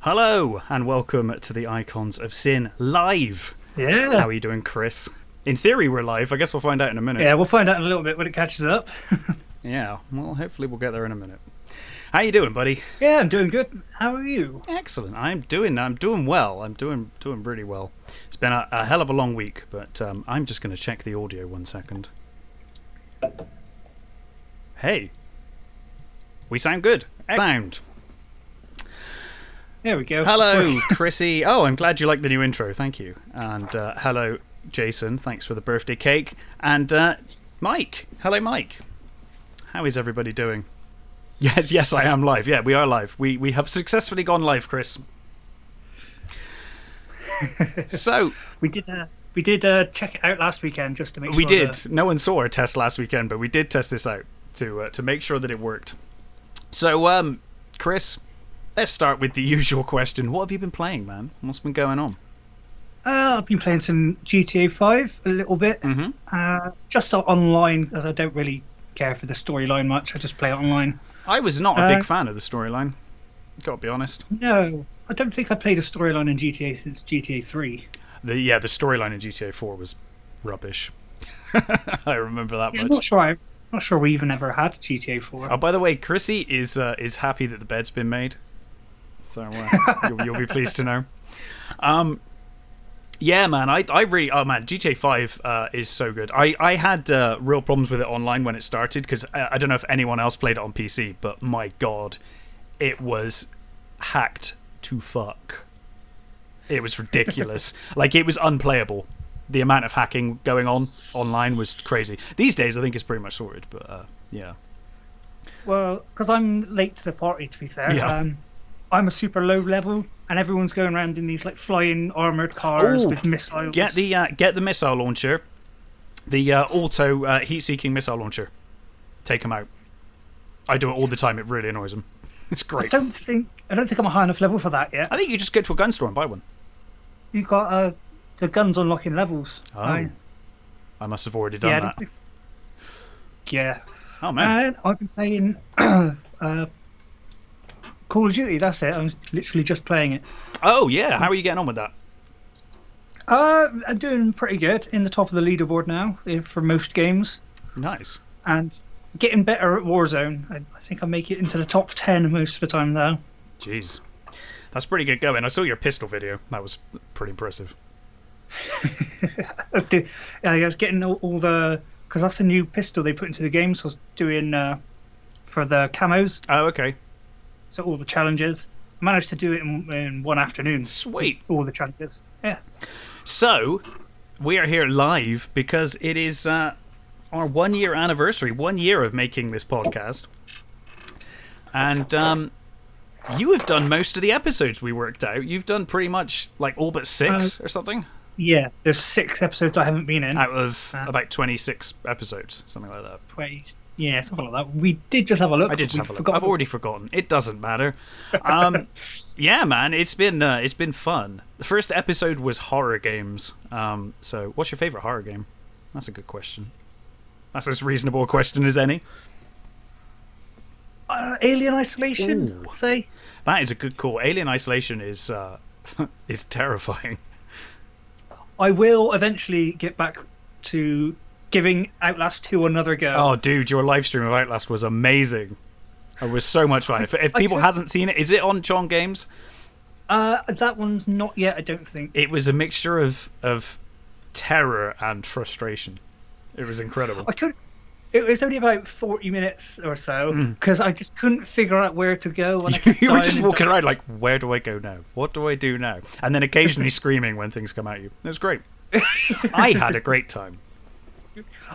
Hello and welcome to the Icons of Sin live. Yeah. How are you doing, Chris? In theory, we're live. I guess we'll find out in a minute. Yeah, we'll find out in a little bit when it catches up. Yeah, well, hopefully we'll get there in a minute. How you doing, buddy? Yeah, I'm doing good. How are you? Excellent. I'm doing well. I'm doing really well. It's been a hell of a long week, but I'm just going to check the audio 1 second. Hey, we sound good. Sound. There we go. Hello, Chrissy. Oh, I'm glad you like the new intro. Thank you. And hello, Jason. Thanks for the birthday cake. And Mike. Hello, Mike. How is everybody doing? Yes, I am live. Yeah, we are live. We have successfully gone live, Chris. So we did check it out last weekend just to make sure. We did. No one saw our test last weekend, but we did test this out to make sure that it worked. So, Chris, let's start with the usual question. What have you been playing, man? What's been going on? I've been playing some GTA 5 a little bit. Mm-hmm. Just online, as I don't really care for the storyline much. I just play it online. I was not a big fan of the storyline. Gotta be honest. No, I don't think I played a storyline in GTA since GTA 3. The storyline in GTA 4 was rubbish. I remember that much. I'm not sure we even ever had GTA 4. Oh, by the way, Chrissy is happy that the bed's been made. So you'll be pleased to know. Yeah, man, I really... Oh, man, GTA 5 is so good. I had real problems with it online when it started, because I don't know if anyone else played it on PC, but my God, it was hacked to fuck. It was ridiculous. Like, it was unplayable. The amount of hacking going on online was crazy. These days, I think it's pretty much sorted, but yeah. Well, because I'm late to the party, to be fair. Yeah. I'm a super low level, and everyone's going around in these like flying armored cars with missiles. Get the missile launcher, the auto heat-seeking missile launcher. Take them out. I do it all the time. It really annoys them. It's great. I don't think I'm a high enough level for that yet. I think you just go to a gun store and buy one. You got the guns unlocking levels. Oh, I must have already done that. Yeah. Oh man. And I've been playing Call of Duty, that's it. I'm literally just playing it. Oh, yeah. How are you getting on with that? I'm doing pretty good. In the top of the leaderboard now for most games. Nice. And getting better at Warzone. I think I make it into the top 10 most of the time now. Jeez. That's pretty good going. I saw your pistol video. That was pretty impressive. I was getting all the... Because that's a new pistol they put into the game, so I was doing for the camos. Oh, okay. So all the challenges. I managed to do it in one afternoon. Sweet. All the challenges. Yeah. So, we are here live because it is our 1 year anniversary. 1 year of making this podcast. And you have done most of the episodes we worked out. You've done pretty much like all but 6 or something. Yeah, there's 6 episodes I haven't been in. Out of about 26 episodes, something like that. 20, yeah, something like that. We did just have a look. I did just have a look. I've already forgotten. It doesn't matter. Yeah, man, it's been fun. The first episode was horror games. So, what's your favorite horror game? That's a good question. That's as reasonable a question as any. Alien Isolation, I'd say. That is a good call. Alien Isolation is is terrifying. I will eventually get back to giving Outlast 2 another go. Oh, dude, your live stream of Outlast was amazing. It was so much fun. If people hasn't seen it, is it on Chong Games? That one's not yet, I don't think. It was a mixture of terror and frustration. It was incredible. It was only about 40 minutes or so Mm. because I just couldn't figure out where to go and I kept You were dying just and walking dying. around like, where do I go now? What do I do now? And then occasionally screaming when things come at you. It was great. I had a great time.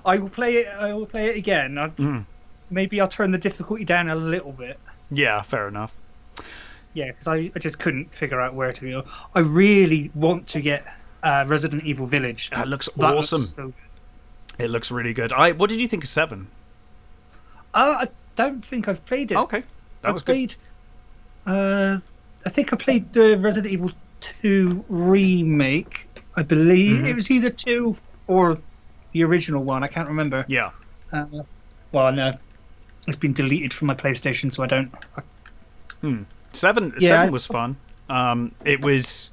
I will play it. I will play it again. Mm. Maybe I'll turn the difficulty down a little bit. Yeah, fair enough. Yeah, because I just couldn't figure out where to go. I really want to get Resident Evil Village. That looks That awesome. looks so good. It looks really good. What did you think of 7? I don't think I've played it. Okay, that I was good. played. I think I played the Resident Evil 2 remake. I believe it was either 2 or the original one. I can't remember. Yeah. Uh, well, no, it's been deleted from my PlayStation, so I don't. Seven Yeah. was fun. It was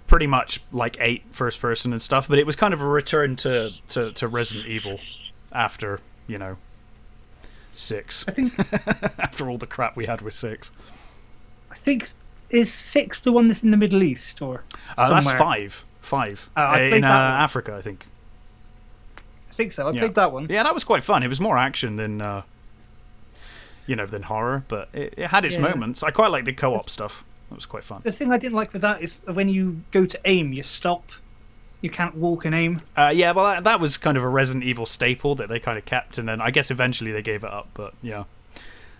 pretty much like 8 first person and stuff, but it was kind of a return to Resident Evil after 6. I think After all the crap we had with 6. I think is 6 the one that's in the Middle East or That's somewhere? 5. 5 I played in that one. Africa, I think. I think so. I Yeah. played that one. Yeah, that was quite fun. It was more action than than horror, but it had its Yeah. moments. I quite like the co-op stuff. That was quite fun. The thing I didn't like with that is when you go to aim, you stop. You can't walk and aim. Yeah, well, that was kind of a Resident Evil staple that they kind of kept, and then I guess eventually they gave it up. But yeah,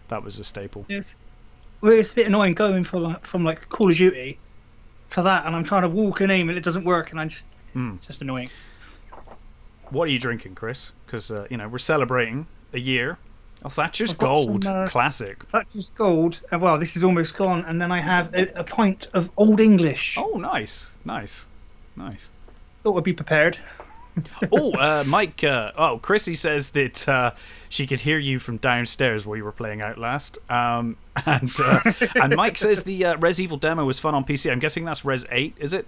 that was a staple. Yes. Well, it's a bit annoying going from like Call of Duty to that, and I'm trying to walk and aim, and it doesn't work, and it's just annoying. What are you drinking, Chris? Because we're celebrating a year of Thatcher's I've got Gold some, Classic. Thatcher's Gold. Well, this is almost gone, and then I have a pint of Old English. Oh, nice, nice, nice. Thought I'd be prepared. Mike. Chrissy says that she could hear you from downstairs while you were playing Outlast. And Mike says the Res Evil demo was fun on PC. I'm guessing that's Res 8, is it?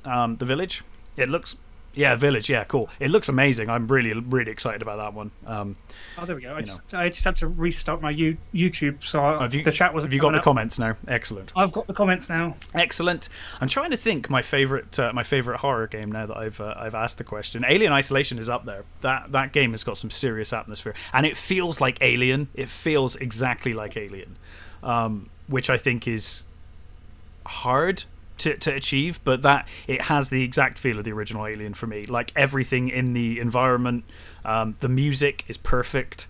The Village. It looks. Yeah, Village. Yeah, cool. It looks amazing. I'm really, really excited about that one. Oh, there we go. I just had to restart my YouTube, so the chat wasn't. Have you got coming the up. comments now? Excellent. I've got the comments now. Excellent. I'm trying to think my favorite horror game now that I've asked the question. Alien Isolation is up there. That game has got some serious atmosphere, and it feels like Alien. It feels exactly like Alien, which I think is hard to achieve, but that it has the exact feel of the original Alien for me. Like everything in the environment, the music is perfect.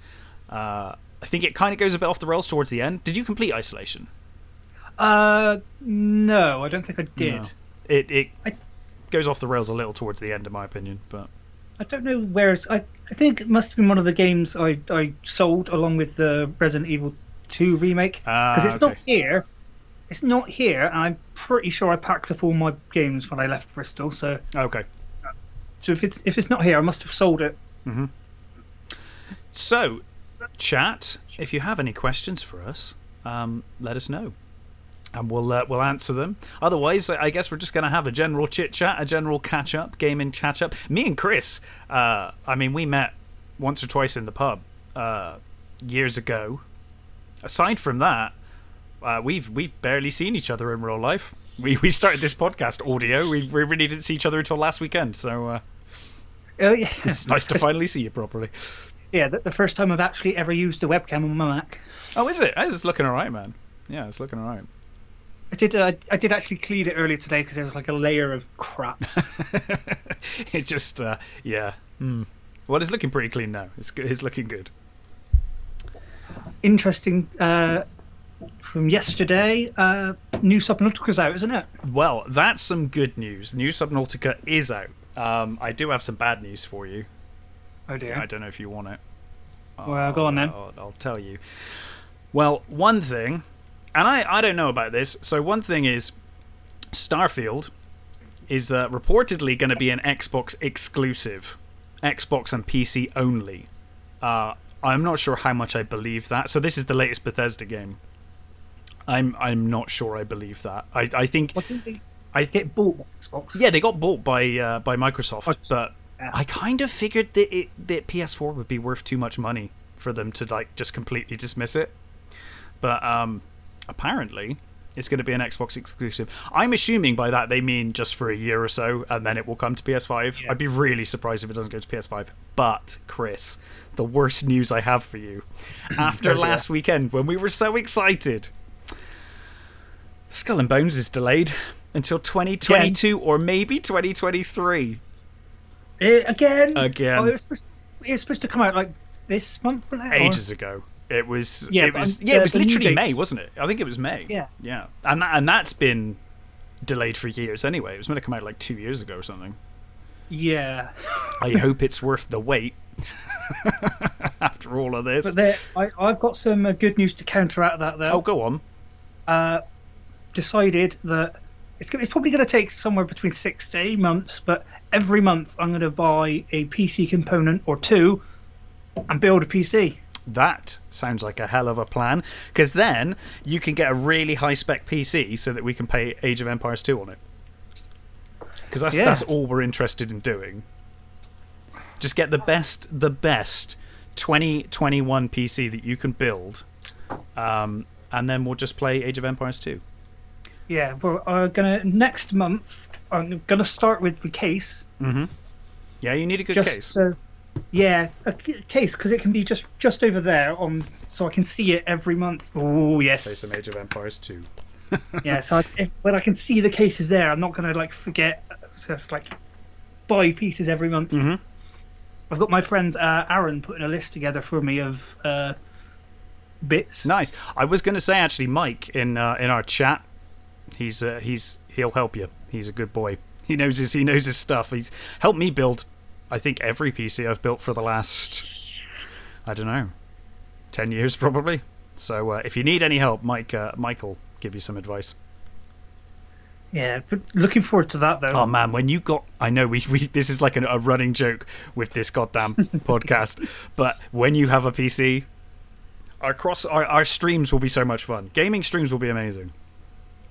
I think it kind of goes a bit off the rails towards the end. Did you complete Isolation? No, I don't think I did. No. It goes off the rails a little towards the end, in my opinion. But I don't know where I think it must have been one of the games I sold along with the Resident Evil 2 remake because it's not here. It's not here, and I'm pretty sure I packed up all my games when I left Bristol. So okay. So if it's not here, I must have sold it. Mm-hmm. So, chat, if you have any questions for us, let us know, and we'll answer them. Otherwise, I guess we're just going to have a general chit chat, a general catch up, gaming catch up. Me and Chris, we met once or twice in the pub years ago. Aside from that, we've barely seen each other in real life. We started this podcast audio. We really didn't see each other until last weekend. So Yeah. it's nice to finally see you properly. Yeah, the first time I've actually ever used a webcam on my Mac. Oh, is it? It's looking alright, man. Yeah, it's looking alright. I did actually clean it earlier today because there was like a layer of crap. It just yeah. Well, it's looking pretty clean now. It's good. It's looking good. Interesting. From yesterday, new Subnautica's out, isn't it? Well, that's some good news. New Subnautica is out. I do have some bad news for you. Oh dear. I don't know if you want it. Well, go on then. I'll tell you. Well, one thing, and I don't know about this, so one thing is Starfield is reportedly going to be an Xbox exclusive. Xbox and PC only. I'm not sure how much I believe that. So this is the latest Bethesda game. I'm not sure I believe that. I think I get bought by Xbox. Yeah, they got bought by Microsoft, but yeah. I kind of figured that PS4 would be worth too much money for them to like just completely dismiss it. But apparently It's going to be an Xbox exclusive. I'm assuming by that they mean just for a year or so, and then it will come to PS5. Yeah. I'd be really surprised if it doesn't go to PS5. But, Chris, the worst news I have for you. After last weekend, when we were so excited, Skull and Bones is delayed until 2022 or maybe 2023. Again? Again. Oh, it was supposed to come out like this month? Ages ago. It was Yeah, it was but, yeah, it was the new literally date- May, wasn't it? I think it was May. Yeah. Yeah. And that's been delayed for years anyway. It was meant to come out like 2 years ago or something. Yeah. I hope it's worth the wait. After all of this. But I've got some good news to counteract that, though. Oh, go on. Decided that it's probably going to take somewhere between 6 to 8 months, but every month I'm going to buy a PC component or two and build a PC. That sounds like a hell of a plan, because then you can get a really high spec PC so that we can play Age of Empires 2 on it. Because that's all we're interested in doing. Just get the best 2021 PC that you can build, and then we'll just play Age of Empires 2. Yeah, next month I'm gonna start with the case. Mm-hmm. Yeah, you need a good case. Yeah, a case, because it can be just over there so I can see it every month. Oh yes. Play some Age of Empires 2. Yeah, so when I can see the cases there, I'm not gonna forget. Just buy pieces every month. Mm-hmm. I've got my friend Aaron putting a list together for me of bits. Nice. I was going to say actually, Mike in our chat, he'll help you. He's a good boy. He knows his stuff. He's helped me build, I think, every PC I've built for the last, I don't know, 10 years probably. So if you need any help, Michael give you some advice. Yeah, but looking forward to that though. Oh man, when you got, I know we this is like a running joke with this goddamn podcast, but when you have a PC, our streams will be so much fun. Gaming streams will be amazing.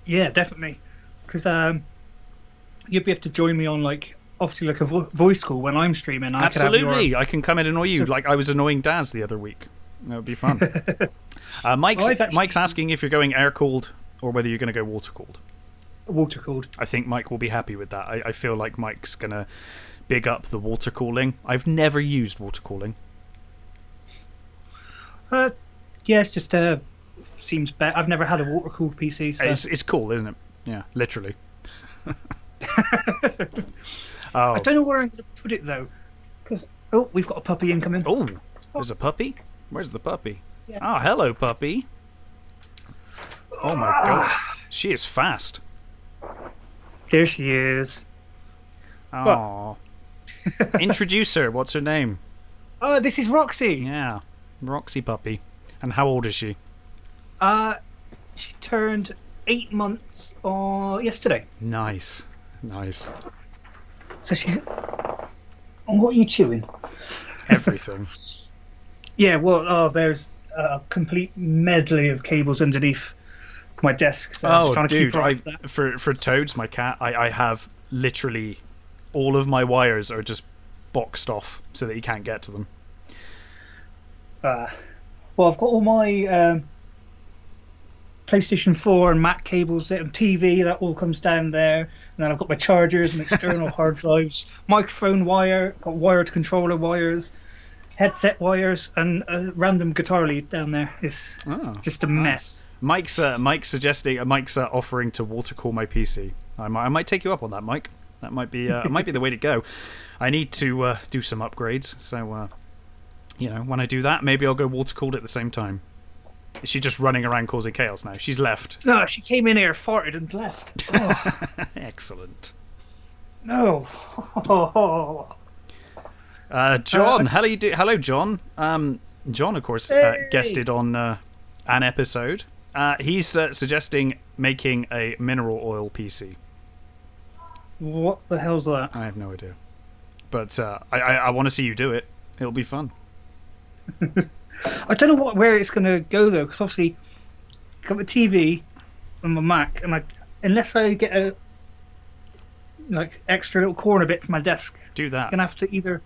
Yeah, definitely, because you'll be able to join me on obviously a voice call when I'm streaming. Absolutely, I can come in and annoy you like I was annoying Daz the other week. That would be fun. Mike's asking if you're going air cooled or whether you're going to go water cooled. Water cooled. I think Mike will be happy with that. I feel like Mike's gonna big up the water cooling. I've never used water cooling. Yeah, it's just seems better. I've never had a water cooled PC. So. It's cool, isn't it? Yeah, literally. I don't know where I'm going to put it though. We've got a puppy incoming. Oh, there's a puppy. Where's the puppy? Yeah. Oh, hello, puppy. Oh my god, she is fast. There she is. Oh. Introduce her. What's her name? Oh, this is Roxy. Yeah, Roxy puppy. And how old is she? She turned 8 months yesterday. Nice. So she's. Oh, what are you chewing? Everything. Yeah, well, there's a complete medley of cables underneath my desk. So I'm just trying to dude, keep that. for Toads, my cat, I have literally all of my wires are just boxed off so that he can't get to them. Well, I've got all my PlayStation 4 and Mac cables, TV, that all comes down there. And then I've got my chargers and external hard drives, microphone wire, got wired controller wires, headset wires, and a random guitar lead down there. It's just a mess. Mike's suggesting, Mike's offering to water cool my PC. I might take you up on that, Mike. That might be the way to go. I need to do some upgrades, so when I do that, maybe I'll go water cooled at the same time. Is she just running around causing chaos now? She's left. No, she came in here, farted, and left. Oh. Excellent. No. John, how do you do? Hello, John. John, of course, guested on an episode. He's suggesting making a mineral oil PC. What the hell's that? I have no idea, but I want to see you do it. It'll be fun. I don't know where it's going to go though, because obviously I've got my TV and my Mac, and unless I get a extra little corner bit for my desk, do that. I'm gonna have to either.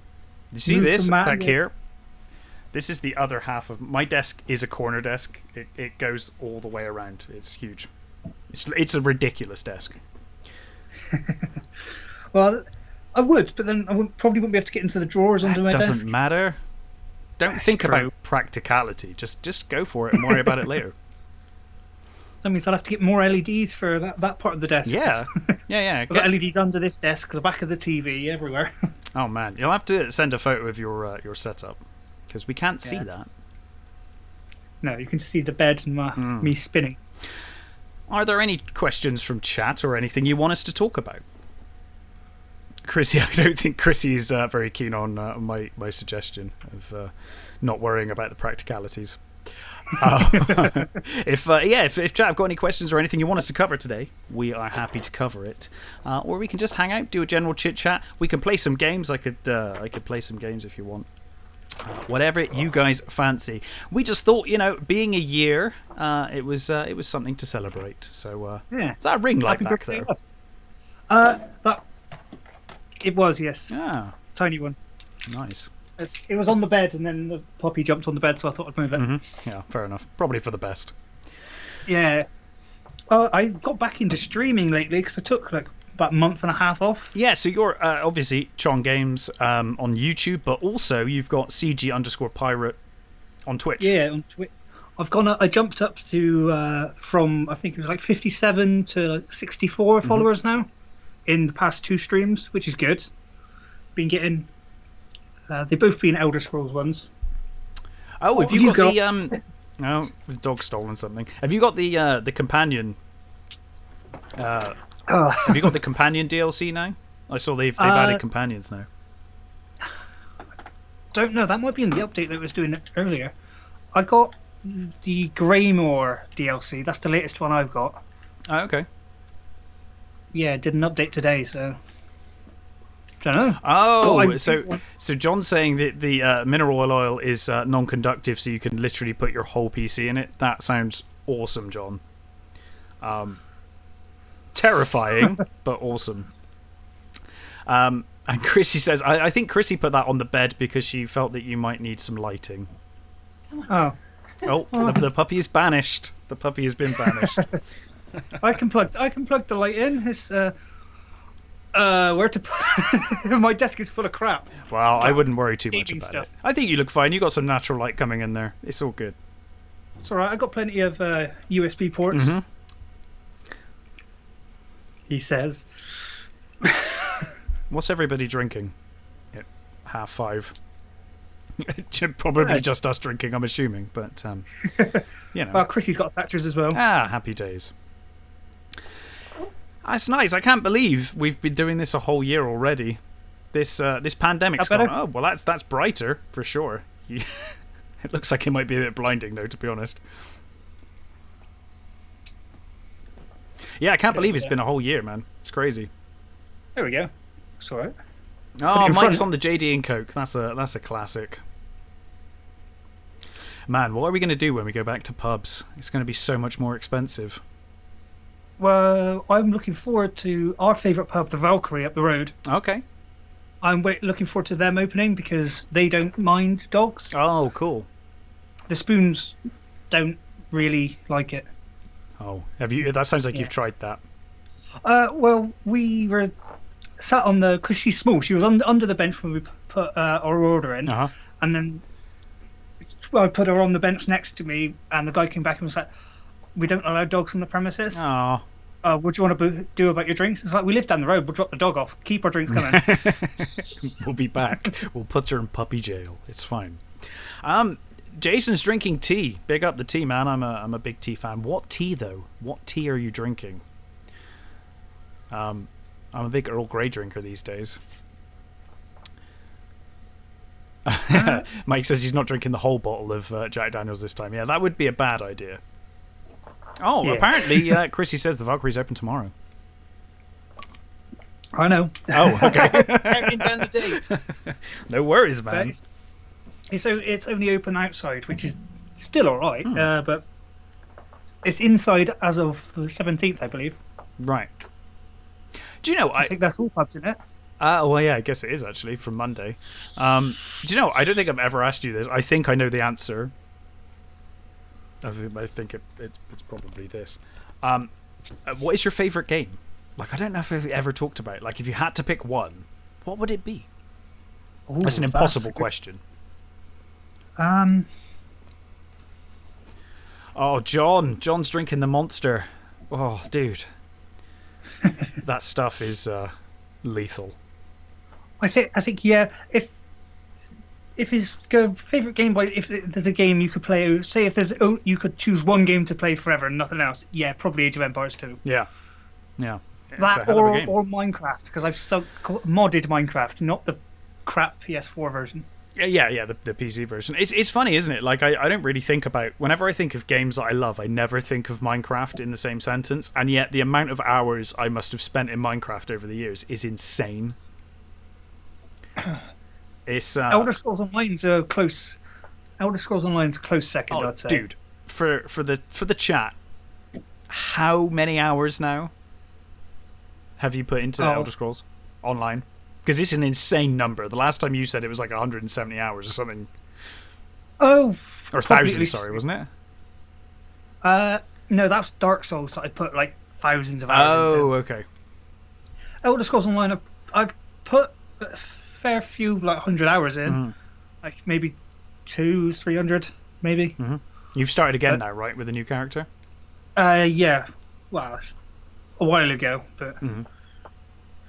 You see this back here? This is the other half of my desk. Is a corner desk. It goes all the way around. It's huge. It's a ridiculous desk. Well, I would, but then probably wouldn't be able to get into the drawers under That my doesn't desk. matter. Don't That's think true. about practicality. Just go for it and worry about it later. That means I'll have to get more LEDs for that part of the desk. Yeah, yeah. I've got LEDs under this desk, the back of the TV, everywhere. Oh man, you'll have to send a photo of your setup because we can't see Yeah. that. No, you can see the bed and me spinning. Are there any questions from chat or anything you want us to talk about? Chrissy, I don't think Chrissy is very keen on my suggestion of not worrying about the practicalities. If chat have got any questions or anything you want us to cover today, we are happy to cover it. Or we can just hang out, do a general chit chat. We can play some games. I could play some games if you want. Whatever you guys fancy. We just thought, being a year, it was something to celebrate. So Yeah. is that a ring light Happy back birthday, there? us. That it was, yes, Ah, tiny one. nice. It was on the bed, and then the puppy jumped on the bed, so I thought I'd move it. Yeah, fair enough. Probably for the best. Yeah. I got back into streaming lately because I took like about a month and a half off. Yeah, so you're obviously Chong Games on YouTube, but also you've got CG_pirate on Twitch. Yeah, on Twitch. I jumped up to from I think it was like 57 to like 64 followers now in the past 2 streams, which is good. Been getting they've both been Elder Scrolls ones. Oh, have What you have got you the oh, the dog stolen something. Have you got the companion? Have you got the companion DLC now? I saw they've added companions now. Don't know. That might be in the update that was doing it earlier. I got the Greymore DLC. That's the latest one I've got. Oh, okay. Yeah, it did an update today, so don't know. Oh, so John's saying that the mineral oil is non-conductive, so you can literally put your whole PC in it. That sounds awesome, John. Terrifying, but awesome. And Chrissy says, I think Chrissy put that on the bed because she felt that you might need some lighting. Oh, The puppy is banished. The puppy has been banished. I can plug the light in. It's where to put my desk is full of crap. Well, I wouldn't worry too much Gaming about stuff. it. I think you look fine. You got some natural light coming in there. It's all good. It's all right. I got plenty of USB ports. He says. What's everybody drinking at 5:30? Probably just us drinking, I'm assuming, but Well, Chrissy's got Thatcher's as well. happy days. That's nice. I can't believe we've been doing this a whole year already. This pandemic's That better? gone. Oh well, that's brighter for sure. It looks like it might be a bit blinding though, to be honest. Yeah, I can't believe it's been a whole year, man. It's crazy. There we go. It's all right. Oh, in Mike's front. on the JD and Coke. That's a classic. Man, what are we going to do when we go back to pubs? It's going to be so much more expensive. Well, I'm looking forward to our favourite pub, the Valkyrie, up the road. Okay. I'm looking forward to them opening because they don't mind dogs. Oh, cool. The Spoons don't really like it. Oh, have you? That sounds like Yeah. you've tried that. Well, we were sat on because she's small. She was under the bench when we put our order in, and then I put her on the bench next to me, and the guy came back and was like, "We don't allow dogs on the premises. Oh. What do you want to do about your drinks?" It's like, we live down the road. We'll drop the dog off. Keep our drinks coming. We'll be back. We'll put her in puppy jail. It's fine. Jason's drinking tea. Big up the tea, man. I'm a big tea fan. What tea though? What tea are you drinking? I'm a big Earl Grey drinker these days. Mike says he's not drinking the whole bottle of Jack Daniels this time. Yeah, that would be a bad idea. Oh, Yeah. apparently Chrissy says the Valkyrie's open tomorrow. I know. Oh, okay. Counting down the days. No worries, But man. it's only open outside, which is still all right. But it's inside as of the 17th, I believe. Right. Do you know, I think that's all pubs, isn't it? well, yeah, I guess it is actually from Monday. Do you know, I don't think I've ever asked you this. I think I know the answer. I think it's probably this. What is your favorite game? Like, I don't know if I've ever talked about it. Like, if you had to pick one, what would it be? That's an Oh, impossible question. Um, Oh, John's drinking the Monster. Oh, dude, that stuff is lethal. I think yeah. If his favorite game boy, if there's a game you could play, say if you could choose one game to play forever and nothing else, yeah, probably Age of Empires 2. Yeah, yeah. It's a That hell of a game. or Minecraft, because I've modded Minecraft, not the crap PS4 version. Yeah, the PC version. It's funny, isn't it? Like, I don't really think about... Whenever I think of games that I love, I never think of Minecraft in the same sentence, and yet the amount of hours I must have spent in Minecraft over the years is insane. It's... Elder Scrolls Online's a close... Elder Scrolls Online's a close second, I'd say. Dude, for the chat, how many hours now have you put into Elder Scrolls Online? Because it's an insane number. The last time you said it was like 170 hours or something. Oh, or thousands, sorry, wasn't it? No, that's Dark Souls that I put like thousands of hours into. Oh, okay. Elder Scrolls Online, I've put a fair few, like 100 hours in. Like maybe 300, maybe. You've started again now, right, with a new character? Yeah. Well, it's a while ago, but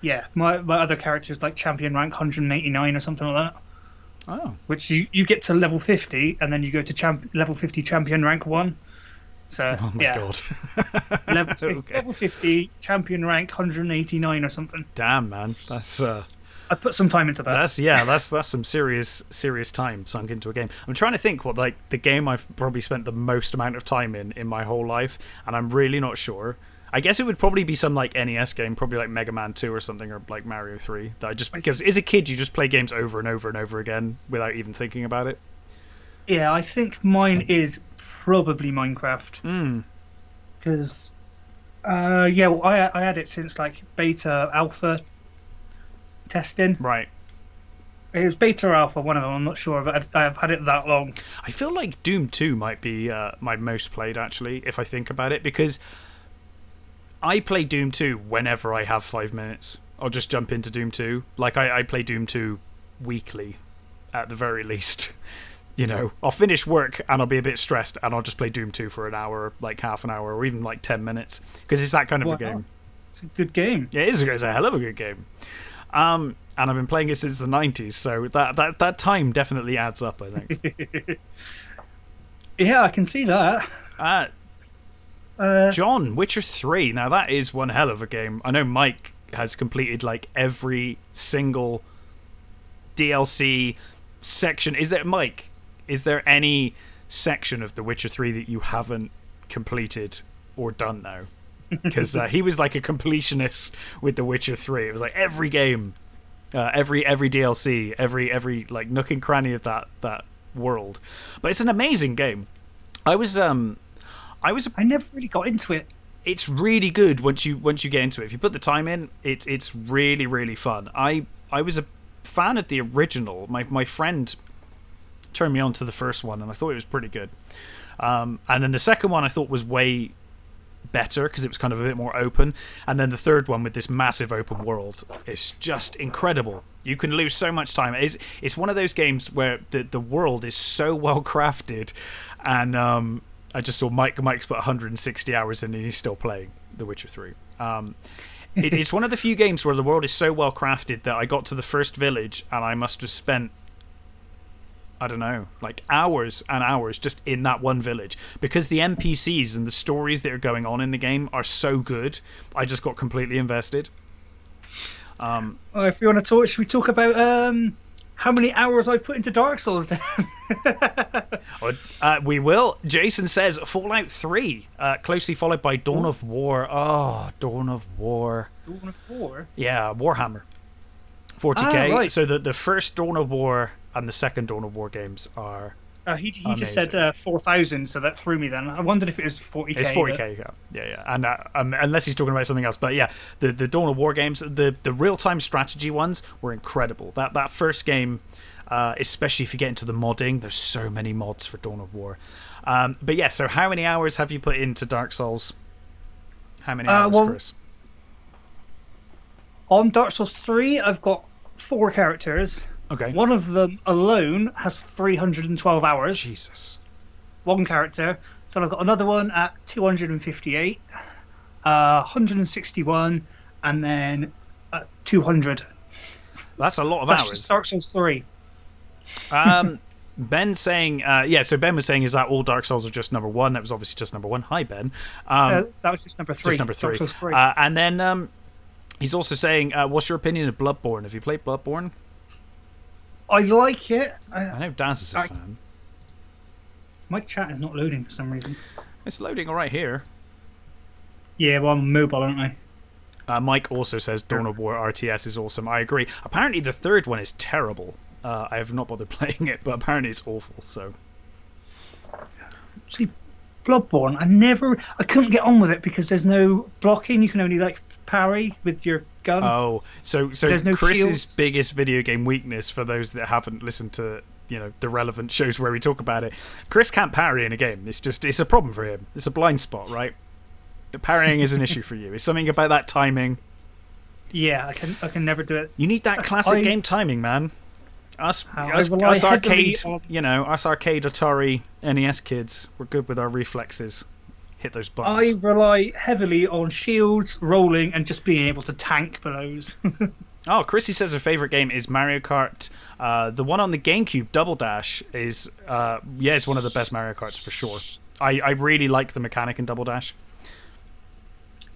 yeah, my other character's like champion rank 189 or something like that. Oh. Which you get to level 50, and then you go to level 50 champion rank 1. So, oh my god. level 50 champion rank 189 or something. Damn, man. That's I put some time into that. That's some serious time sunk into a game. I'm trying to think what like the game I've probably spent the most amount of time in my whole life, and I'm really not sure. I guess it would probably be some like NES game, probably like Mega Man 2 or something, or like Mario 3. That I just because as a kid you just play games over and over and over again without even thinking about it. Yeah, I think mine is probably Minecraft. Because yeah, well, I had it since like beta alpha testing. Right. It was beta or alpha, one of them. I'm not sure, but I've had it that long. I feel like Doom 2 might be my most played actually, if I think about it, because I play Doom 2 whenever I have 5 minutes. I'll just jump into Doom 2. Like, I play Doom 2 weekly, at the very least. You know, I'll finish work and I'll be a bit stressed and I'll just play Doom 2 for an hour, like half an hour, or even like 10 minutes. Because it's that kind of a game. It's a good game. Yeah, it's a hell of a good game. And I've been playing it since the 90s, so that time definitely adds up, I think. Yeah, I can see that. John, Witcher 3. Now that is one hell of a game. I know Mike has completed like every single DLC section. Is there any section of The Witcher 3 that you haven't completed or done now? Because he was like a completionist with The Witcher 3. It was like every game, every DLC, every like nook and cranny of that world. But it's an amazing game. I never really got into it. It's really good once you get into it. If you put the time in, it's really really fun. I was a fan of the original. My friend turned me on to the first one, and I thought it was pretty good. And then the second one I thought was way better because it was kind of a bit more open. And then the third one with this massive open world is just incredible. You can lose so much time. It's one of those games where the world is so well crafted, and I just saw Mike's put 160 hours in and he's still playing The Witcher 3. It's one of the few games where the world is so well crafted that I got to the first village and I must have spent, I don't know, like hours and hours just in that one village, because the NPCs and the stories that are going on in the game are so good. I just got completely invested. If you want to talk, should we talk about how many hours I've put into Dark Souls then? We will. Jason says Fallout 3, closely followed by Dawn of War. Oh, Dawn of War. Dawn of War? Yeah, Warhammer 40k. Right. So the first Dawn of War and the second Dawn of War games are he just said 4,000, so that threw me then. I wondered if it was 40k. It's 40k, yeah. And unless he's talking about something else, but yeah, the Dawn of War games, the real-time strategy ones were incredible. That first game, especially if you get into the modding, there's so many mods for Dawn of War. But yeah, so how many hours have you put into Dark Souls? How many hours, Well, Chris? on Dark Souls 3, I've got 4 characters. Okay. One of them alone has 312 hours. Jesus. One character. Then I've got another one at 258, 161, and then 200. That's a lot of That's hours. just Dark Souls 3. Ben saying, so Ben was saying, is that all Dark Souls are just number one? That was obviously just number one. Hi, Ben. That was just number 3. Just number 3. Dark Souls 3. And then he's also saying, what's your opinion of Bloodborne? Have you played Bloodborne? I like it. I know Daz is a fan. My chat is not loading for some reason. It's loading all right here. Yeah, well, I'm mobile, aren't I? Mike also says Dawn of War RTS is awesome. I agree. Apparently the third one is terrible. I have not bothered playing it, but apparently it's awful. So, see, Bloodborne, I couldn't get on with it because there's no blocking. You can only like parry with your gun. Oh, so there's no Chris's shields. biggest video game weakness, for those that haven't listened to the relevant shows where we talk about it, Chris can't parry in a game. It's a problem for him. It's a blind spot, right? The parrying is an issue for you. It's something about that timing. Yeah, I can never do it. You need that classic game timing, man. Us arcade, us arcade Atari NES kids, we're good with our reflexes. Hit those buttons. I rely heavily on shields, rolling, and just being able to tank blows. Oh, Chrissy says her favorite game is Mario Kart. The one on the GameCube, Double Dash, is it's one of the best Mario Karts for sure. I really like the mechanic in Double Dash,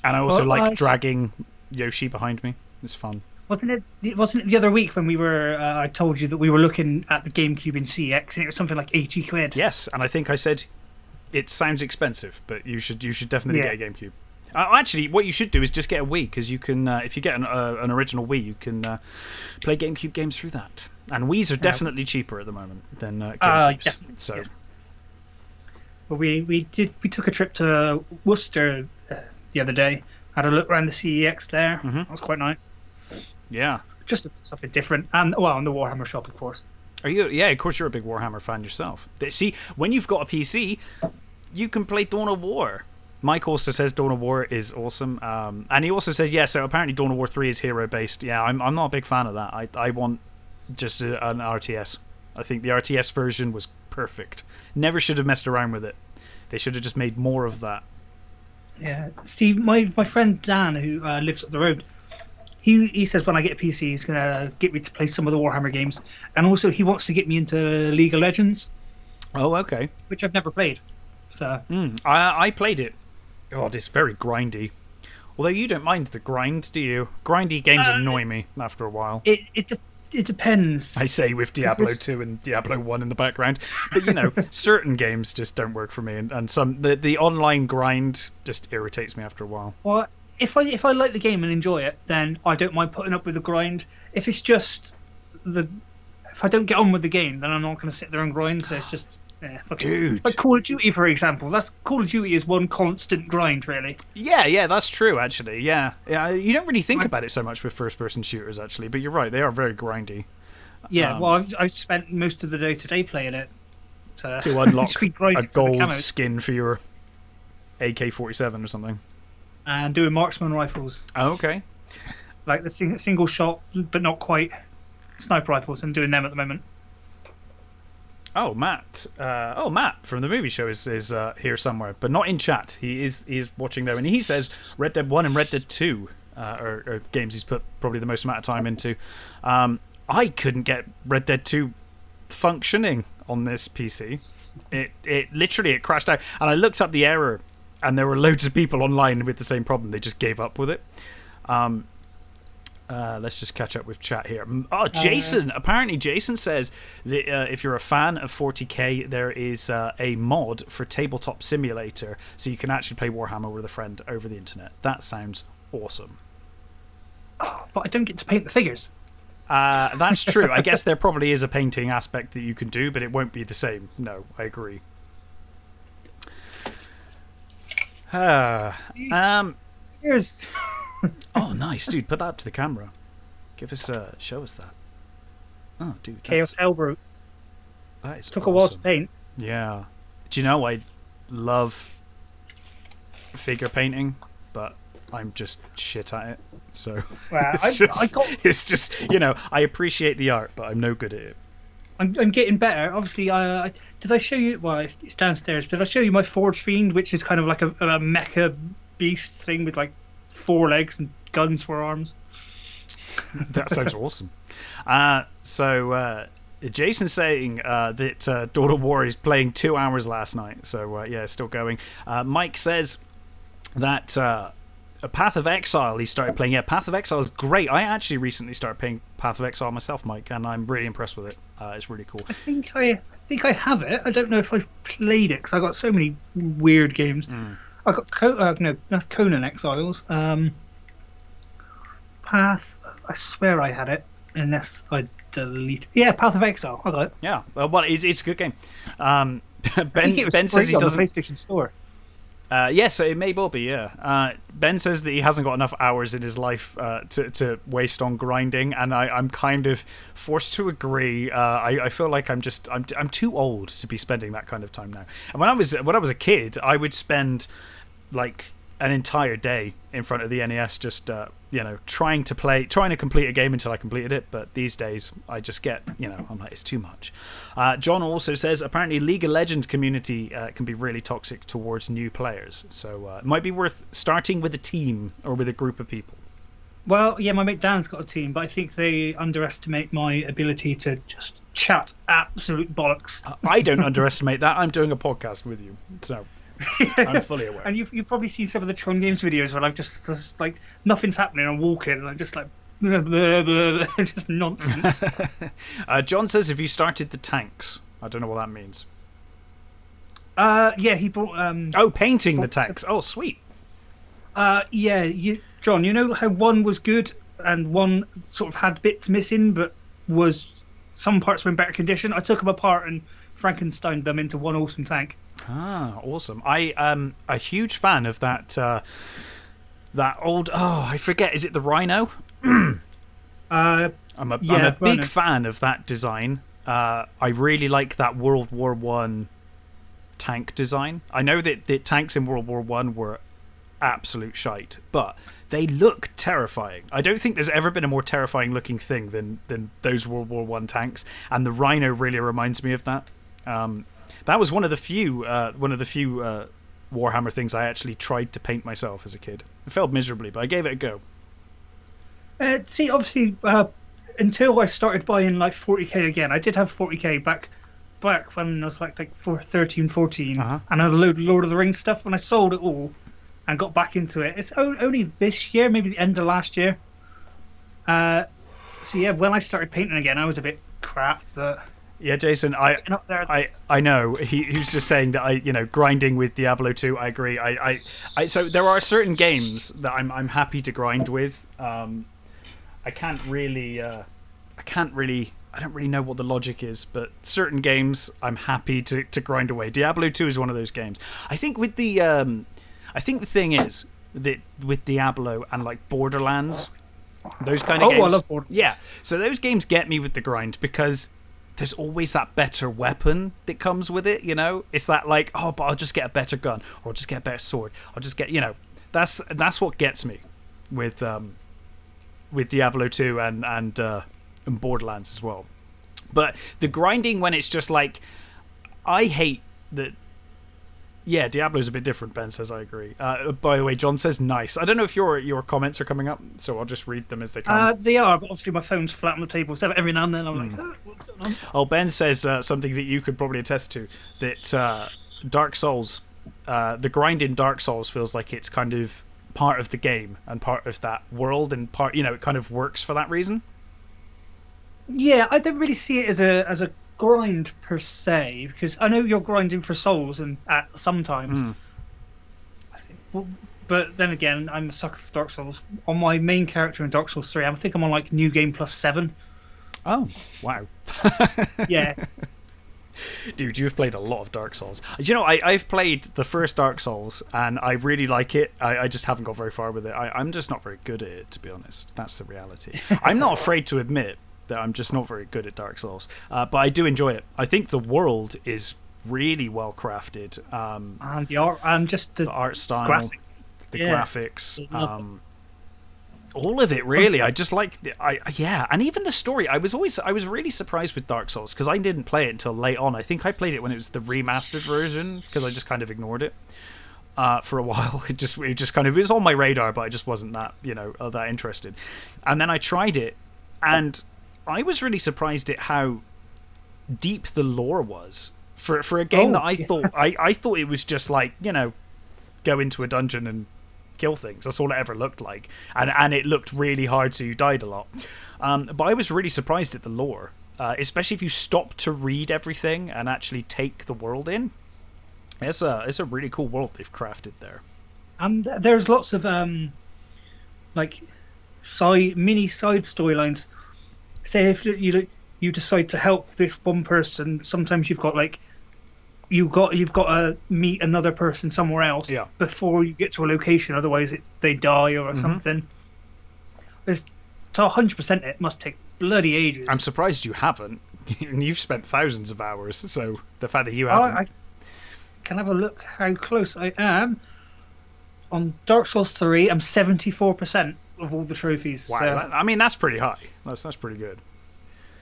and I also like dragging Yoshi behind me. It's fun. Wasn't it the other week when we were? I told you that we were looking at the GameCube in CX, and it was something like 80 quid. Yes, and I think I said it sounds expensive, but you should definitely get a GameCube. Actually, what you should do is just get a Wii, because you can, if you get an original Wii, you can play GameCube games through that. And Wii's are definitely cheaper at the moment than GameCubes. So, yes. Well, we took a trip to Worcester the other day. Had a look around the CEX there. Mm-hmm. That was quite nice. Yeah, just something different, and in the Warhammer shop, of course. Are you? Yeah, of course you're a big Warhammer fan yourself. See, when you've got a PC, you can play Dawn of War. Mike also says Dawn of War is awesome, and he also says so apparently Dawn of War 3 is hero based. Yeah, I'm not a big fan of that. I want just an RTS. I think the RTS version was perfect. Never should have messed around with it. They should have just made more of that. Yeah, see, my friend Dan, who lives up the road, he says when I get a PC, he's gonna get me to play some of the Warhammer games, and also he wants to get me into League of Legends. Oh, okay. Which I've never played. So I played it. God, it's very grindy. Although you don't mind the grind, do you? Grindy games annoy me after a while. It depends. I say with Diablo 2 and Diablo 1 in the background. But, certain games just don't work for me. And some the online grind just irritates me after a while. Well, if I like the game and enjoy it, then I don't mind putting up with the grind. If it's just if I don't get on with the game, then I'm not going to sit there and grind. So it's just... Dude. Like Call of Duty, for example. Call of Duty is one constant grind, really. Yeah, that's true, actually. Yeah, you don't really think about it so much with first-person shooters, actually, but you're right, they are very grindy. Yeah, well, I've spent most of the day today playing it. To unlock a gold skin for your AK-47 or something. And doing marksman rifles. Oh, okay. Like the single shot, but not quite, sniper rifles, and doing them at the moment. Oh, Matt. Matt from the movie show is here somewhere, but not in chat. He is watching there, and he says Red Dead 1 and Red Dead 2 are games he's put probably the most amount of time into. I couldn't get Red Dead 2 functioning on this PC. It literally crashed out, and I looked up the error, and there were loads of people online with the same problem. They just gave up with it. Let's just catch up with chat here. Oh, Jason! Apparently, Jason says that if you're a fan of 40k, there is a mod for Tabletop Simulator, so you can actually play Warhammer with a friend over the internet. That sounds awesome. Oh, but I don't get to paint the figures. That's true. I guess there probably is a painting aspect that you can do, but it won't be the same. No, I agree. Here's... Oh, nice, dude. Put that up to the camera. Show us that. Oh, dude. Chaos Hellbrute. That is Took awesome. a while to paint. Yeah. Do you know, I love figure painting, but I'm just shit at it. So Well, it's just I appreciate the art, but I'm no good at it. I'm getting better. Obviously, did I show you? Well, it's downstairs. Did I show you my Forge Fiend, which is kind of like a mecha beast thing with like 4 legs and guns for arms? That sounds awesome. So Jason's saying that Dawn of War is playing 2 hours last night. So yeah, still going. Mike says that a Path of Exile he started playing. Yeah, Path of Exile is great. I actually recently started playing Path of Exile myself, Mike, and I'm really impressed with it. It's really cool. I think I have it. I don't know if I've played it because I got so many weird games. I got no, that's Conan Exiles. Path. I swear I had it, unless I delete. Yeah, Path of Exile. I got it. Yeah, well, it's a good game. Ben says he doesn't. On the PlayStation Store. Yes, it may well be, yeah. Ben says that he hasn't got enough hours in his life to waste on grinding, and I'm kind of forced to agree. I feel like I'm too old to be spending that kind of time now. And when I was a kid, I would spend like an entire day in front of the NES just trying to complete a game until I completed it. But these days I just get I'm like, it's too much. John also says apparently League of Legends community can be really toxic towards new players, so it might be worth starting with a team or with a group of people. Well, yeah, my mate Dan's got a team, but I think they underestimate my ability to just chat absolute bollocks. I don't underestimate that. I'm doing a podcast with you, so I'm fully aware. And you've probably seen some of the Tron Games videos where I'm just like nothing's happening. I'm walking and I'm just like blah, blah, blah, blah, just nonsense. John says, "Have you started the tanks?" I don't know what that means. Yeah, he bought. Painting the tanks. Oh, sweet. Yeah, John. You know how one was good and one sort of had bits missing, but some parts were in better condition. I took them apart and Frankensteined them into one awesome tank. Ah, awesome! I am a huge fan of that old. Oh, I forget. Is it the Rhino? I'm a big fan of that design. I really like that World War One tank design. I know that the tanks in World War One were absolute shite, but they look terrifying. I don't think there's ever been a more terrifying looking thing than those World War One tanks, and the Rhino really reminds me of that. That was one of the few Warhammer things I actually tried to paint myself as a kid. I failed miserably, but I gave it a go. See, obviously, until I started buying like 40k again, I did have 40k back when I was like 13, 14, and I had a load of Lord of the Rings stuff, and I sold it all and got back into it. It's only this year, maybe the end of last year. So yeah, when I started painting again, I was a bit crap, but. Yeah, Jason, I know. He was just saying that grinding with Diablo 2. I agree. So there are certain games that I'm happy to grind with. I don't really know what the logic is, but certain games I'm happy to grind away. Diablo 2 is one of those games. I think the thing is that with Diablo and like Borderlands, those kind of games. I love Borderlands. Yeah, so those games get me with the grind because there's always that better weapon that comes with it, It's that like, but I'll just get a better gun, or I'll just get a better sword. I'll just get, that's what gets me with Diablo 2 and Borderlands as well. But the grinding when it's just like, I hate that. Yeah, Diablo's a bit different, Ben says. I agree. By the way, John says nice. I don't know if your comments are coming up, so I'll just read them as they come. They are, but obviously my phone's flat on the table, so every now and then I'm like, what's going on? Oh, Ben says something that you could probably attest to, that Dark Souls, the grind in Dark Souls feels like it's kind of part of the game and part of that world, and part, it kind of works for that reason. Yeah, I don't really see it as a grind per se, because I know you're grinding for souls and sometimes. But then again, I'm a sucker for Dark Souls. On my main character in Dark Souls 3, I think I'm on like New Game Plus 7. Oh, wow. Yeah. Dude, you've played a lot of Dark Souls. I've played the first Dark Souls, and I really like it. I just haven't got very far with it. I'm just not very good at it, to be honest. That's the reality. I'm not afraid to admit that I'm just not very good at Dark Souls, but I do enjoy it. I think the world is really well crafted, and the art, just the art style. Graphic. the Yeah. graphics, Love it. all of it really. I just like yeah, and even the story. I was really surprised with Dark Souls because I didn't play it until late on. I think I played it when it was the remastered version because I just kind of ignored it for a while. It just kind of, it was on my radar, but I just wasn't that that interested. And then I tried it, and I was really surprised at how deep the lore was for a game that I Yeah. thought I thought it was just like go into a dungeon and kill things. That's all it ever looked like, and it looked really hard, so you died a lot. But I was really surprised at the lore, especially if you stop to read everything and actually take the world in. It's a really cool world they've crafted there. And there's lots of like mini side storylines. Say if you decide to help this one person, sometimes you've got to meet another person somewhere else Yeah. before you get to a location. Otherwise, they die or something. There's to 100%. It must take bloody ages. I'm surprised you haven't. You've spent thousands of hours, so the fact that you haven't. I can have a look how close I am. On Dark Souls 3, I'm 74% of all the trophies. Wow, So. I mean that's pretty high. That's pretty good.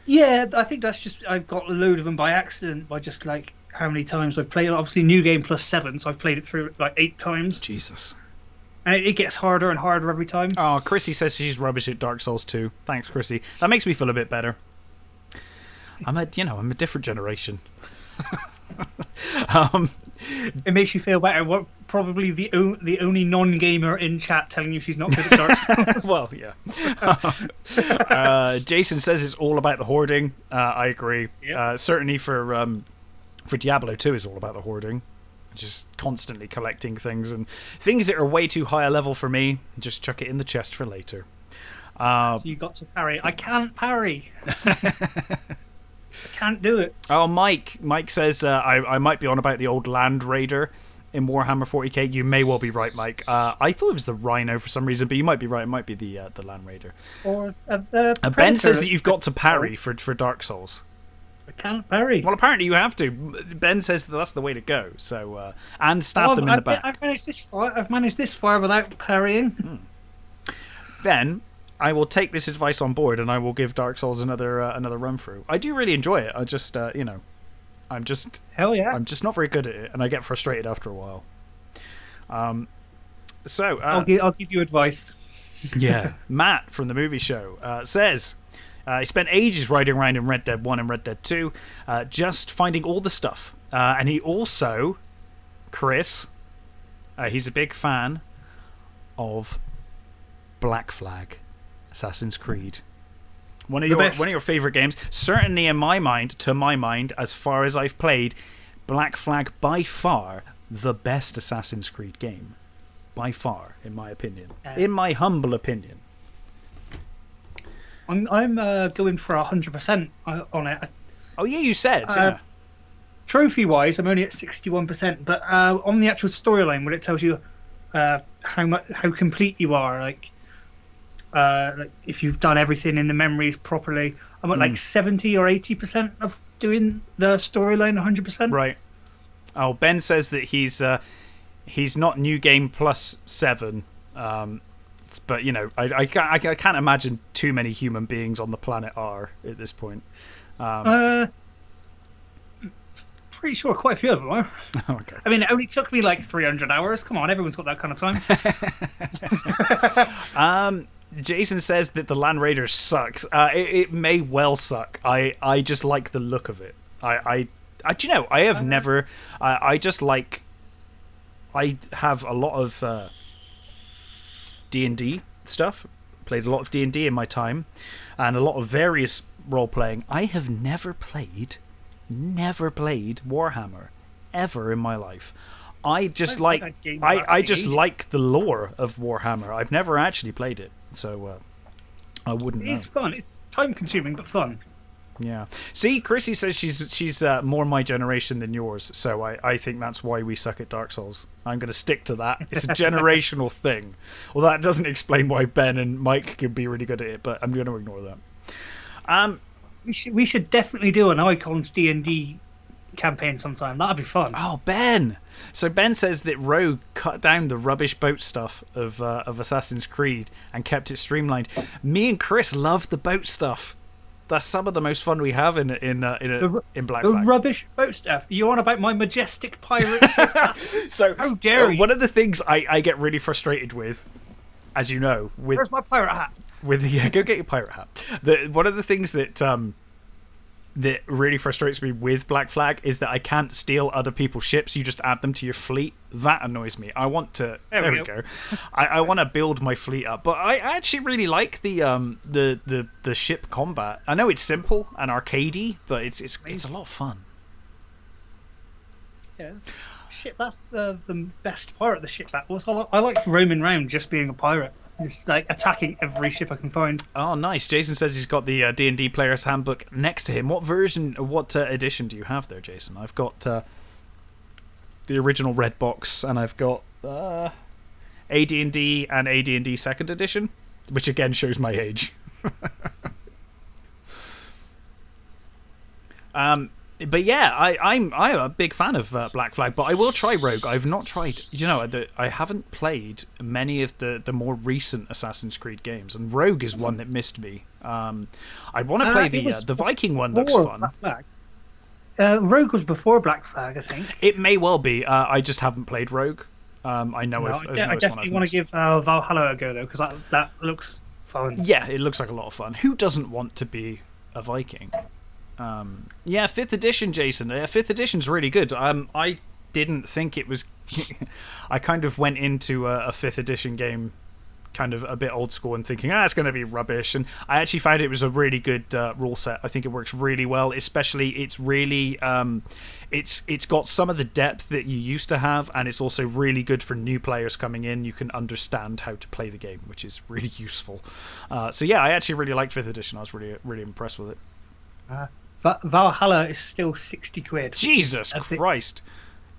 Yeah, I think that's just I've got a load of them by accident by just like how many times I've played it. Obviously, new game plus 7, so I've played it through like 8 times, Jesus. and it gets harder and harder every time. Oh, Chrissy says she's rubbish at Dark Souls 2. Thanks, Chrissy. That makes me feel a bit better. I'm a different generation. It makes you feel better. What probably the only non-gamer in chat telling you she's not good at Dark Souls. Well, yeah. Jason says it's all about the hoarding. I agree. Yep. Certainly for Diablo 2 is all about the hoarding. Just constantly collecting things and things that are way too high a level for me. Just chuck it in the chest for later. You got to parry. I can't parry. I can't do it. Oh, Mike says I might be on about the old Land Raider in Warhammer 40k. You may well be right, Mike. I thought it was the Rhino for some reason, but you might be right. It might be the Land Raider. Or the Ben says that you've got to parry for Dark Souls. I can't parry. Well, apparently you have to. Ben says that's the way to go. So and stab them in the back. I've managed this far. I've managed this far without parrying. Then I will take this advice on board, and I will give Dark Souls another run through. I do really enjoy it. I just I'm just Hell yeah. I'm just not very good at it, and I get frustrated after a while. So I'll give you advice. yeah, Matt from the movie show says he spent ages riding around in Red Dead 1 and Red Dead 2, just finding all the stuff. And he also, Chris, he's a big fan of Black Flag, Assassin's Creed. One of your favorite games, certainly in my mind, as far as I've played, Black Flag by far the best Assassin's Creed game, by far, in my opinion, in my humble opinion. I'm going for 100% on it. Oh yeah, you said. Yeah. Trophy wise, I'm only at 61%, but on the actual storyline, where it tells you how complete you are, like if you've done everything in the memories properly, I'm at like 70 or 80% of doing the storyline 100%. Right. Oh, Ben says that he's not new game plus 7, but I can't imagine too many human beings on the planet are at this point. Pretty sure quite a few of them are. Okay. I mean, it only took me like 300 hours. Come on, everyone's got that kind of time. Jason says that the Land Raider sucks. It may well suck. I just like the look of it. I do you know, I have never. I just like. I have a lot of D&D stuff. Played a lot of D&D in my time, and a lot of various role playing. I have never played Warhammer ever in my life. I just like the lore of Warhammer. I've never actually played it, so I wouldn't know. It's fun. It's time consuming but fun. Yeah. See, Chrissy says she's more my generation than yours, so I think that's why we suck at Dark Souls. I'm going to stick to that. It's a generational thing. Well, that doesn't explain why Ben and Mike can be really good at it, but I'm going to ignore that. We should definitely do an Icons D&D campaign sometime. That'd be fun. Oh, Ben! So Ben says that Rogue cut down the rubbish boat stuff of Assassin's Creed and kept it streamlined. Me and Chris love the boat stuff. That's some of the most fun we have in Black The Flag. rubbish boat stuff. You on about my majestic pirate ship? So how dare you? one of the things I get really frustrated with, as you know, Where's my pirate hat? Go get your pirate hat. One of the things that really frustrates me with Black Flag is that I can't steal other people's ships. You just add them to your fleet. That annoys me. I want to. There we go. I want to build my fleet up, but I actually really like the ship combat. I know it's simple and arcadey, but it's a lot of fun. Yeah, ship. That's the best part of the ship battles. I like roaming around just being a pirate. Just like attacking every ship I can find. Oh, nice. Jason says he's got the D&D Player's Handbook next to him. What edition do you have there, Jason? I've got the original red box, and I've got AD&D and AD&D Second Edition, which again shows my age. But yeah, I'm a big fan of Black Flag, but I will try Rogue. I've not tried, I haven't played many of the more recent Assassin's Creed games, and Rogue is one that missed me. I want to play the Viking one. Looks fun. Rogue was before Black Flag, I think. It may well be. I just haven't played Rogue. I know. I definitely want to give Valhalla a go though, because that looks fun. Yeah, it looks like a lot of fun. Who doesn't want to be a Viking? Yeah, 5th edition, Jason. 5th edition's really good. I didn't think it was. I kind of went into a 5th edition game kind of a bit old school and thinking, it's going to be rubbish. And I actually found it was a really good rule set. I think it works really well. Especially, it's really it's got some of the depth that you used to have, and it's also really good for new players coming in. You can understand how to play the game, which is really useful. So yeah, I actually really liked 5th edition. I was really impressed with it. Valhalla is still £60. Jesus Christ!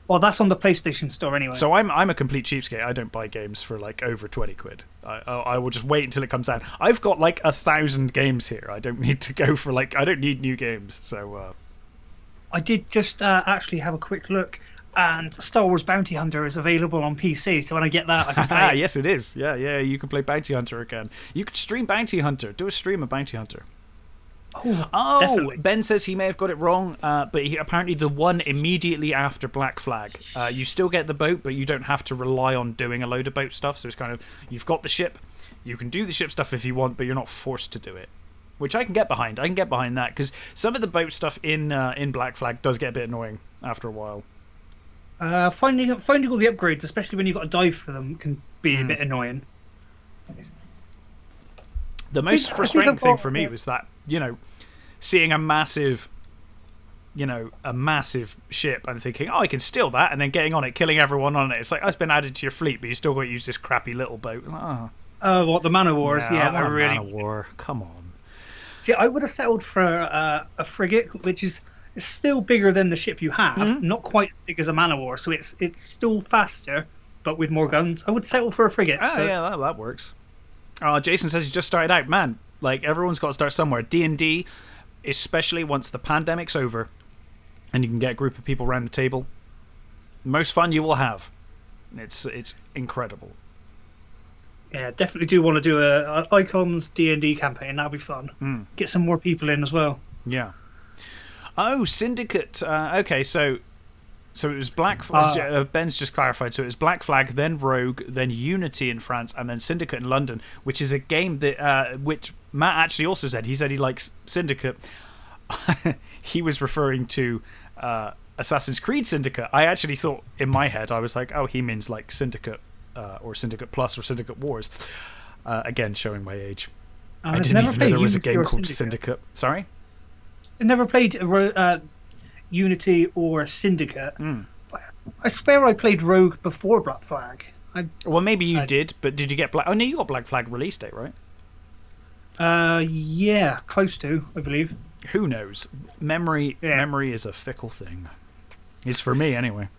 Well, that's on the PlayStation Store anyway. So I'm a complete cheapskate. I don't buy games for like over £20. I will just wait until it comes out. I've got like 1,000 games here. I don't need to go for I don't need new games. So I did just actually have a quick look, and Star Wars Bounty Hunter is available on PC. So when I get that, I can play it. Yes, it is. Yeah, you can play Bounty Hunter again. You could stream Bounty Hunter. Do a stream of Bounty Hunter. Definitely. Ben says he may have got it wrong, but apparently the one immediately after Black Flag, you still get the boat, but you don't have to rely on doing a load of boat stuff. So it's kind of, you've got the ship, you can do the ship stuff if you want, but you're not forced to do it, which I can get behind. I can get behind that, because some of the boat stuff in Black Flag does get a bit annoying after a while. Finding all the upgrades, especially when you've got to dive for them, can be a bit annoying. The most frustrating thing for me was that, seeing a massive ship and thinking, I can steal that, and then getting on it, killing everyone on it. It's like, it's been added to your fleet, but you still got to use this crappy little boat. What, the Man of Wars? Yeah, I want a Man of War. Come on. See, I would have settled for a frigate, which is still bigger than the ship you have, not quite as big as a Man of War, so it's still faster, but with more guns. I would settle for a frigate. Yeah, that works. Jason says he just started out. Man, like, everyone's got to start somewhere. D&D, especially once the pandemic's over and you can get a group of people around the table, most fun you will have. It's incredible. Yeah, definitely do want to do a Icons D&D campaign. That'll be fun. Get some more people in as well. Yeah. Oh, Syndicate. Okay, so it was Ben's just clarified. So it was Black Flag, then Rogue, then Unity in France, and then Syndicate in London, which is a game that which Matt actually also said. He said he likes Syndicate. He was referring to Assassin's Creed Syndicate. I actually thought in my head, I was like, oh, he means like Syndicate or Syndicate Plus or Syndicate Wars. Again, showing my age. I didn't even know there was a game called Syndicate. Sorry? I never played Unity or Syndicate. I swear I played Rogue before Black Flag. Well, maybe you did, but did you get Black... Oh, no, you got Black Flag release date, right? Yeah, close to, I believe. Who knows? Memory is a fickle thing. Is for me, anyway.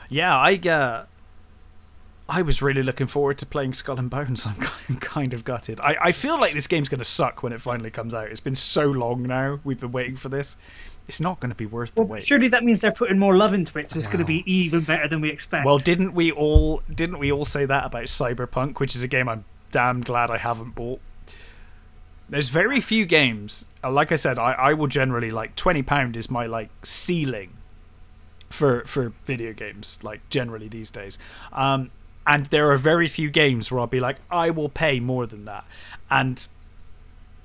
Yeah, I was really looking forward to playing Skull and Bones. I'm kind of gutted. I feel like this game's going to suck when it finally comes out. It's been so long now. We've been waiting for this. It's not going to be worth the wait. Surely that means they're putting more love into it, so it's going to be even better than we expect. Well, didn't we all say that about Cyberpunk, which is a game I'm damn glad I haven't bought. There's very few games. Like I said, I will generally like £20 is my like ceiling for video games. Like generally these days. And there are very few games where I'll be like, I will pay more than that. And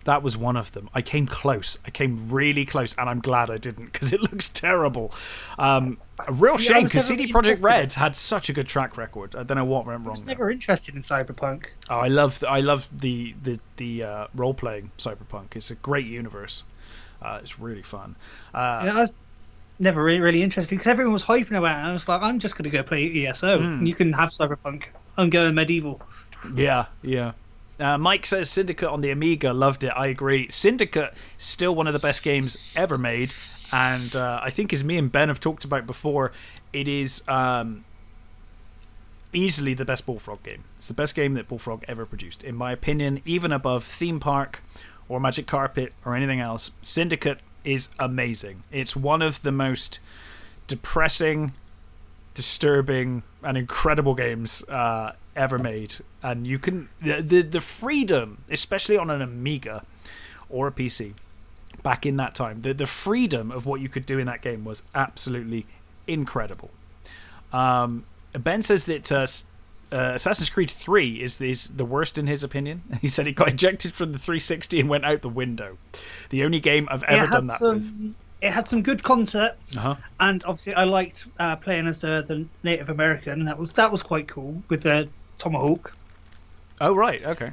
that was one of them. I came close. I came really close, and I'm glad I didn't because it looks terrible. A real shame because CD Projekt Red had such a good track record. I don't know what went wrong. I was never interested in Cyberpunk. Oh, I love the role playing Cyberpunk. It's a great universe. It's really fun. I was never really interested because everyone was hyping about it. And I was like, I'm just going to go play ESO. And you can have Cyberpunk. I'm going medieval. Yeah. Mike says Syndicate on the Amiga, loved it. I agree. Syndicate, still one of the best games ever made. And I think, as me and Ben have talked about before, it is easily the best Bullfrog game. It's the best game that Bullfrog ever produced. In my opinion, even above Theme Park or Magic Carpet or anything else, Syndicate is amazing. It's one of the most depressing, disturbing, and incredible games ever made. And you can the freedom, especially on an Amiga or a PC back in that time, the freedom of what you could do in that game was absolutely incredible. Ben says that Assassin's Creed 3 is the worst in his opinion. He said he got ejected from the 360 and went out the window. The only game I've ever done that with. It had some good concepts, and obviously I liked playing as the Native American. That was quite cool with the tomahawk. Oh right, okay.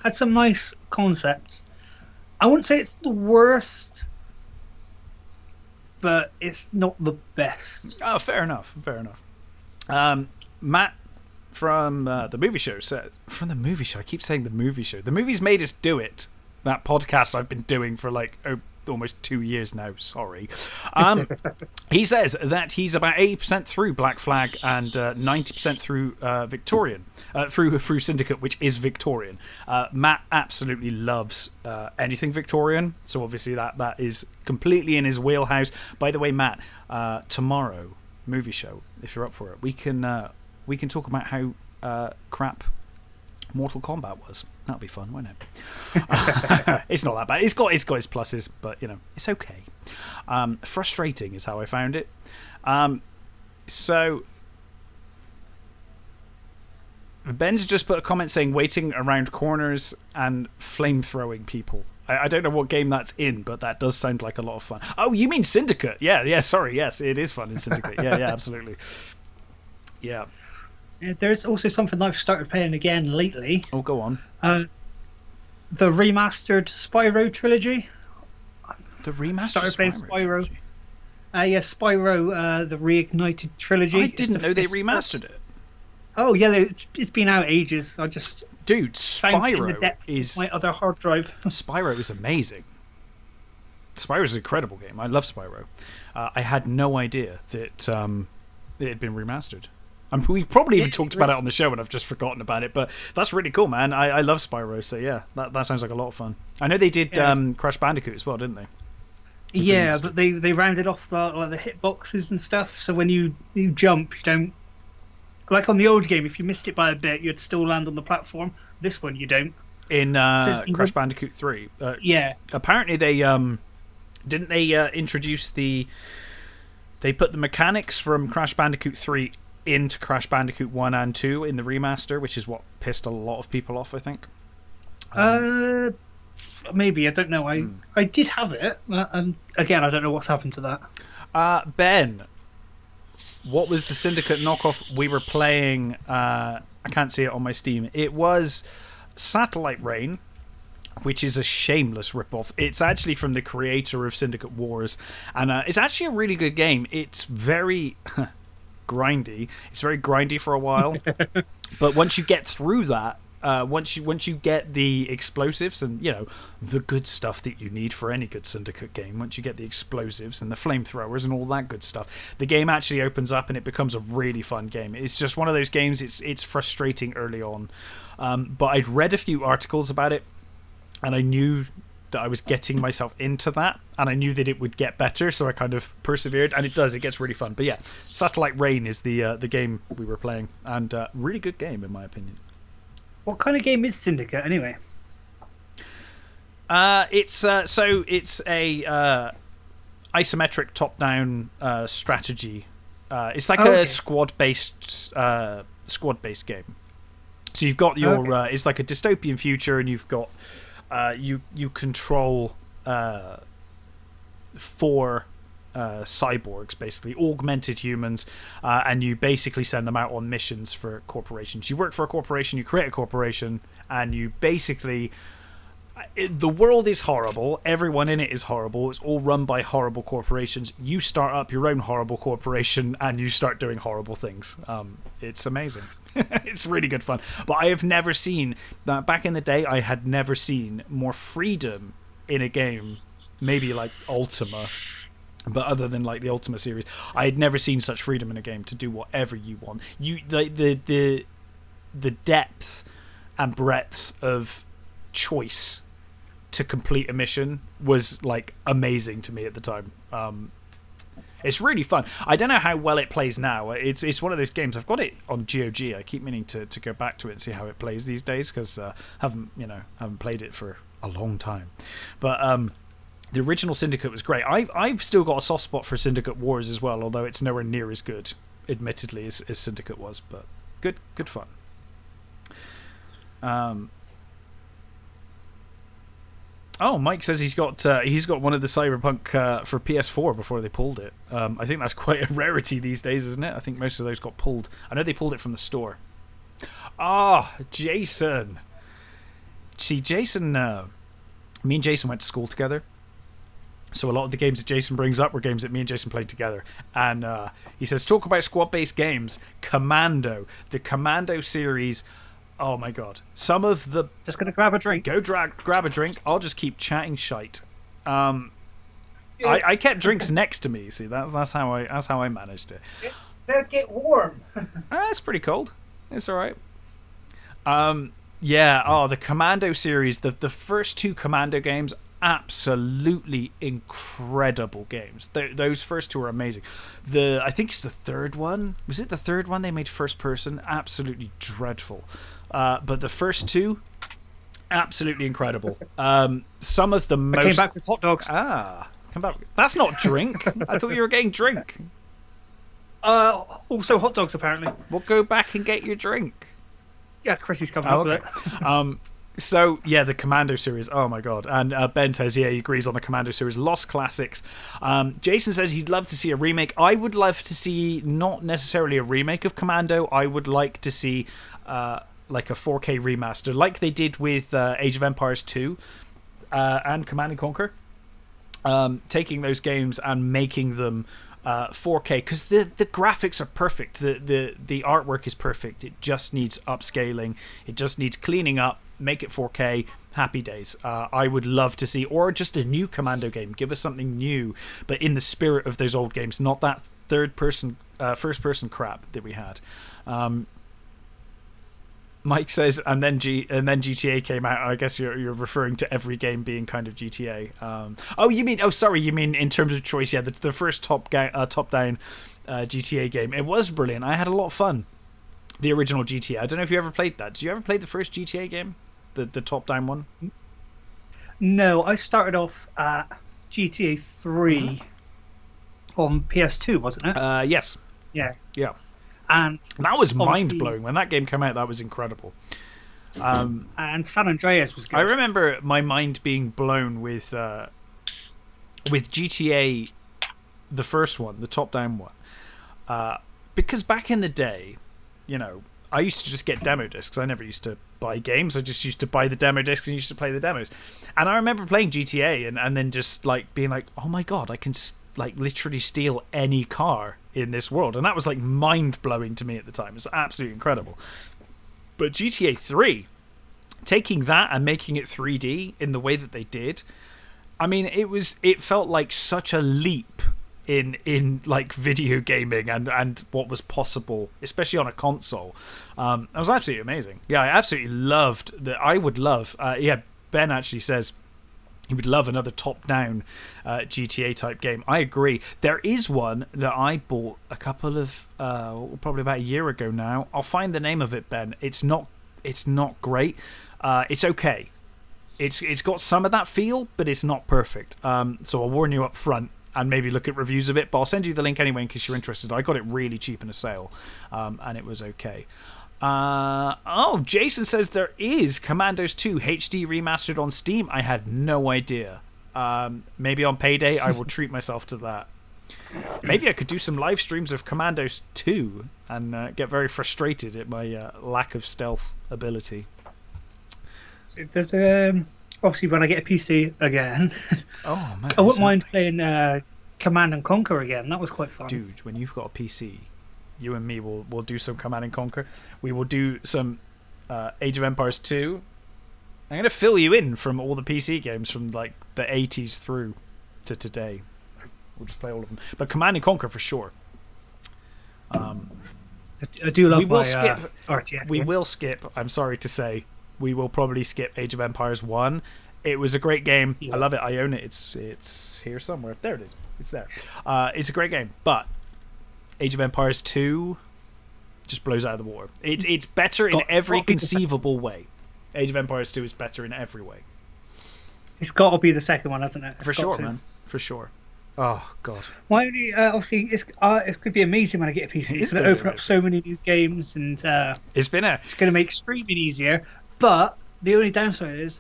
Had some nice concepts. I wouldn't say it's the worst, but it's not the best. Oh, fair enough. Matt from the movie show says, from the movie show. I keep saying the movie show. The movies made us do it. That podcast I've been doing for like almost 2 years now. Sorry. He says that he's about 80% through Black Flag and 90% through Victorian, through Syndicate, which is Victorian. Matt absolutely loves anything Victorian, so obviously that is completely in his wheelhouse. By the way, Matt, tomorrow movie show, if you're up for it, we can talk about how crap Mortal Kombat was. That'll be fun, won't it? It's not that bad. It's got its pluses, but it's okay. Frustrating is how I found it. So Ben's just put a comment saying waiting around corners and flame throwing people. I don't know what game that's in, but that does sound like a lot of fun. Oh, you mean Syndicate? Yeah. Sorry, yes, it is fun in Syndicate. Yeah, absolutely. Yeah. There's also something I've started playing again lately. Oh, go on. The remastered Spyro trilogy. The remastered started playing Spyro. Yes, Spyro, the reignited trilogy. I didn't know they remastered it. Oh yeah, it's been out ages. I just Spyro is my other hard drive. Spyro is amazing. Spyro is an incredible game. I love Spyro. I had no idea that it had been remastered. We've probably even talked about it on the show and I've just forgotten about it, but that's really cool, man. I love Spyro, so yeah, that sounds like a lot of fun. I know they did Crash Bandicoot as well, didn't they? Yeah, but they rounded off the hitboxes and stuff, so when you jump, you don't... Like on the old game, if you missed it by a bit, you'd still land on the platform. This one, you don't. In Crash Bandicoot 3. Yeah. Apparently they... didn't they introduce the... They put the mechanics from Crash Bandicoot 3 into Crash Bandicoot 1 and 2 in the remaster, which is what pissed a lot of people off, I think. Maybe, I don't know. I did have it, and again, I don't know what's happened to that. Ben, what was the Syndicate knockoff we were playing? I can't see it on my Steam. It was Satellite Rain, which is a shameless ripoff. It's actually from the creator of Syndicate Wars, and it's actually a really good game. It's very... grindy. It's very grindy for a while, but once you get through that, once you get the explosives and the good stuff that you need for any good Syndicate game, once you get the explosives and the flamethrowers and all that good stuff, the game actually opens up and it becomes a really fun game. It's just one of those games. It's frustrating early on, but I'd read a few articles about it, and I knew that I was getting myself into that, and I knew that it would get better, so I kind of persevered, and it does. It gets really fun. But yeah, Satellite Rain is the game we were playing, and really good game in my opinion. What kind of game is Syndicate anyway? It's a isometric top-down strategy. It's like a squad-based game. So you've got your it's like a dystopian future, and you've got you control 4 cyborgs, basically augmented humans, and you basically send them out on missions for corporations. You work for a corporation, you create a corporation, and you basically the world is horrible, everyone in it is horrible, it's all run by horrible corporations. You start up your own horrible corporation and you start doing horrible things. It's amazing. It's really good fun. But I have never seen that. Back in the day, I had never seen more freedom in a game, maybe like Ultima, but other than like the Ultima series, I had never seen such freedom in a game to do whatever you want. The depth and breadth of choice to complete a mission was like amazing to me at the time. It's really fun. I don't know how well it plays now. It's one of those games. I've got it on GOG. I keep meaning to go back to it and see how it plays these days, because haven't played it for a long time. But the original Syndicate was great. I've still got a soft spot for Syndicate Wars as well, although it's nowhere near as good, admittedly, as Syndicate was. But good fun. Oh, Mike says he's got one of the Cyberpunk for PS4 before they pulled it. I think that's quite a rarity these days, isn't it? I think most of those got pulled. I know they pulled it from the store. Jason. See, Jason, me and Jason went to school together. So a lot of the games that Jason brings up were games that me and Jason played together. And he says, talk about squad-based games. Commando. The Commando series. Oh my god. Some of the... Just going to grab a drink. Go grab a drink. I'll just keep chatting shite. I kept drinks next to me, you see. That's how I managed it. They'll get warm. It's pretty cold. It's alright. The Commando series, the first 2 Commando games, absolutely incredible games. Those first 2 are amazing. I think it's the third one. Was it the third one they made first person? Absolutely dreadful. But the first 2, absolutely incredible. Some of the most... I came back with hot dogs. Come back. That's not drink. I thought you were getting drink. Also hot dogs, apparently. Well, go back and get your drink. Yeah, Chrissy's coming up with it. So, yeah, the Commando series. Oh, my God. And Ben says, yeah, he agrees on the Commando series. Lost classics. Jason says he'd love to see a remake. I would love to see not necessarily a remake of Commando. I would like to see like a 4K remaster, like they did with Age of Empires 2 and Command & Conquer. Taking those games and making them 4K, because the graphics are perfect. The artwork is perfect. It just needs upscaling. It just needs cleaning up. Make it 4K. Happy days. I would love to see, or just a new Commando game. Give us something new, but in the spirit of those old games, not that first person crap that we had. Mike says, and then GTA came out. I guess you're referring to every game being kind of GTA. You mean in terms of choice? Yeah, the first top down GTA game. It was brilliant. I had a lot of fun. The original GTA. I don't know if you ever played that. Did you ever play the first GTA game, the top down one? No, I started off at GTA 3 on PS2, wasn't it? Yes. Yeah. Yeah. And that was mind blowing when that game came out. That was incredible. And San Andreas was good. I remember my mind being blown with GTA, the first one, the top down one, because back in the day, I used to just get demo discs. I never used to buy games. I just used to buy the demo discs and used to play the demos. And I remember playing GTA and then just like being like, oh my god, I can like literally steal any car in this world, and that was like mind blowing to me at the time. It was absolutely incredible. But GTA 3, taking that and making it 3D in the way that they did, I mean, it felt like such a leap in like video gaming and what was possible, especially on a console. It was absolutely amazing. Yeah, I absolutely loved that. I would love. Yeah, Ben actually says he would love another top-down GTA type game. I agree. There is one that I bought a couple of probably about a year ago now. I'll find the name of it, Ben. It's not great. It's okay. It's got some of that feel, but it's not perfect. So I'll warn you up front and maybe look at reviews of it. But I'll send you the link anyway in case you're interested. I got it really cheap in a sale, and it was okay. Jason says there is Commandos 2 HD remastered on Steam. I had no idea. Maybe on payday I will treat myself to that. Maybe I could do some live streams of Commandos 2 and get very frustrated at my lack of stealth ability. There's obviously when I get a PC again, oh man, I wouldn't mind playing Command and Conquer again. That was quite fun. Dude, when you've got a PC, you and me will do some Command and Conquer. We will do some Age of Empires 2. I'm going to fill you in from all the PC games from like the 80s through to today. We'll just play all of them. But Command and Conquer for sure. I do love RTS. We will skip, I'm sorry to say, we will probably skip Age of Empires 1. It was a great game. Yeah. I love it. I own it. It's here somewhere. There it is. It's there. It's a great game. But Age of Empires 2 just blows out of the water. It's better in every conceivable way. Age of Empires 2 is better in every way. It's got to be the second one, hasn't it? For sure, man. For sure. Oh, God. My only, obviously, it could be amazing when I get a PC. It's going to open up so many new games, and it's going to make streaming easier. But the only downside is,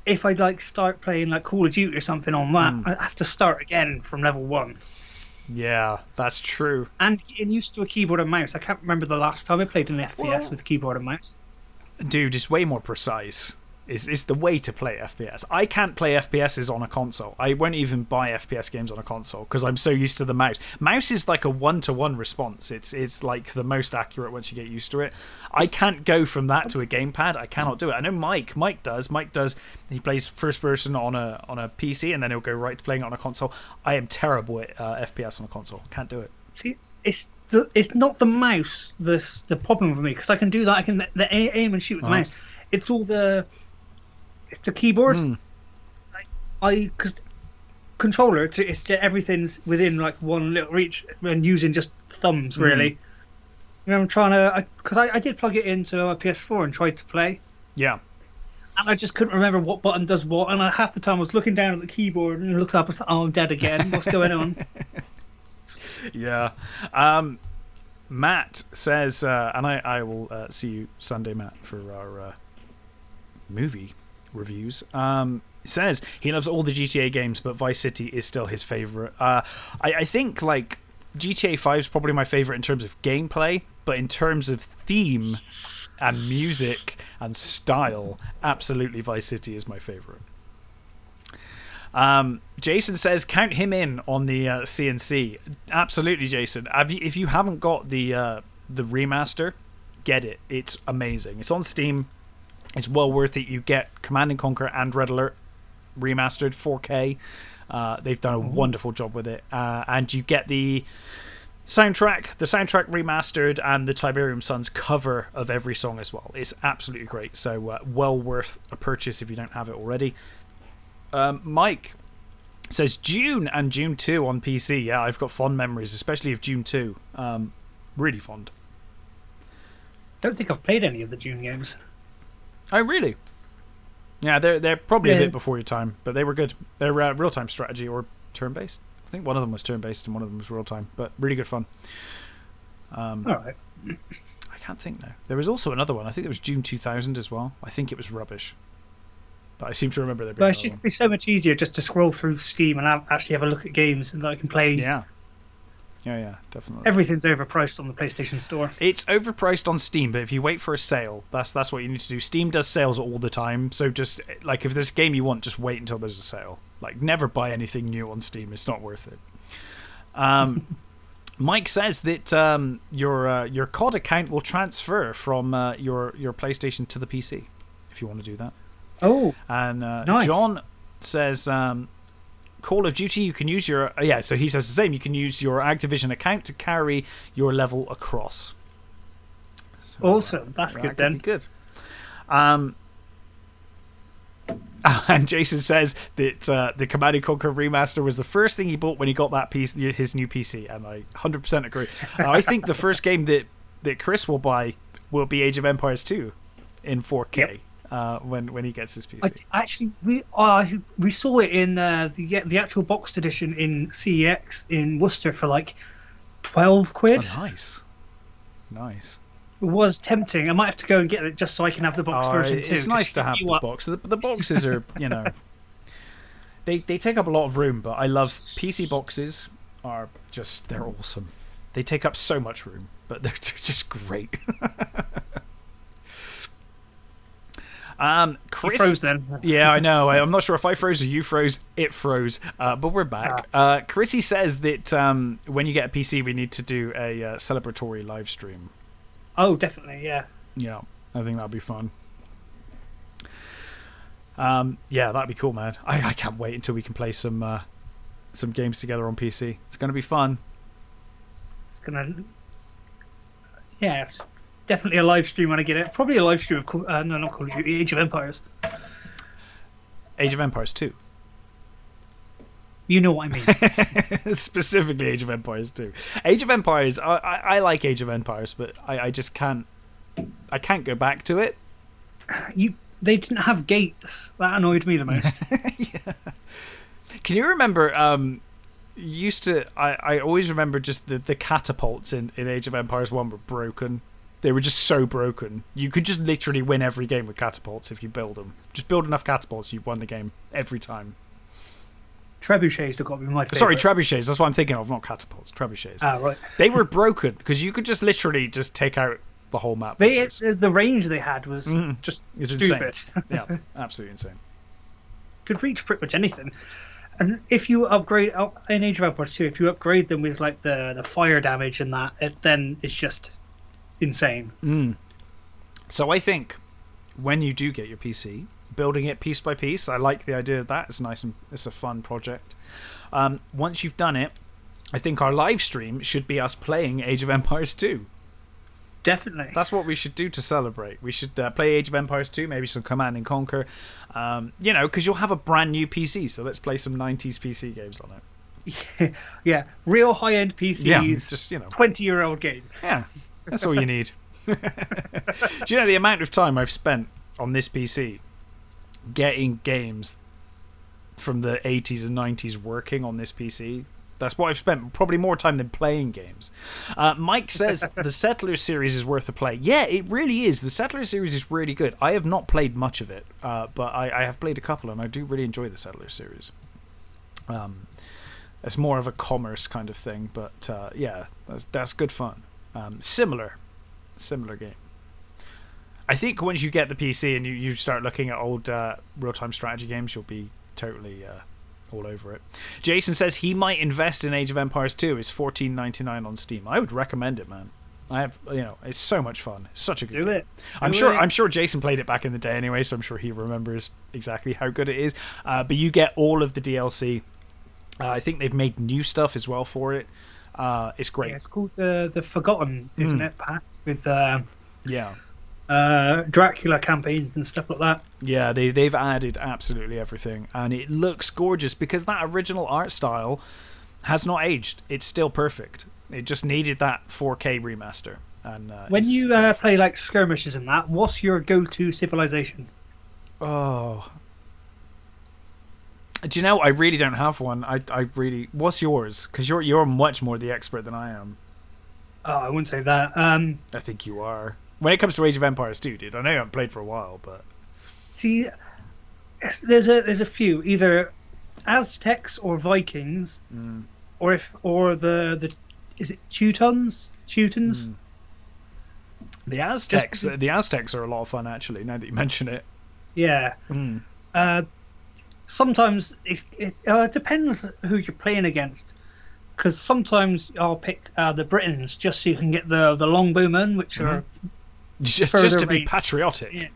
if I like start playing like Call of Duty or something on that, I have to start again from level 1. Yeah, that's true. And getting used to a keyboard and mouse. I can't remember the last time I played an FPS with keyboard and mouse. Dude, it's way more precise. Is the way to play FPS. I can't play FPSs on a console. I won't even buy FPS games on a console because I'm so used to the mouse. Mouse is like a 1-to-1 response. It's like the most accurate once you get used to it. I can't go from that to a gamepad. I cannot do it. I know Mike does. He plays first person on a PC and then he'll go right to playing it on a console. I am terrible at FPS on a console. Can't do it. See, it's not the mouse the problem for me because I can do that. I can aim and shoot with the mouse. It's all it's the keyboard. Because controller, everything's within like one little reach and using just thumbs really. You know, I'm trying to because I did plug it into a PS4 and tried to play. Yeah. And I just couldn't remember what button does what, and half the time I was looking down at the keyboard and look up and say, "Oh, I'm dead again. What's going on?" Yeah. Matt says, and I will see you Sunday, Matt, for our movie reviews. Says he loves all the GTA games, but Vice City is still his favorite. I think like GTA 5 is probably my favorite in terms of gameplay, but in terms of theme and music and style, absolutely Vice City is my favorite. Jason says count him in on the CNC. Absolutely, Jason. If you haven't got the remaster, get it. It's amazing. It's on Steam. It's well worth it. You get Command and Conquer and Red Alert remastered 4K. They've done a wonderful job with it. And you get the soundtrack remastered and the Tiberium Suns cover of every song as well. It's absolutely great. So well worth a purchase if you don't have it already. Mike says Dune and Dune 2 on PC. Yeah, I've got fond memories, especially of Dune 2. Really fond. Don't think I've played any of the Dune games. Oh, really? Yeah, they're probably a bit before your time, but they were good. They're real-time strategy or turn-based. I think one of them was turn-based and one of them was real-time, but really good fun. All right. I can't think now. There was also another one. I think it was Dune 2000 as well. I think it was rubbish. But I seem to remember there being another one. It should be so much easier just to scroll through Steam and actually have a look at games and that I can play. Yeah. Yeah, definitely. Everything's overpriced on the PlayStation Store. It's overpriced on Steam, but if you wait for a sale, that's what you need to do. Steam does sales all the time, so just like if there's a game you want, just wait until there's a sale. Like never buy anything new on Steam; it's not worth it. Mike says that your COD account will transfer from your PlayStation to the PC. if you want to do that. Oh, And nice. John says, Call of Duty, you can use your... so he says the same. You can use your Activision account to carry your level across. So, awesome. That's good then. Be good. And Jason says that the Command & Conquer Remaster was the first thing he bought when he got that his new PC, and I 100% agree. I think the first game that Chris will buy will be Age of Empires 2 in 4K. Yep. When he gets his PC. Actually, we saw it in the actual boxed edition in CEX in Worcester for like 12 quid. Oh, nice. It was tempting. I might have to go and get it just so I can have the box version too. It's nice to have the box. The boxes are, they take up a lot of room, but I love PC boxes. They're awesome. They take up so much room, but they're just great. Chris, you froze then. Yeah, I know. I'm not sure if I froze or you froze. It froze, but we're back. Chrissy says that when you get a PC, we need to do a celebratory live stream. Oh, definitely, yeah. Yeah, I think that'd be fun. That'd be cool, man. I can't wait until we can play some games together on PC. It's going to be fun. It's going to... Yeah, definitely a live stream when I get it. Probably a live stream of... no, not Call of Duty, Age of Empires. Age of Empires 2. You know what I mean. Specifically Age of Empires 2. Age of Empires, I like Age of Empires, but I just can't... I can't go back to it. They didn't have gates. That annoyed me the most. Yeah. Can you remember... I always remember just the catapults in Age of Empires 1 were broken. They were just so broken. You could just literally win every game with catapults if you build them. Just build enough catapults, you won the game every time. Trebuchets have got to be my favourite. Sorry, trebuchets. That's what I'm thinking of, not catapults. Trebuchets. Ah, right. They were broken because you could just literally just take out the whole map. The range they had was just stupid. Insane. Yeah, absolutely insane. Could reach pretty much anything. And if you upgrade in Age of Empires 2, if you upgrade them with like the fire damage and that, then it's just insane. So I think when you do get your PC, building it piece by piece, I like the idea of that. It's nice and it's a fun project. Once you've done it, I think our live stream should be us playing Age of Empires 2. Definitely. That's what we should do to celebrate. We should play Age of Empires 2, maybe some Command & Conquer, because you'll have a brand new PC, so let's play some 90s PC games on it. Yeah, real high-end PCs, yeah, just 20-year-old games. Yeah, that's all you need. Do you know the amount of time I've spent on this PC getting games from the 80s and 90s working on this PC? That's what I've spent probably more time than playing games. Mike says the Settler series is worth a play. Yeah, it really is. The Settler series is really good. I have not played much of it, but I have played a couple, and I do really enjoy the Settler series. It's more of a commerce kind of thing, but that's good fun. Similar game. I think once you get the PC and you start looking at old real-time strategy games, you'll be totally all over it. Jason says he might invest in Age of Empires 2. It's $14.99 on Steam. I would recommend it, man. It's so much fun. It's such a good game. I'm sure Jason played it back in the day anyway, so I'm sure he remembers exactly how good it is. But you get all of the DLC. I think they've made new stuff as well for it. It's great. Yeah, it's called the Forgotten, isn't it, Pat? With Dracula campaigns and stuff like that. Yeah, they've added absolutely everything, and it looks gorgeous because that original art style has not aged. It's still perfect. It just needed that 4K remaster. And when you play like skirmishes and that, what's your go-to civilization? Oh, do you know? I really don't have one. I really. What's yours? Because you're much more the expert than I am. Oh, I wouldn't say that. I think you are. When it comes to Age of Empires 2, dude, I know you haven't played for a while, but see, there's a few, either Aztecs or Vikings, or the is it Teutons? The Aztecs. The Aztecs are a lot of fun, actually. Now that you mention it. Yeah. Sometimes it depends who you're playing against. Because sometimes I'll pick the Britons just so you can get the longbowmen, which are just to be patriotic.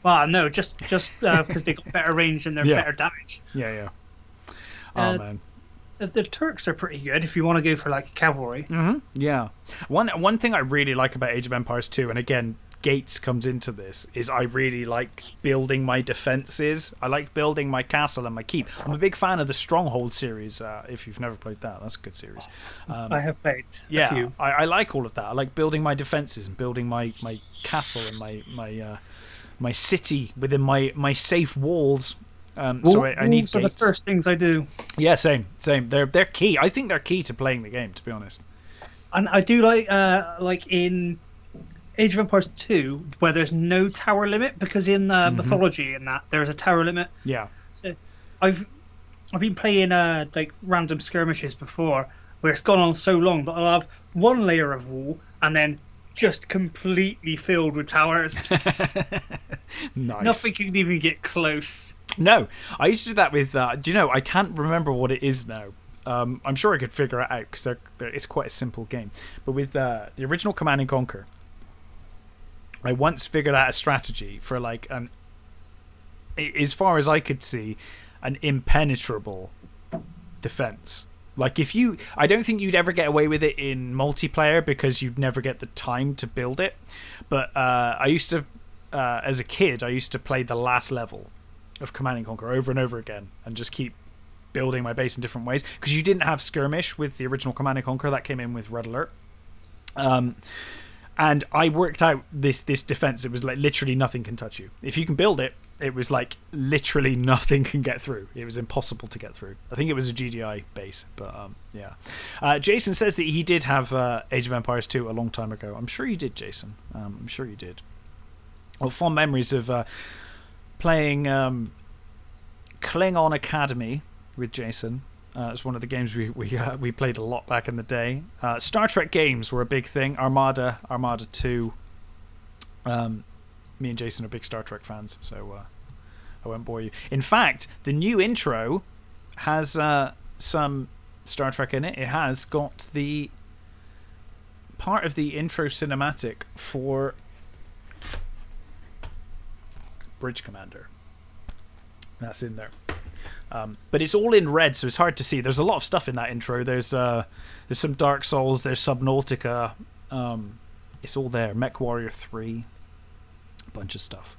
Well, no, just because they got better range and they're Yeah, better damage. yeah, yeah. Oh Uh, man. the Turks are pretty good if you want to go for like cavalry. Yeah. One thing I really like about Age of Empires 2, and again, Gates comes into this, is I really like building my defenses. I like building my castle and my keep. I'm a big fan of the Stronghold series. If you've never played that, that's a good series. I have played a Yeah, few. I like all of that. I like building my defenses and building my castle and my city within my safe walls. So I need Wolves are the gates. first things I do, Yeah, same. They're key. I think they're key to playing the game. To be honest. and I do like in Age of Empires 2 where there's no tower limit because in mythology and that there's a tower limit. Yeah. So I've I've been playing like random skirmishes before where it's gone on so long that I'll have one layer of wall and then just completely filled with towers. Nice. Nothing can even get close. No, I used to do that with. Do you know? I can't remember what it is now. I'm sure I could figure it out because it's quite a simple game. But with the original Command and Conquer, I once figured out a strategy for like as far as I could see, an impenetrable defense. Like I don't think you'd ever get away with it in multiplayer because you'd never get the time to build it. But I used to, as a kid, I used to play the last level of Command and Conquer over and over again and just keep building my base in different ways because you didn't have skirmish with the original Command and Conquer. That came in with Red Alert. And I worked out this defense. It was like literally nothing can touch you. If you can build it, it was like literally nothing can get through. It was impossible to get through. I think it was a GDI base, but yeah. Jason says that he did have Age of Empires 2 a long time ago. I'm sure you did, Jason. I'm sure you did. Well, fond memories of playing Klingon Academy with Jason. It's one of the games we played a lot back in the day. Star Trek games were a big thing. Armada 2. Me and Jason are big Star Trek fans, so I won't bore you. In fact, the new intro has some Star Trek in it. It has got the part of the intro cinematic for Bridge Commander. That's in there. But it's all in red, so it's hard to see. There's a lot of stuff in that intro. There's some Dark Souls. There's Subnautica. It's all there. Mech Warrior 3. A bunch of stuff.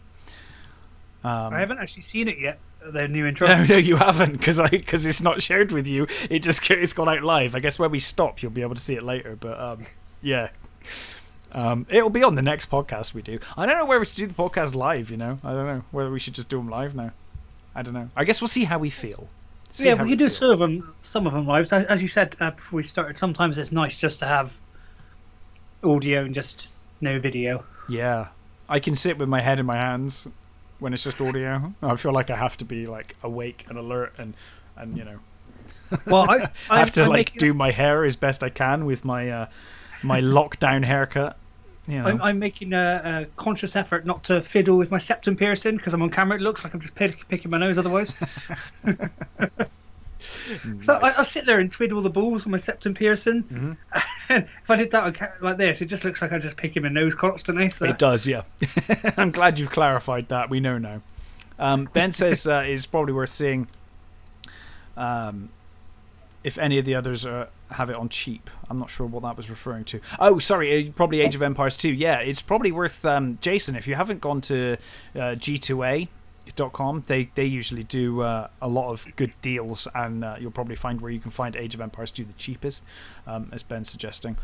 I haven't actually seen it yet. The new intro. No, you haven't, because it's not shared with you. It's gone out live. I guess when we stop, you'll be able to see it later. But yeah. It'll be on the next podcast we do. I don't know whether to do the podcast live. I don't know whether we should just do them live now. I don't know. I guess we'll see how we feel. Yeah, we can do some of them live. As you said before we started, sometimes it's nice just to have audio and just no video. Yeah, I can sit with my head in my hands when it's just audio. I feel like I have to be like awake and alert and Well, I have to do my hair as best I can with my my lockdown haircut. I'm making a conscious effort not to fiddle with my septum piercing because I'm on camera. It looks like I'm just picking my nose otherwise. Nice. So I sit there and twiddle the balls with my septum piercing. Mm-hmm. And if I did that like this, it just looks like I'm just picking my nose constantly. So. It does, yeah. I'm glad you've clarified that. We know now. Ben says it's probably worth seeing if any of the others have it on cheap. I'm not sure what that was referring to. Oh, sorry, probably Age of Empires 2. Yeah, it's probably worth... Jason, if you haven't gone to G2A.com, they usually do a lot of good deals, and you'll probably find where you can find Age of Empires 2 the cheapest, as Ben's suggesting.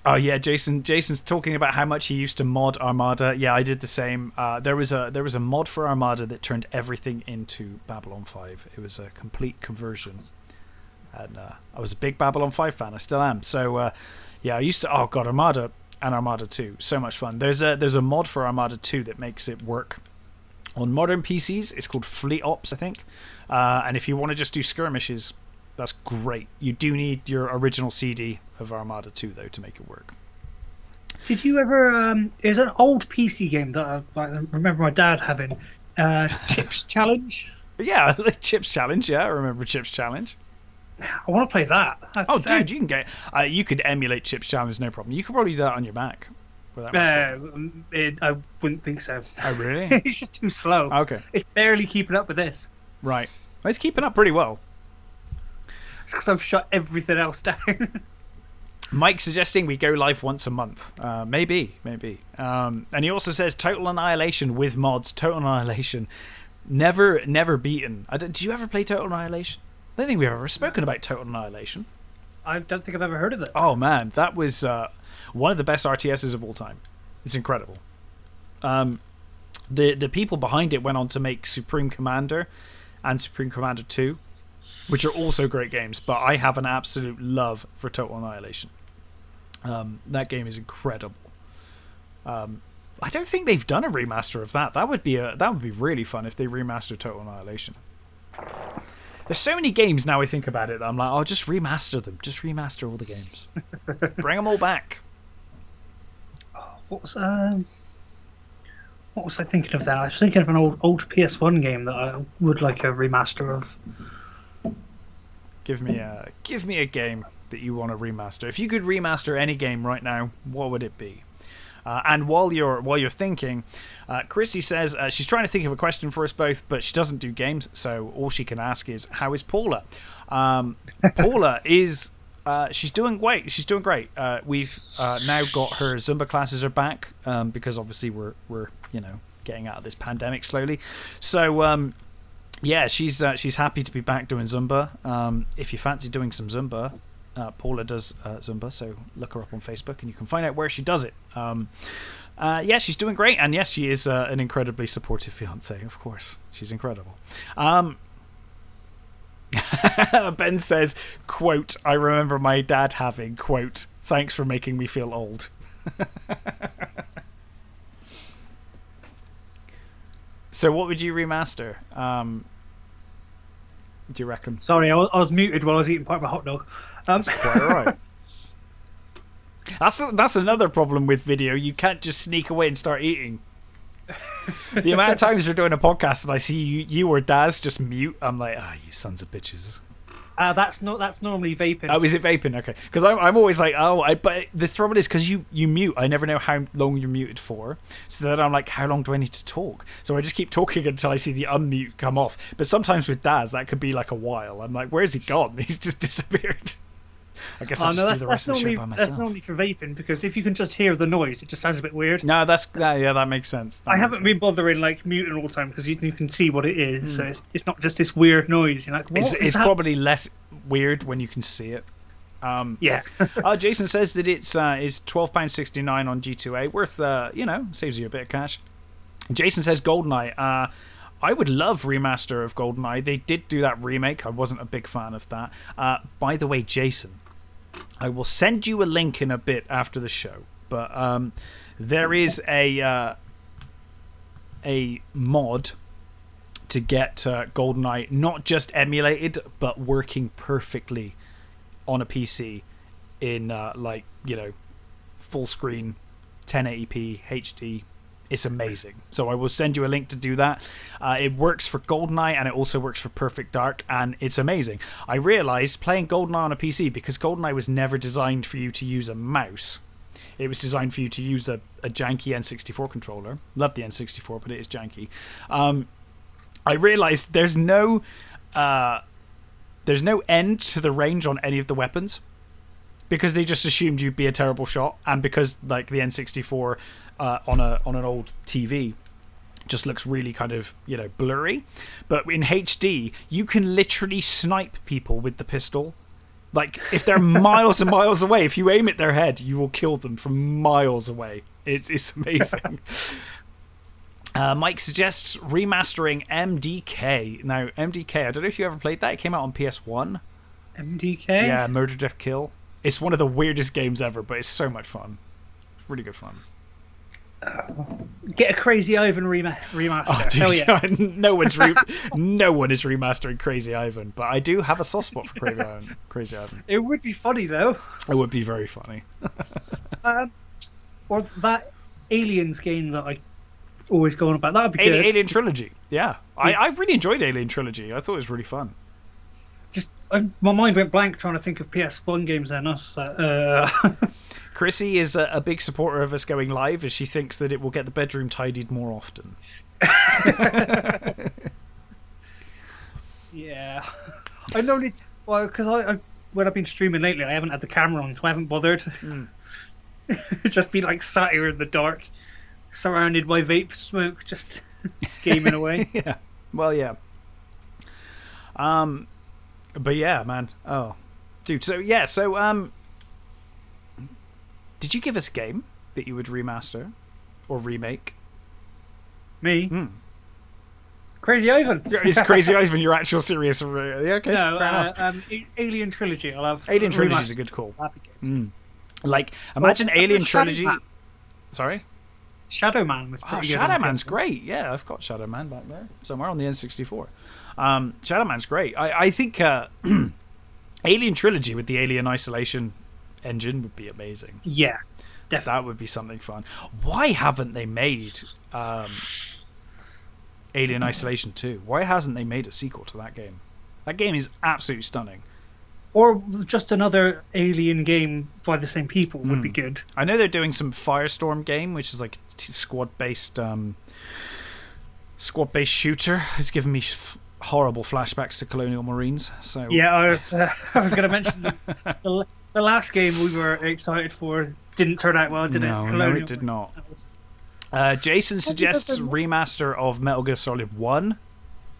Oh yeah, Jason's talking about how much he used to mod Armada. Yeah, I did the same. There was a mod for Armada that turned everything into Babylon 5. It was a complete conversion, and I was a big Babylon 5 fan. I still am. So yeah, I used to. Oh god, Armada and Armada 2, so much fun. There's a mod for Armada 2 that makes it work on modern PCs. It's called Fleet Ops, I think. And if you want to just do skirmishes, that's great. You do need your original CD of Armada 2 though to make it work. Did you ever? There's an old PC game that I remember my dad having. Chips Challenge. Yeah, the Chips Challenge. Yeah, I remember Chips Challenge. I want to play that. Dude, you can get. You could emulate Chips Challenge, no problem. You could probably do that on your Mac. Without much I wouldn't think so. Oh, really? It's just too slow. Okay. It's barely keeping up with this. Right. Well, it's keeping up pretty well. It's because I've shut everything else down. Mike suggesting we go live once a month. Maybe. And he also says Total Annihilation with mods. Total Annihilation. Never beaten. Did you ever play Total Annihilation? I don't think we've ever spoken about Total Annihilation. I don't think I've ever heard of it. Oh, man. That was one of the best RTSs of all time. It's incredible. The people behind it went on to make Supreme Commander and Supreme Commander 2, which are also great games, but I have an absolute love for Total Annihilation. That game is incredible. I don't think they've done a remaster of that. That would be really fun if they remastered Total Annihilation. There's so many games now I think about it that I'm like, oh, just remaster them. Just remaster all the games. Bring them all back. What was I thinking of that? I was thinking of an old PS1 game that I would like a remaster of. Give me a game that you want to remaster. If you could remaster any game right now, what would it be? And while you're thinking, Chrissy says she's trying to think of a question for us both, but she doesn't do games, so all she can ask is, "How is Paula?" Paula is she's doing great. She's doing great. We've now got her Zumba classes are back because obviously we're getting out of this pandemic slowly. So yeah, she's happy to be back doing Zumba. If you fancy doing some Zumba. Paula does Zumba, so look her up on Facebook and you can find out where she does it. Yeah, she's doing great, and yes, she is an incredibly supportive fiance, of course. She's incredible. Ben says, quote, "I remember my dad having, quote, thanks for making me feel old." So what would you remaster? Do you reckon? Sorry, I was muted while I was eating part of my hot dog. That's quite alright. That's another problem with video. You can't just sneak away and start eating. The amount of times we're doing a podcast and I see you or Daz just mute, I'm like, you sons of bitches. That's normally vaping. Oh, is it vaping? Okay, because I'm always like, but the trouble is because you mute, I never know how long you're muted for. So then I'm like, how long do I need to talk? So I just keep talking until I see the unmute come off. But sometimes with Daz, that could be like a while. I'm like, where's he gone? He's just disappeared. I guess I'll just do the rest of the show by myself. That's normally for vaping, because if you can just hear the noise, it just sounds a bit weird. No, that makes sense. I haven't been bothering muting all the time because you can see what it is. So it's not just this weird noise. You're like, what it's probably less weird when you can see it. Yeah. Jason says that it's £12.69 on G2A, worth saves you a bit of cash. Jason says GoldenEye. I would love remaster of GoldenEye. They did do that remake. I wasn't a big fan of that. By the way, Jason, I will send you a link in a bit after the show. But there is a mod to get GoldenEye not just emulated, but working perfectly on a PC in full screen 1080p HD. It's amazing. So I will send you a link to do that. It works for GoldenEye and it also works for Perfect Dark, and it's amazing. I realized playing GoldenEye on a PC, because GoldenEye was never designed for you to use a mouse. It was designed for you to use a janky N64 controller. Love the N64, but it is janky. I realized there's no end to the range on any of the weapons, because they just assumed you'd be a terrible shot, and because the N64 on an old TV just looks really kind of blurry. But in HD, you can literally snipe people with the pistol. Like, if they're miles and miles away, if you aim at their head, you will kill them from miles away. It's amazing. Mike suggests remastering MDK. Now, MDK, I don't know if you ever played that. It came out on PS1. MDK? Yeah, Murder, Death, Kill. It's one of the weirdest games ever, but it's so much fun. It's really good fun. Get a Crazy Ivan remaster. Oh, dude, hell yeah. no one is remastering Crazy Ivan, but I do have a soft spot for Crazy Ivan. It would be funny though. It would be very funny. Or that Aliens game that I always go on about. That would be good. Alien Trilogy. Yeah. I really enjoyed Alien Trilogy. I thought it was really fun. my mind went blank trying to think of PS1 games. Then Chrissy is a big supporter of us going live, as she thinks that it will get the bedroom tidied more often. Yeah, I know. Well, because I when I've been streaming lately, I haven't had the camera on, so I haven't bothered. Just be like sat here in the dark, surrounded by vape smoke, just gaming away. Yeah. Well, yeah. But yeah, man. Oh, dude. So yeah. So did you give us a game that you would remaster or remake? Me, Crazy Ivan. It's Crazy Ivan your actual serious? Yeah, okay. No, fair enough. Alien Trilogy. I'll have Alien Trilogy is a good call. Like, imagine Alien Trilogy. Man. Sorry. Shadow Man was pretty good. Shadow Man's great. Yeah, I've got Shadow Man back there somewhere on the N64. Shadow Man's great. I think Alien Trilogy with the Alien Isolation engine would be amazing. Yeah, definitely. That would be something fun. Why haven't they made Alien Isolation 2? Why hasn't they made a sequel to that game? That game is absolutely stunning. Or just another Alien game by the same people would be good. I know they're doing some Firestorm game, which is like squad-based shooter. It's given me horrible flashbacks to Colonial Marines. So yeah, I was going to mention the last game we were excited for didn't turn out well, did it? No, it did not. Jason suggests remaster of Metal Gear Solid 1.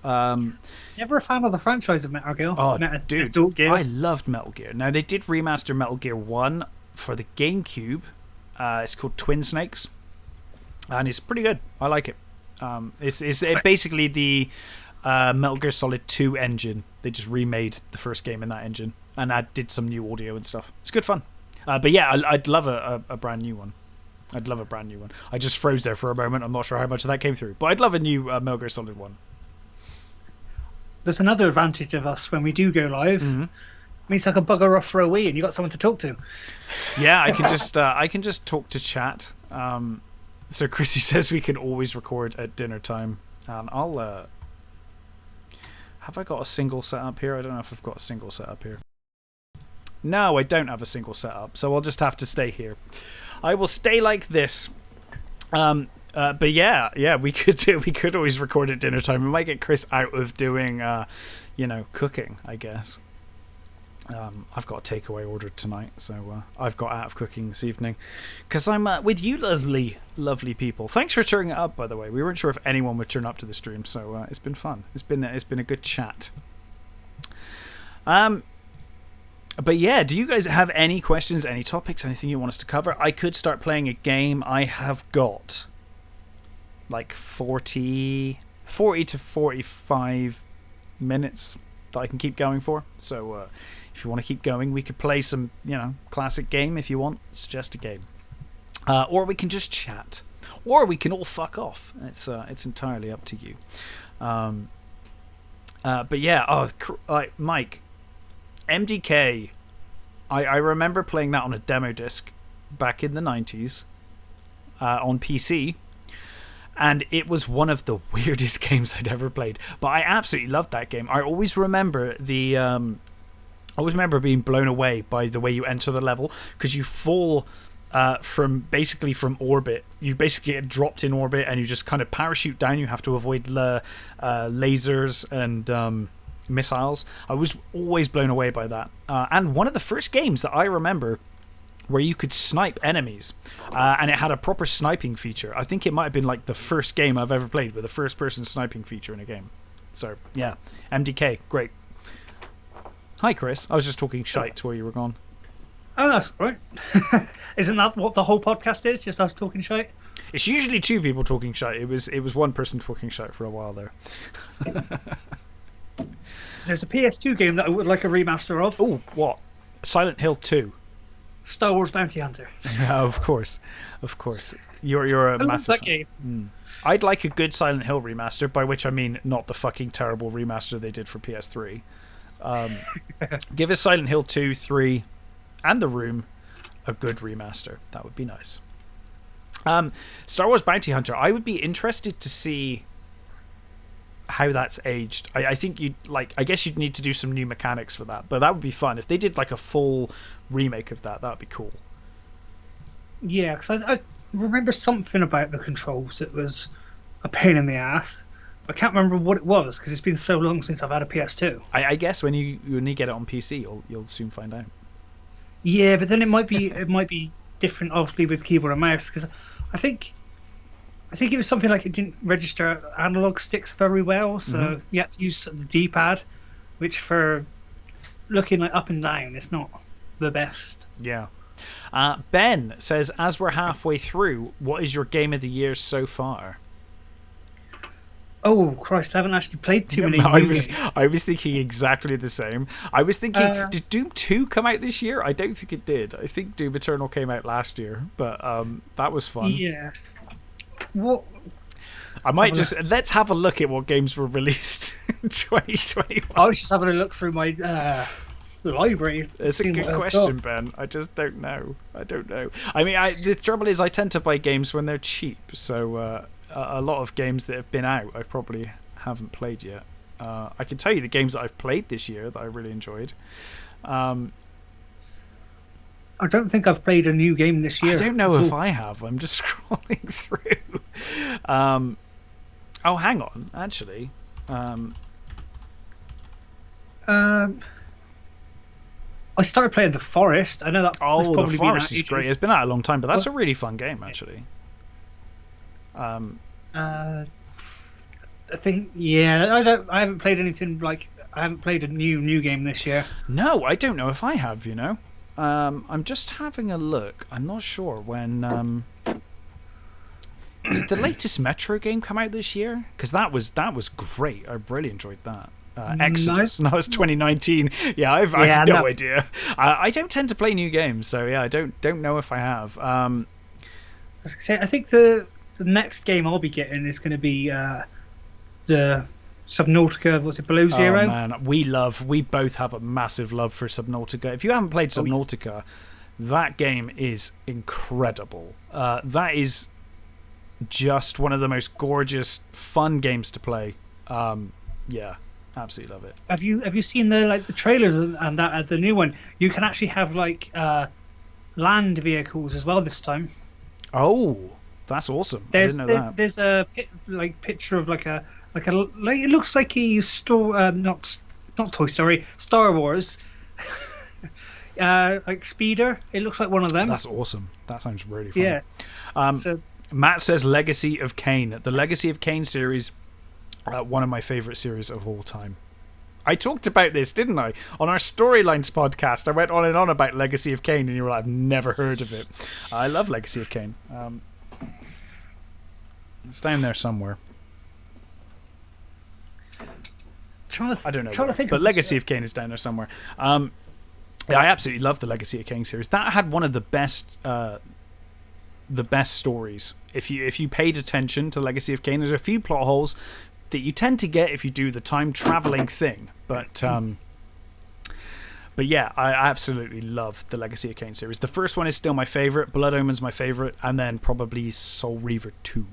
Never a fan of the franchise of Metal Gear. Oh, dude, I loved Metal Gear. Now, they did remaster Metal Gear 1 for the GameCube. It's called Twin Snakes. And it's pretty good. I like it. It's basically the Metal Gear Solid 2 engine. They just remade the first game in that engine. And did some new audio and stuff. It's good fun. But yeah, I'd love a brand new one. I'd love a brand new one. I just froze there for a moment. I'm not sure how much of that came through. But I'd love a new Metal Gear Solid 1. There's another advantage of us when we do go live. It means I can bugger off for a wee and you got someone to talk to. Yeah, I can just talk to chat. So Chrissy says we can always record at dinner time. And I'll have I got a single setup here? I don't know if I've got a single setup here. No, I don't have a single setup, so I'll just have to stay here. I will stay like this. But yeah, we could always record at dinner time. We might get Chris out of doing, cooking, I guess. I've got a takeaway order tonight, so I've got out of cooking this evening because I'm with you, lovely people. Thanks for turning it up, by the way. We weren't sure if anyone would turn up to the stream, so it's been fun. It's been a good chat. But yeah, do you guys have any questions, any topics, anything you want us to cover? I could start playing a game. I have got like 40 to 45 minutes that I can keep going for. So if you want to keep going, we could play some, classic game if you want. Suggest a game. Or we can just chat. Or we can all fuck off. It's entirely up to you. But yeah, Mike, MDK, I remember playing that on a demo disc back in the 90s on PC, and it was one of the weirdest games I'd ever played. But I absolutely loved that game. I always remember being blown away by the way you enter the level, because you fall from orbit. You basically get dropped in orbit and you just kind of parachute down. You have to avoid lasers and missiles. I was always blown away by that. And one of the first games that I remember where you could snipe enemies, and it had a proper sniping feature. I think it might have been like the first game I've ever played with a first-person sniping feature in a game. So yeah, MDK, great. Hi Chris, I was just talking shite while you were gone. Oh, that's right. Isn't that what the whole podcast is? Just us talking shite? It's usually two people talking shite. It was one person talking shite for a while there. There's a PS2 game that I would like a remaster of. Oh, what? Silent Hill 2. Star Wars Bounty Hunter. Of course. You're a massive fan. Game. I'd like a good Silent Hill remaster, by which I mean not the fucking terrible remaster they did for PS3. Give us Silent Hill 2, 3, and The Room a good remaster. That would be nice. Star Wars Bounty Hunter. I would be interested to see how that's aged. I think you'd like. I guess you'd need to do some new mechanics for that, but that would be fun if they did like a full remake of that. That would be cool. Yeah, because I remember something about the controls that was a pain in the ass. I can't remember what it was because it's been so long since I've had a PS2. I guess when you get it on PC, you'll soon find out. Yeah, but then it might be different, obviously, with keyboard and mouse because I think it was something like it didn't register analog sticks very well, so you had to use the D-pad, which for looking like up and down, it's not the best. Yeah. Ben says, as we're halfway through, what is your game of the year so far? Oh Christ, I haven't actually played too many. I was thinking exactly the same. I was thinking, did Doom 2 come out this year? I don't think it did. I think Doom Eternal came out last year, but that was fun. Yeah. What? I might let's have a look at what games were released in 2021. I was just having a look through my library. It's a good question, Ben. I just don't know. I don't know. I mean, the trouble is I tend to buy games when they're cheap, so a lot of games that have been out I probably haven't played yet. I can tell you the games that I've played this year that I really enjoyed. I don't think I've played a new game this year. I don't know if I have. I'm just scrolling through. Oh, hang on. Actually, I started playing The Forest. I know that. The Forest is great. It's been out a long time, but that's a really fun game, actually. I think I haven't played anything like. I haven't played a new game this year. No, I don't know if I have. You know, I'm just having a look. I'm not sure when. Did the latest Metro game come out this year? Because that was great. I really enjoyed that. Exodus. No, it's 2019. Yeah, I've no idea. I don't tend to play new games, so yeah, I don't know if I have. I think the next game I'll be getting is going to be the Subnautica. What's it, Below Zero? Oh man, we both have a massive love for Subnautica. If you haven't played Subnautica, that game is incredible. That is just one of the most gorgeous, fun games to play. Yeah, absolutely love it. Have you seen the trailers and that the new one? You can actually have land vehicles as well this time. Oh, that's awesome! I didn't know that. There's a picture of it looks like a not Toy Story, Star Wars. Speeder. It looks like one of them. That's awesome. That sounds really fun. Yeah. Matt says Legacy of Kain. The Legacy of Kain series, one of my favorite series of all time. I talked about this, didn't I? On our Storylines podcast, I went on and on about Legacy of Kain, and you were like, I've never heard of it. I love Legacy of Kain. It's down there somewhere. I don't know where, but Legacy of Kain is down there somewhere. Yeah, I absolutely love the Legacy of Kain series. That had one of the best stories. If you paid attention to Legacy of Kain, there's a few plot holes that you tend to get if you do the time traveling thing, but yeah, I absolutely love the Legacy of Kain series. The first one is still my favorite. Blood Omen's my favorite, and then probably Soul Reaver 2.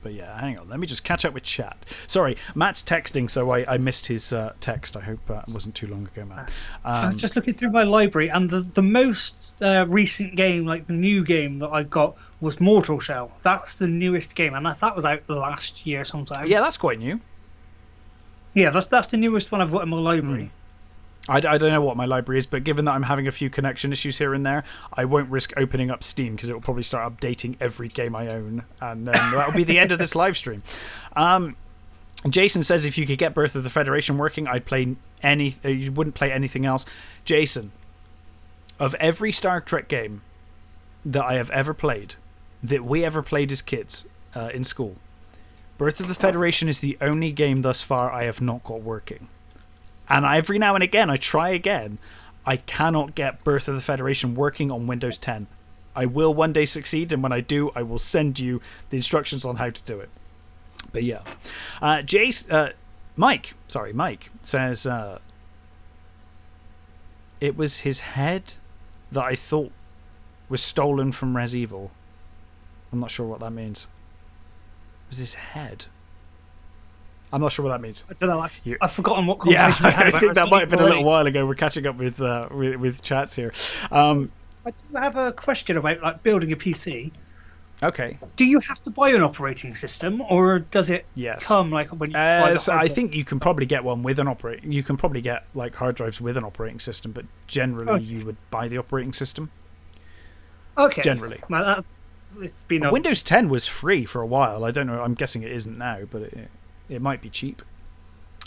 But yeah, hang on. Let me just catch up with chat. Sorry, Matt's texting, so I missed his text. I hope it wasn't too long ago, Matt. I was just looking through my library, and the most recent game, the new game that I got, was Mortal Shell. That's the newest game, and that was out last year sometime. Yeah, that's quite new. Yeah, that's the newest one I've got in my library. I don't know what my library is, but given that I'm having a few connection issues here and there, I won't risk opening up Steam because it will probably start updating every game I own, and that will be the end of this live stream. Jason says if you could get Birth of the Federation working, I'd play you wouldn't play anything else. Jason, of every Star Trek game that I have ever played, that we ever played as kids in school, Birth of the Federation is the only game thus far I have not got working. And every now and again, I try again. I cannot get Birth of the Federation working on Windows 10. I will one day succeed, and when I do, I will send you the instructions on how to do it. But yeah. Mike says it was his head that I thought was stolen from Res Evil. I'm not sure what that means. It was his head. I'm not sure what that means. I don't know. You- I've forgotten what Yeah, conversation we had I about think that might have been a Resident little while ago. We're catching up with chats here. I do have a question about like building a PC. Okay. Do you have to buy an operating system, or does it Yes. come like when you buy the So I hardware? think you can probably get one with an operating. You can probably get like hard drives with an operating system, but generally Okay. you would buy the operating system. Okay. Generally. Well, it's been a Windows 10 was free for a while. I don't know. I'm guessing it isn't now, but it might be cheap.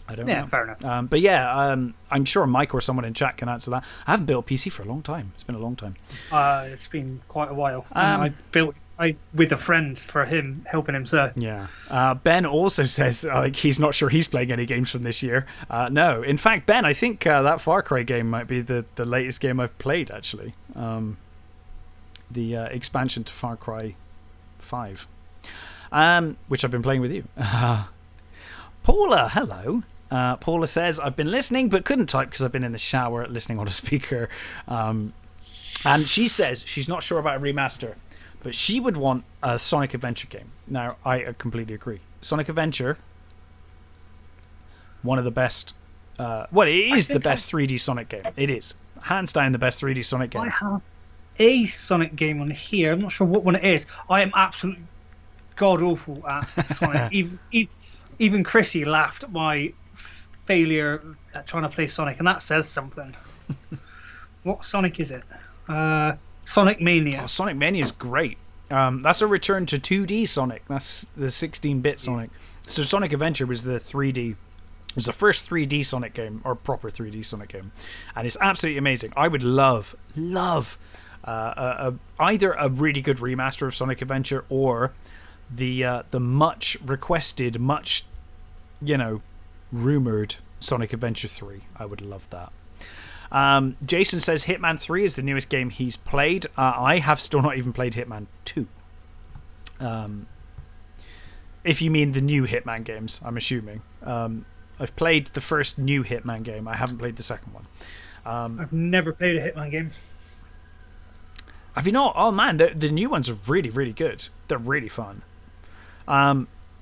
I don't know. fair enough. But yeah, I'm sure Mike or someone in chat can answer that. I haven't built a PC for a long time. It's been a long time. It's been quite a while. I built with a friend for him, helping him. So Yeah. Ben also says like he's not sure he's playing any games from this year. No, in fact, Ben, I think that Far Cry game might be the latest game I've played actually. The expansion to Far Cry 5, which I've been playing with you. Paula, hello. Paula says, I've been listening but couldn't type because I've been in the shower listening on a speaker. And she says she's not sure about a remaster, but she would want a Sonic Adventure game. Now, I completely agree. Sonic Adventure, one of the best... it is the best 3D Sonic game. It is. Hands down the best 3D Sonic game. I have a Sonic game on here. I'm not sure what one it is. I am absolutely god awful at Sonic. Even Chrissy laughed at my failure at trying to play Sonic, and that says something. What Sonic is it? Sonic Mania. Oh, Sonic Mania is great. That's a return to 2D Sonic. That's the 16-bit Sonic. So Sonic Adventure was the 3D. It was the first 3D Sonic game, or proper 3D Sonic game, and it's absolutely amazing. I would love either a really good remaster of Sonic Adventure or the much requested, much rumored Sonic Adventure 3. I would love that. Jason says Hitman 3 is the newest game he's played. I have still not even played Hitman 2. If you mean the new Hitman games, I'm assuming. I've played the first new Hitman game. I haven't played the second one. I've never played a Hitman game. Have you not? Oh man, the new ones are really, really good. They're really fun.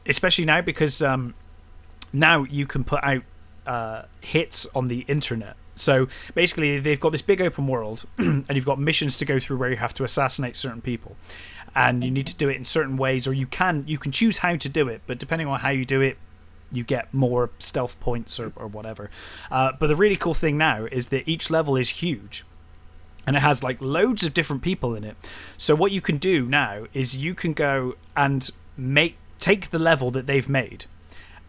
Especially now because now you can put out hits on the internet. So basically, they've got this big open world, and you've got missions to go through where you have to assassinate certain people, and you need to do it in certain ways, or you can choose how to do it. But depending on how you do it, you get more stealth points or whatever. But the really cool thing now is that each level is huge, and it has like loads of different people in it. So what you can do now is you can go and take the level that they've made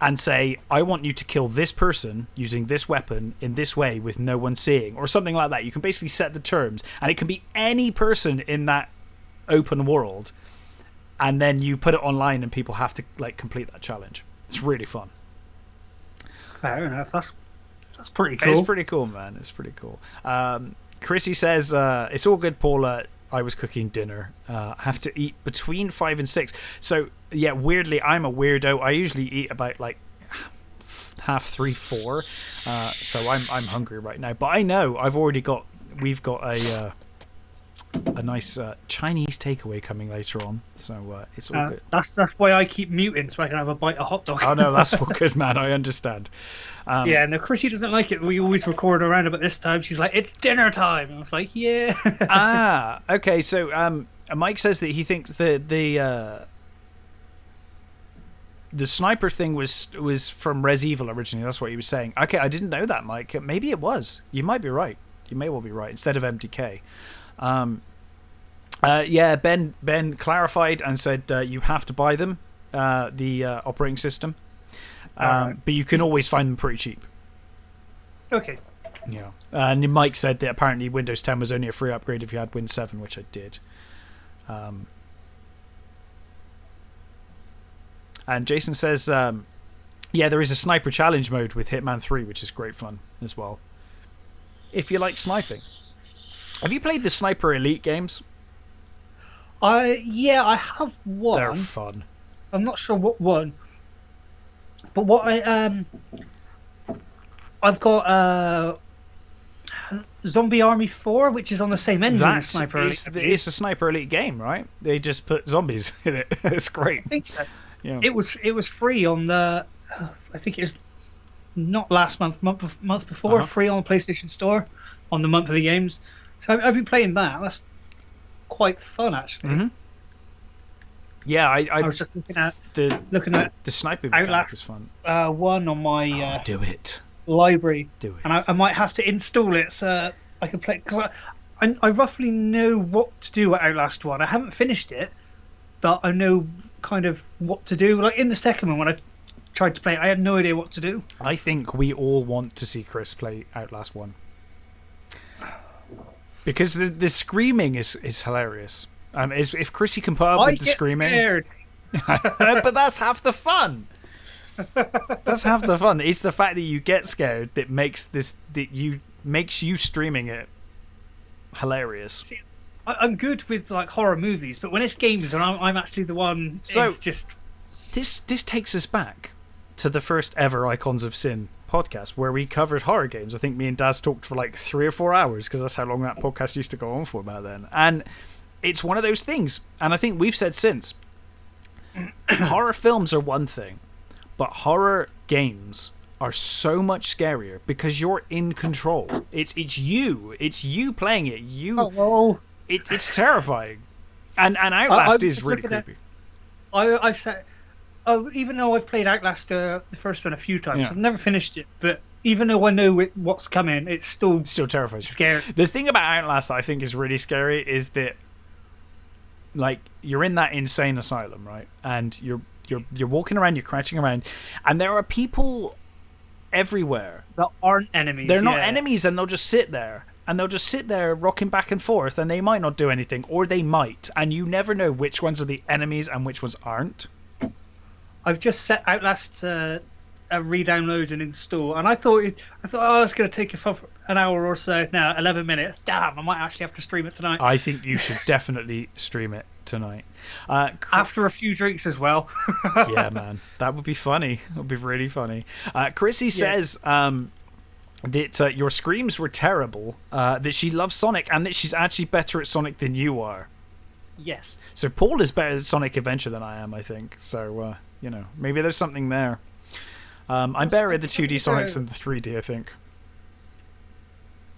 and say, I want you to kill this person using this weapon in this way with no one seeing, or something like that. You can basically set the terms, and it can be any person in that open world, and then you put it online and people have to like complete that challenge. It's really fun. Fair enough. That's pretty cool. It's pretty cool, man. It's pretty cool. Chrissy says, it's all good, Paula. I was cooking dinner. Have to eat between 5 and 6. So yeah, weirdly, I'm a weirdo. I usually eat about like 3:30, 4. So I'm hungry right now. But I know we've got a nice Chinese takeaway coming later on. So it's all good. That's why I keep muting so I can have a bite of hot dog. Oh no, that's all good, man. I understand. Yeah, no, Chrissy doesn't like it. We always record around about this time. She's like, it's dinner time. And I was like, yeah. Okay. So Mike says that he thinks that the sniper thing was from Res Evil originally. That's what he was saying. Okay, I didn't know that, Mike. Maybe it was. You might be right. You may well be right. Instead of MDK. Yeah, Ben clarified and said you have to buy them, the operating system. But you can always find them pretty cheap. Okay. Yeah. And Mike said that apparently Windows 10 was only a free upgrade if you had Win 7, which I did. And Jason says, yeah, there is a sniper challenge mode with Hitman 3, which is great fun as well. If you like sniping. Have you played the Sniper Elite games? Yeah, I have one. They're fun. I'm not sure what one. But what I've got Zombie Army 4, which is on the same engine as Sniper Elite. It's a Sniper Elite game, right? They just put zombies in it. It's great. I think so. Yeah. It was free on the I think it's not last month before, Uh-huh. free on the PlayStation Store on the monthly games. So I've been playing that. That's quite fun, actually. Mm-hmm. Yeah, I was just the looking at the sniping mechanic is Outlast fun. one on my Oh, do it. library, Do and it. I might have to install it so I can play because I roughly know what to do at Outlast one. I haven't finished it, but I know kind of what to do. Like in the second one, when I tried to play it, I had no idea what to do. I think we all want to see Chris play Outlast 1. Because the screaming is hilarious. If Chrissy can put up I with the get screaming, scared. but that's half the fun. That's half the fun. It's the fact that you get scared that makes you streaming it hilarious. See, I'm good with like horror movies, but when it's games and I'm actually the one, So it's just this takes us back to the first ever Icons of Sin podcast where we covered horror games. I think me and Daz talked for like 3 or 4 hours because that's how long that podcast used to go on for back then. And it's one of those things, and I think we've said since, horror films are one thing, but horror games are so much scarier because you're in control. It's you playing it. oh well. It's terrifying. And I Outlast was is just really looking at creepy. I've said oh, even though I've played Outlast the first one a few times, Yeah. I've never finished it. But even though I know what's coming, it's still Still terrifies you. scary. The thing about Outlast that I think is really scary is that, like, you're in that insane asylum, right? And you're walking around, you're crouching around, and there are people everywhere. That aren't enemies. They're not yeah. enemies, and they'll just sit there. And they'll just sit there rocking back and forth, and they might not do anything, or they might, and you never know which ones are the enemies and which ones aren't. I've just set Outlast a re-download and install, and I thought, oh, it's going to take an hour or so. No, 11 minutes. Damn, I might actually have to stream it tonight. I think you should definitely stream it tonight. After a few drinks as well. Yeah, man, that would be funny. That would be really funny. Chrissy says that your screams were terrible, that she loves Sonic, and that she's actually better at Sonic than you are. Yes. So Paul is better at Sonic Adventure than I am, I think. So, maybe there's something there. I'm better at the 2D Sonics than the 3D, I think.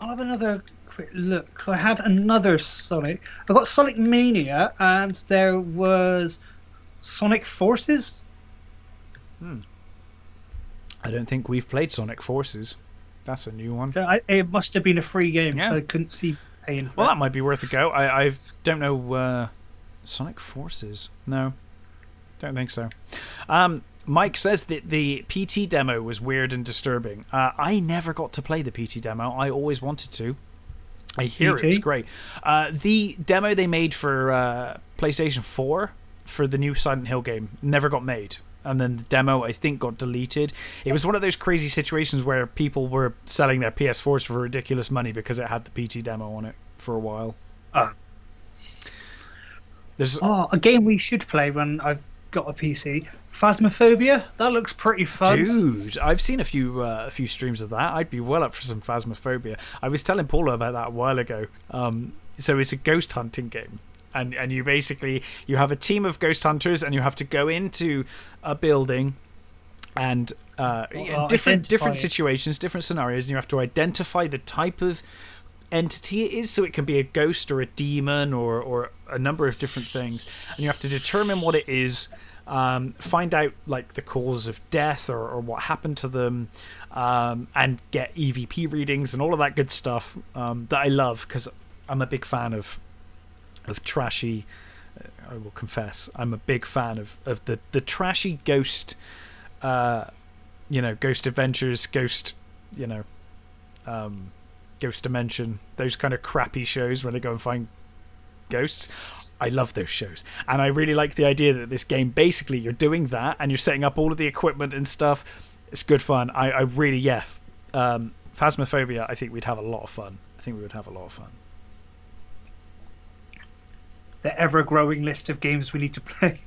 I'll have another quick look. So I had another Sonic. I got Sonic Mania, and there was Sonic Forces. I don't think we've played Sonic Forces. That's a new one. So it must have been a free game, Yeah. so I couldn't see paying for Well, it. that might be worth a go. I don't know. Sonic Forces? No, don't think so. Mike says that the PT demo was weird and disturbing. I never got to play the PT demo. I always wanted to. I hear it was great. The demo they made for PlayStation 4 for the new Silent Hill game never got made. And then the demo, I think, got deleted. It was one of those crazy situations where people were selling their PS4s for ridiculous money because it had the PT demo on it for a while. There's a game we should play when I've got a PC. Phasmophobia. That looks pretty fun. Dude, I've seen a few streams of that. I'd be well up for some Phasmophobia. I was telling Paula about that a while ago. So it's a ghost hunting game. And you basically, you have a team of ghost hunters and you have to go into a building and different situations, different scenarios, and you have to identify the type of entity it is. So it can be a ghost or a demon or a number of different things. And you have to determine what it is, find out like the cause of death or what happened to them, and get EVP readings and all of that good stuff that I love because I'm a big fan of trashy. I will confess, I'm a big fan of the trashy ghost, ghost adventures, ghost dimension, those kind of crappy shows where they go and find ghosts. I love those shows, and I really like the idea that this game basically you're doing that and you're setting up all of the equipment and stuff. It's good fun. I really Phasmophobia. I think we'd have a lot of fun. The ever-growing list of games we need to play.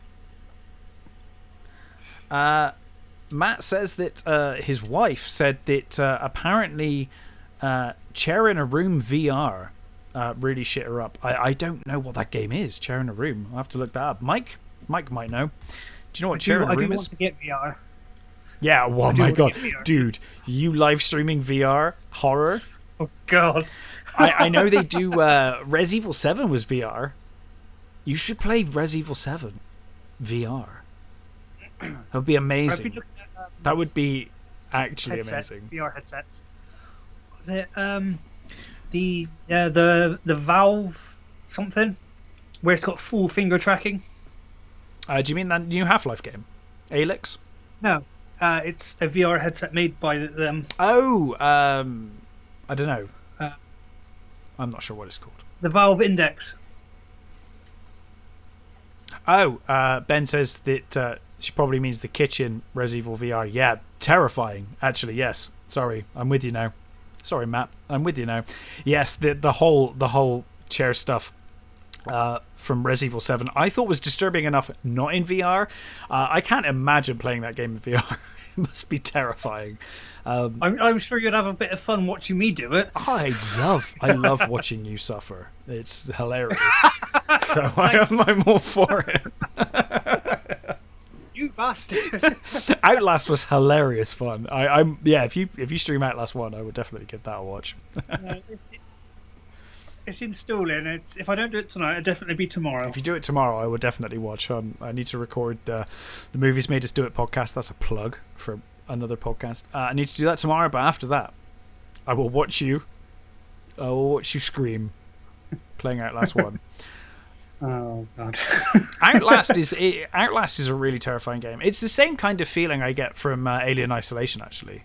Matt says that his wife said that apparently Chair in a Room VR really shit her up. I don't know what that game is. Chair in a Room. I'll have to look that up. Mike might know. Do you know what Chair in a Room is? I do want to get VR. Yeah, oh I do my want to god. get VR. Dude, you live streaming VR horror? Oh God. I know they do. Res Evil 7 was VR. You should play Res Evil 7 VR. That would be I've been amazing. looking at That would be actually headsets, amazing. VR headsets. Was it the Valve something where it's got full finger tracking? Do you mean that new Half-Life game? Alyx? No, it's a VR headset made by them. Oh, I don't know. Uh, I'm not sure what it's called. the Valve Index. Oh, Ben says that she probably means the kitchen Res Evil VR. Yeah, terrifying. Actually, yes. Sorry, I'm with you now. Sorry, Matt. I'm with you now. Yes, the whole chair stuff from Res Evil 7 I thought was disturbing enough not in VR. I can't imagine playing that game in VR. It must be terrifying. I'm sure you'd have a bit of fun watching me do it. I love watching you suffer. It's hilarious. So I'm all for it. You bastard! Outlast was hilarious fun. I'm yeah. If you stream Outlast 1, I would definitely give that a watch. No, it's installing. If I don't do it tonight, it'll definitely be tomorrow. If you do it tomorrow, I will definitely watch. I need to record the Movies Made Us Do It podcast. That's a plug for another podcast. I need to do that tomorrow, but after that, I will watch you. I will watch you scream playing Outlast 1. Oh God! Outlast is a really terrifying game. It's the same kind of feeling I get from Alien Isolation. Actually,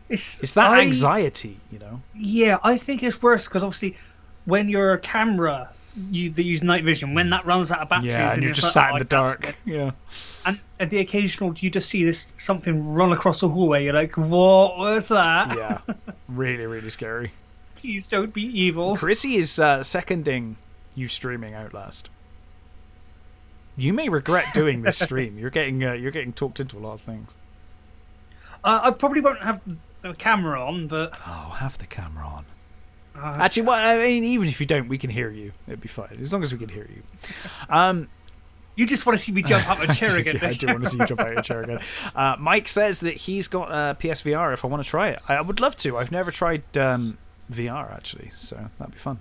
it's that anxiety, you know. Yeah, I think it's worse because obviously, when your camera they use night vision, when that runs out of batteries, Yeah, and you're it's just like, sat in the dark. Yeah. And at the occasional, you just see this something run across the hallway. You're like, "What was that?" Yeah, really, really scary. Please don't be evil. Chrissy is seconding you streaming Outlast. You may regret doing this stream. You're getting talked into a lot of things. I probably won't have the camera on, but Oh, have the camera on. Actually, well, I mean, even if you don't, we can hear you. It'd be fine as long as we can hear you. you just want to see me jump out of a chair again. Yeah, I do want to see you jump out of your chair again. Mike says that he's got PSVR. If I want to try it, I would love to. I've never tried VR actually, so that'd be fun.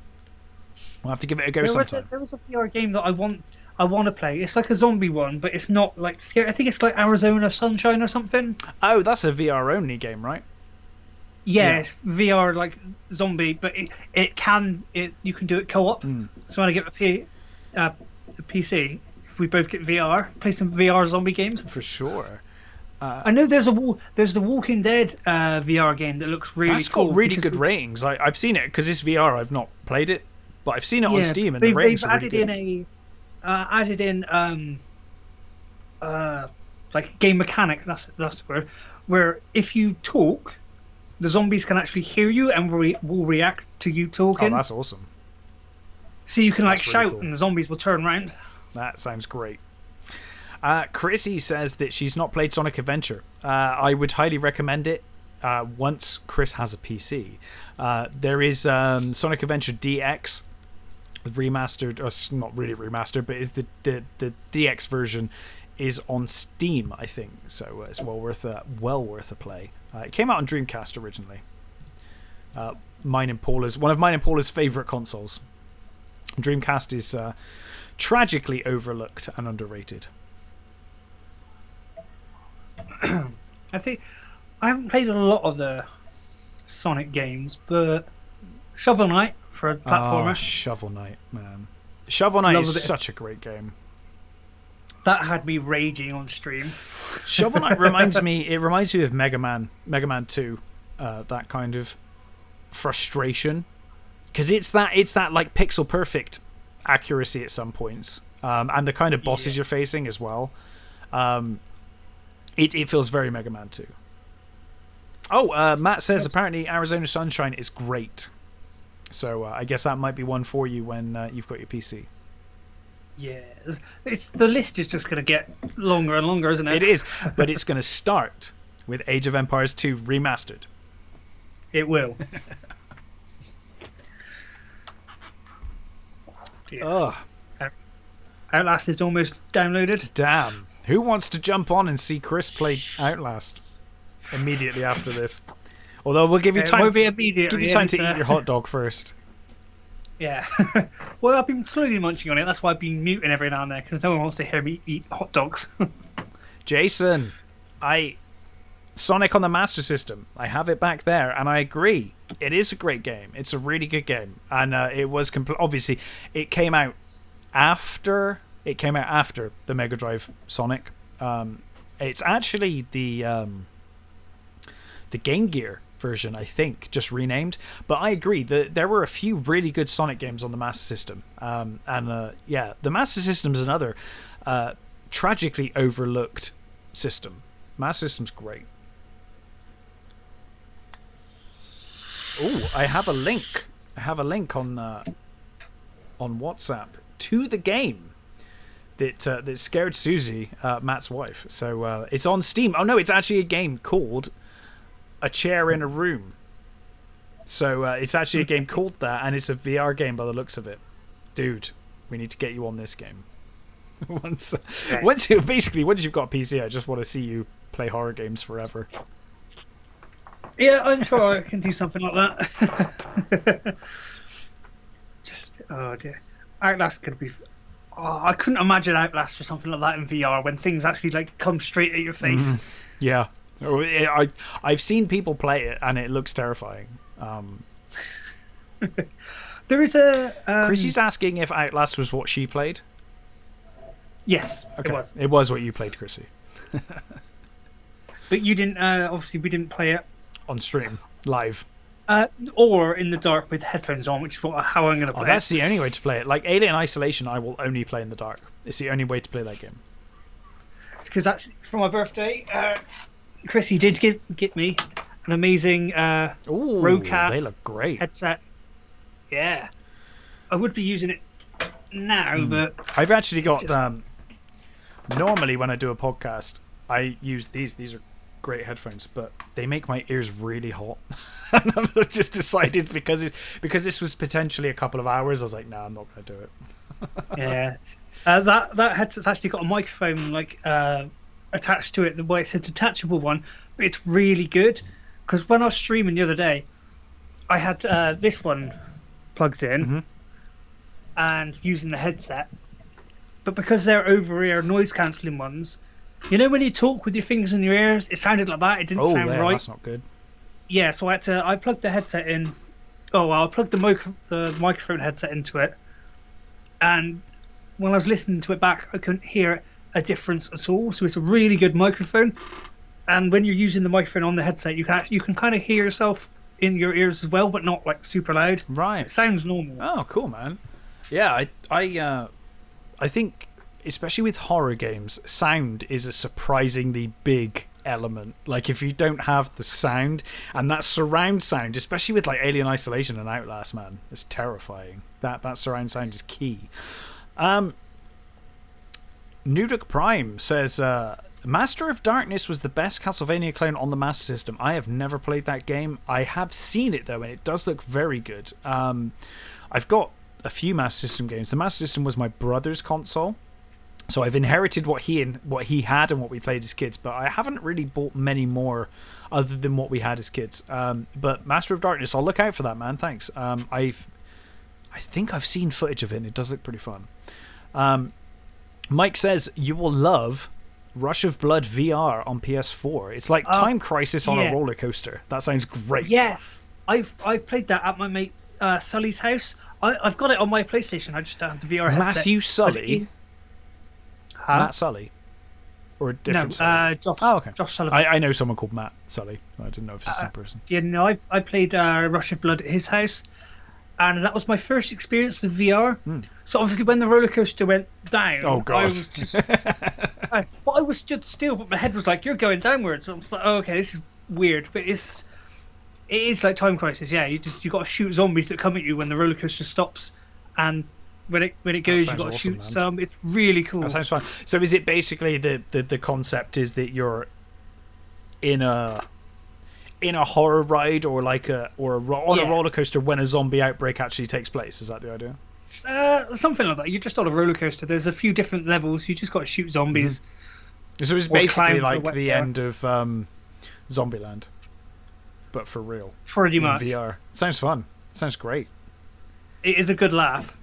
We'll have to give it a go sometime. There was a VR game that I want to play. It's like a zombie one, but it's not like scary. I think it's like Arizona Sunshine or something. Oh, that's a VR only game, right? Yeah, it's VR like zombie, but you can do it co-op. So when I get a PC, if we both get VR, play some VR zombie games. For sure. I know there's the Walking Dead VR game that looks really That's cool. got really good ratings. I've seen it because it's VR. I've not played it, but I've seen it on Steam and the ratings are really good. Added in like game mechanic. That's the word. Where if you talk, the zombies can actually hear you and will react to you talking. Oh, that's awesome. So you can like That's really shout cool. and the zombies will turn around. That sounds great. Chrissy says that she's not played Sonic Adventure. I would highly recommend it once Chris has a PC. There is Sonic Adventure DX remastered, or not really remastered, but is the DX version is on Steam, I think. So it's well worth a play. It came out on Dreamcast originally. One of mine and Paula's favorite consoles. Dreamcast is tragically overlooked and underrated. I think I haven't played a lot of the Sonic games, but Shovel Knight for a platformer. Oh, Shovel Knight, man. Shovel Knight is such a great game. That had me raging on stream. Shovel Knight reminds me of Mega Man 2, that kind of frustration, because it's that like pixel perfect accuracy at some points, and the kind of bosses you're facing as well. It feels very Mega Man 2. Oh, Matt says apparently Arizona Sunshine is great. So I guess that might be one for you when you've got your PC. Yeah, the list is just going to get longer and longer, isn't it? It is, but it's going to start with Age of Empires 2 Remastered. It will. Ugh. Outlast is almost downloaded. Damn. Who wants to jump on and see Chris play Outlast immediately after this? Although we'll give you time. It won't be immediately. Give you time to eat your hot dog first. Yeah. Well, I've been slowly munching on it. That's why I've been muting every now and then, because no one wants to hear me eat hot dogs. Jason, Sonic on the Master System. I have it back there, and I agree. It is a great game. It's a really good game, and it was obviously it came out after the Mega Drive Sonic. It's actually the Game Gear version, I think, just renamed. But I agree that there were a few really good Sonic games on the Master System. Yeah, the Master System is another tragically overlooked system. Master System's great. Oh, I have a link. I have a link on WhatsApp to the game that scared Susie, Matt's wife. So it's on Steam. Oh no, it's actually a game called A Chair in a Room. So it's actually a game called that, and it's a VR game by the looks of it. Dude, we need to get you on this game. once you've got a PC, I just want to see you play horror games forever. Yeah, I'm sure I can do something like that. Oh dear, Outlast could be. Oh, I couldn't imagine Outlast or something like that in VR when things actually like come straight at your face. Yeah, I've seen people play it and it looks terrifying. There is a. Chrissy's asking if Outlast was what she played. Yes, okay. It was. It was what you played, Chrissy. But you didn't. Obviously, we didn't play it on stream live. Or in the dark with headphones on, which is how I'm going to play it. That's the only way to play it. Like Alien Isolation, I will only play in the dark. It's the only way to play that game. Because actually, for my birthday, Chrissy did get me an amazing RoCap. They look great. Headset. Yeah, I would be using it now, but I've actually got. Normally, when I do a podcast, I use these. These are great headphones, but they make my ears really hot. And I've just decided because this was potentially a couple of hours, I was like, nah, I'm not going to do it. Yeah, that headset's actually got a microphone like attached to it. The way it's a detachable one, but it's really good because when I was streaming the other day, I had this one plugged in and using the headset, but because they're over-ear noise cancelling ones. You know when you talk with your fingers in your ears, it sounded like that. It didn't sound right. That's not good. Yeah, so I plugged the headset in. Oh, well, I plugged the microphone headset into it, and when I was listening to it back, I couldn't hear a difference at all. So it's a really good microphone, and when you're using the microphone on the headset, you can kind of hear yourself in your ears as well, but not like super loud. Right. So it sounds normal. Oh, cool, man. Yeah, I think, especially with horror games, sound is a surprisingly big element. Like if you don't have the sound and that surround sound, especially with like Alien Isolation and Outlast, man, it's terrifying. That surround sound is key. Nuduk Prime says Master of Darkness was the best Castlevania clone on the Master System. I have never played that game. I have seen it though, and it does look very good. I've got a few Master System games. The Master System was my brother's console, so I've inherited what he had and what we played as kids, but I haven't really bought many more other than what we had as kids. But Master of Darkness, I'll look out for that, man. Thanks. I think I've seen footage of it, and it does look pretty fun. Mike says you will love Rush of Blood VR on PS4. It's like Time Crisis on a roller coaster. That sounds great. Yes, I've played that at my mate Sully's house. I've got it on my PlayStation. I just don't have the VR headset. Matthew Sully. Matt Sully, or a different Sully? Josh. Oh, okay. Josh Sullivan. I know someone called Matt Sully. I didn't know if it's the same person. Yeah, no, I played Rush of Blood at his house, and that was my first experience with VR. So obviously, when the roller coaster went down, oh god, I was just, I was stood still, but my head was like, "You're going downwards." So I was like, "Oh, okay, this is weird," but it is like Time Crisis. Yeah, you got to shoot zombies that come at you when the roller coaster stops, and when it goes, you've got to shoot some. It's really cool. That sounds fun. So is it basically the concept is that you're in a horror ride or like on a roller coaster when a zombie outbreak actually takes place? Is that the idea? Something like that. You're just on a roller coaster. There's a few different levels. You just got to shoot zombies, So it's or basically climb the like wet the bar. end of Zombieland, but for real Pretty in much. VR. Sounds fun. Sounds great. It is a good laugh.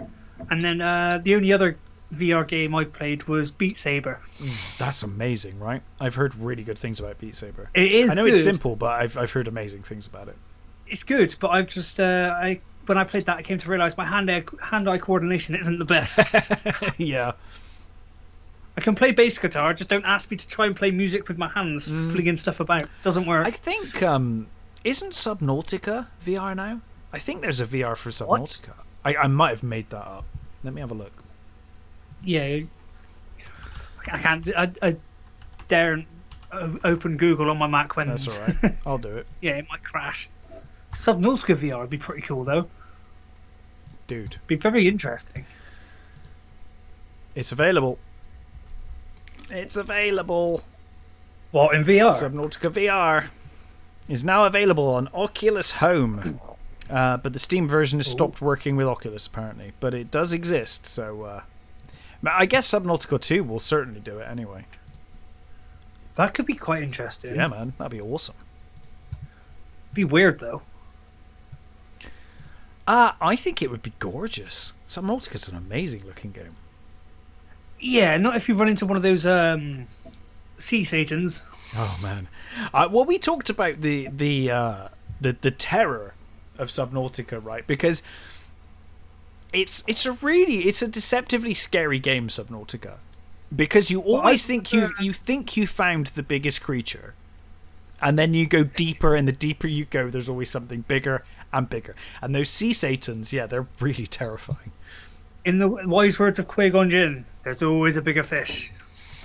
And then the only other VR game I played was Beat Saber. That's amazing, right? I've heard really good things about Beat Saber. It I is know it's good. simple, but I've heard amazing things about it. It's good, but I've just I when I played that, I came to realize my hand-eye coordination isn't the best. Yeah. I can play bass guitar, just don't ask me to try and play music with my hands, flinging stuff about. Doesn't I work. think isn't Subnautica VR now? I think there's a VR for What? Subnautica. I might have made that up. Let me have a look. Yeah, I can't. I daren't open Google on my Mac when. That's all right. I'll do it, Yeah, it might crash. Subnautica VR would be pretty cool though. dude. Be very interesting. It's available. It's available. What in VR? Subnautica VR is now available on Oculus Home, but the Steam version has stopped working with Oculus apparently. But it does exist, so I guess Subnautica 2 will certainly do it anyway. That could be quite interesting. Yeah, man, that'd be awesome. Be weird though. I think it would be gorgeous. Subnautica's an amazing looking game. Yeah, not if you run into one of those sea satans. Oh man, well we talked about the terror of Subnautica, right? Because it's a deceptively scary game, Subnautica, because you always think you found the biggest creature, and then you go deeper, and the deeper you go, there's always something bigger and bigger. And those sea satans, yeah, they're really terrifying. In the wise words of Qui-Gon Jinn, there's always a bigger fish.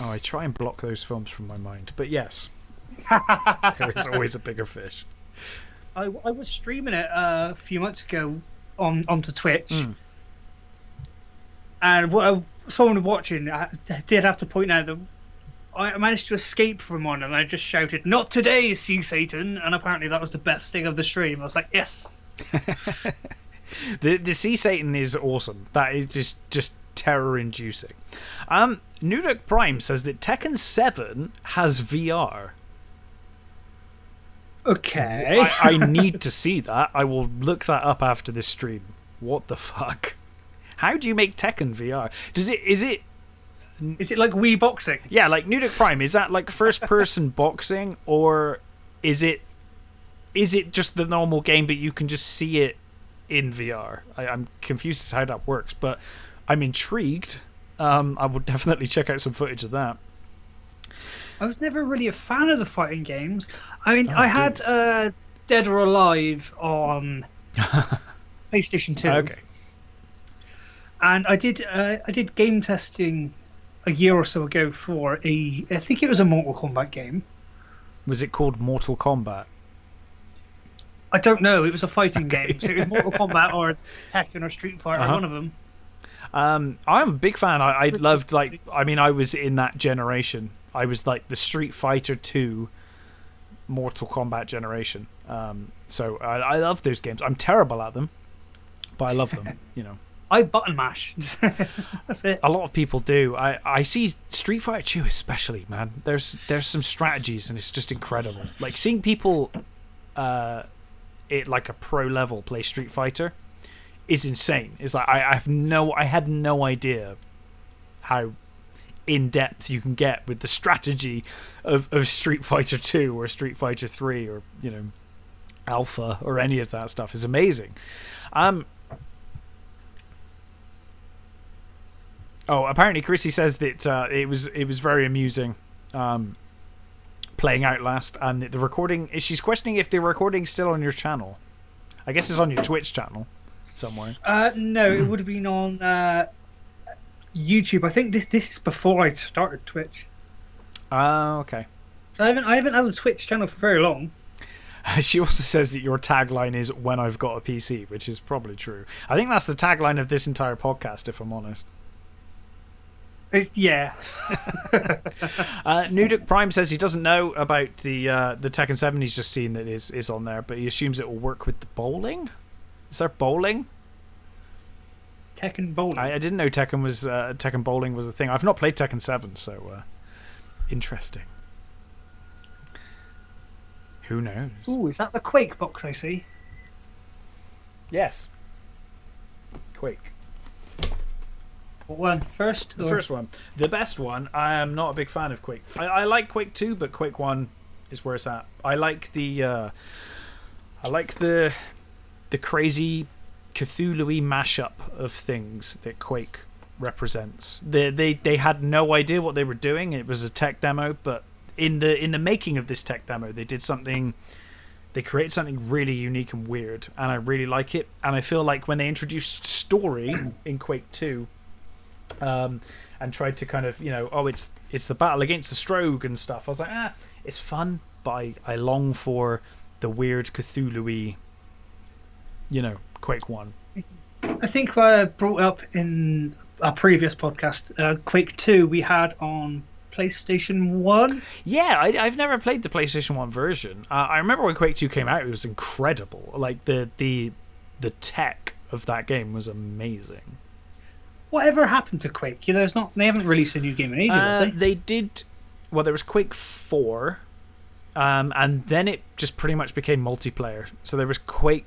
Oh, I try and block those films from my mind, but yes, there is always a bigger fish. I was streaming it a few months ago onto Twitch, and someone watching I did have to point out that I managed to escape from one, and I just shouted, "Not today, sea Satan!" And apparently that was the best thing of the stream. I was like, "Yes." The sea Satan is awesome. That is just terror inducing. Nuduk Prime says that Tekken 7 has VR. Okay. I need to see that. I will look that up after this stream. What the fuck? How do you make Tekken VR? Is it like Wii boxing? Yeah, like Nuduk Prime, is that like first person boxing, or is it just the normal game but you can just see it in VR? I'm confused as to how that works, but I'm intrigued. I will definitely check out some footage of that. I was never really a fan of the fighting games. I mean, I had Dead or Alive on PlayStation 2. Okay. And I did game testing a year or so ago for I think it was a Mortal Kombat game. Was it called Mortal Kombat? I don't know. It was a fighting game. So it was Mortal Kombat or Tekken or Street Fighter, one of them. I'm a big fan. I loved, like, I mean, I was in that generation. I was like the Street Fighter 2 Mortal Kombat generation. So I love those games. I'm terrible at them, but I love them, you know. I button mash. That's it. A lot of people do. I see Street Fighter 2 especially, man. There's some strategies and it's just incredible. Like seeing people at like a pro level play Street Fighter is insane. It's like I had no idea how in depth you can get with the strategy of Street Fighter 2 or Street Fighter 3 or, you know, Alpha or any of that stuff is amazing. Oh, apparently Chrissy says that it was very amusing playing Outlast, and the recording. She's questioning if the recording's still on your channel. I guess it's on your Twitch channel somewhere. No, it would have been on YouTube. I think this is before I started Twitch. Okay. So I haven't had a Twitch channel for very long. She also says that your tagline is "When I've got a PC," which is probably true. I think that's the tagline of this entire podcast, if I'm honest. Yeah. Nuduk Prime says he doesn't know about the Tekken 7. He's just seen that it is on there, but he assumes it will work with the bowling. Is there bowling? Tekken bowling. I didn't know Tekken Bowling was a thing. I've not played Tekken 7, so interesting. Who knows? Ooh, is that the Quake box I see? Yes. Quake. What one first? The first one. The best one. I am not a big fan of Quake. I like Quake 2, but Quake 1 is where it's at. I like the crazy Cthulhu-y mashup of things that Quake represents. They had no idea what they were doing. It was a tech demo, but in the making of this tech demo, they did something. They created something really unique and weird, and I really like it. And I feel like when they introduced story in Quake 2, and tried to kind of, it's the battle against the Strogue and stuff, I was like, it's fun, but I long for the weird Cthulhu-y, Quake 1. I think I brought up in our previous podcast, Quake 2 we had on PlayStation 1. Yeah, I've never played the PlayStation 1 version. I remember when Quake 2 came out, it was incredible. Like, the tech of that game was amazing. Whatever happened to Quake? They haven't released a new game in ages, have they? They did. Well, there was Quake 4, and then it just pretty much became multiplayer. So there was Quake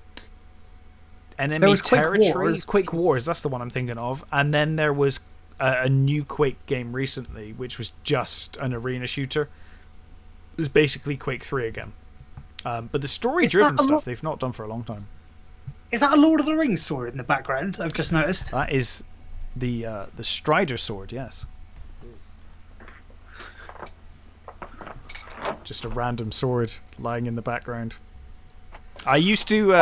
Enemy Territory, Quake Wars. That's the one I'm thinking of. And then there was a new Quake game recently, which was just an arena shooter. It was basically Quake 3 again, but the story-driven stuff they've not done for a long time. Is that a Lord of the Rings sword in the background? I've just noticed. That is the Strider sword. Yes. Just a random sword lying in the background. I used to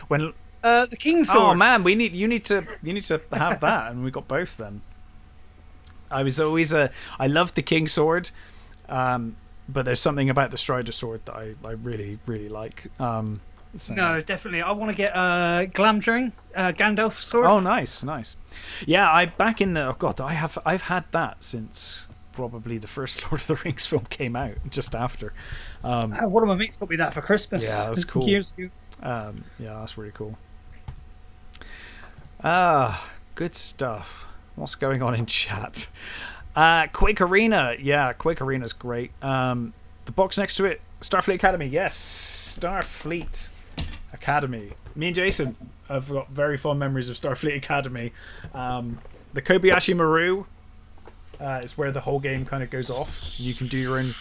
when the King's sword. Oh man, you need to have that, and we got both then. I was always I loved the King sword, but there's something about the Strider sword that I really really like. So. No, definitely. I want to get Glamdring, Gandalf sword. Oh, nice. Yeah, I've had that since probably the first Lord of the Rings film came out, just after. One of my mates got me that for Christmas. Yeah, that's cool. Years ago. Yeah, that's really cool. Good stuff. What's going on in chat? Quake Arena. Yeah, Quake Arena's great. The box next to it, Starfleet Academy. Yes, Starfleet Academy. Me and Jason have got very fond memories of Starfleet Academy. The Kobayashi Maru is where the whole game kind of goes off. You can do your own,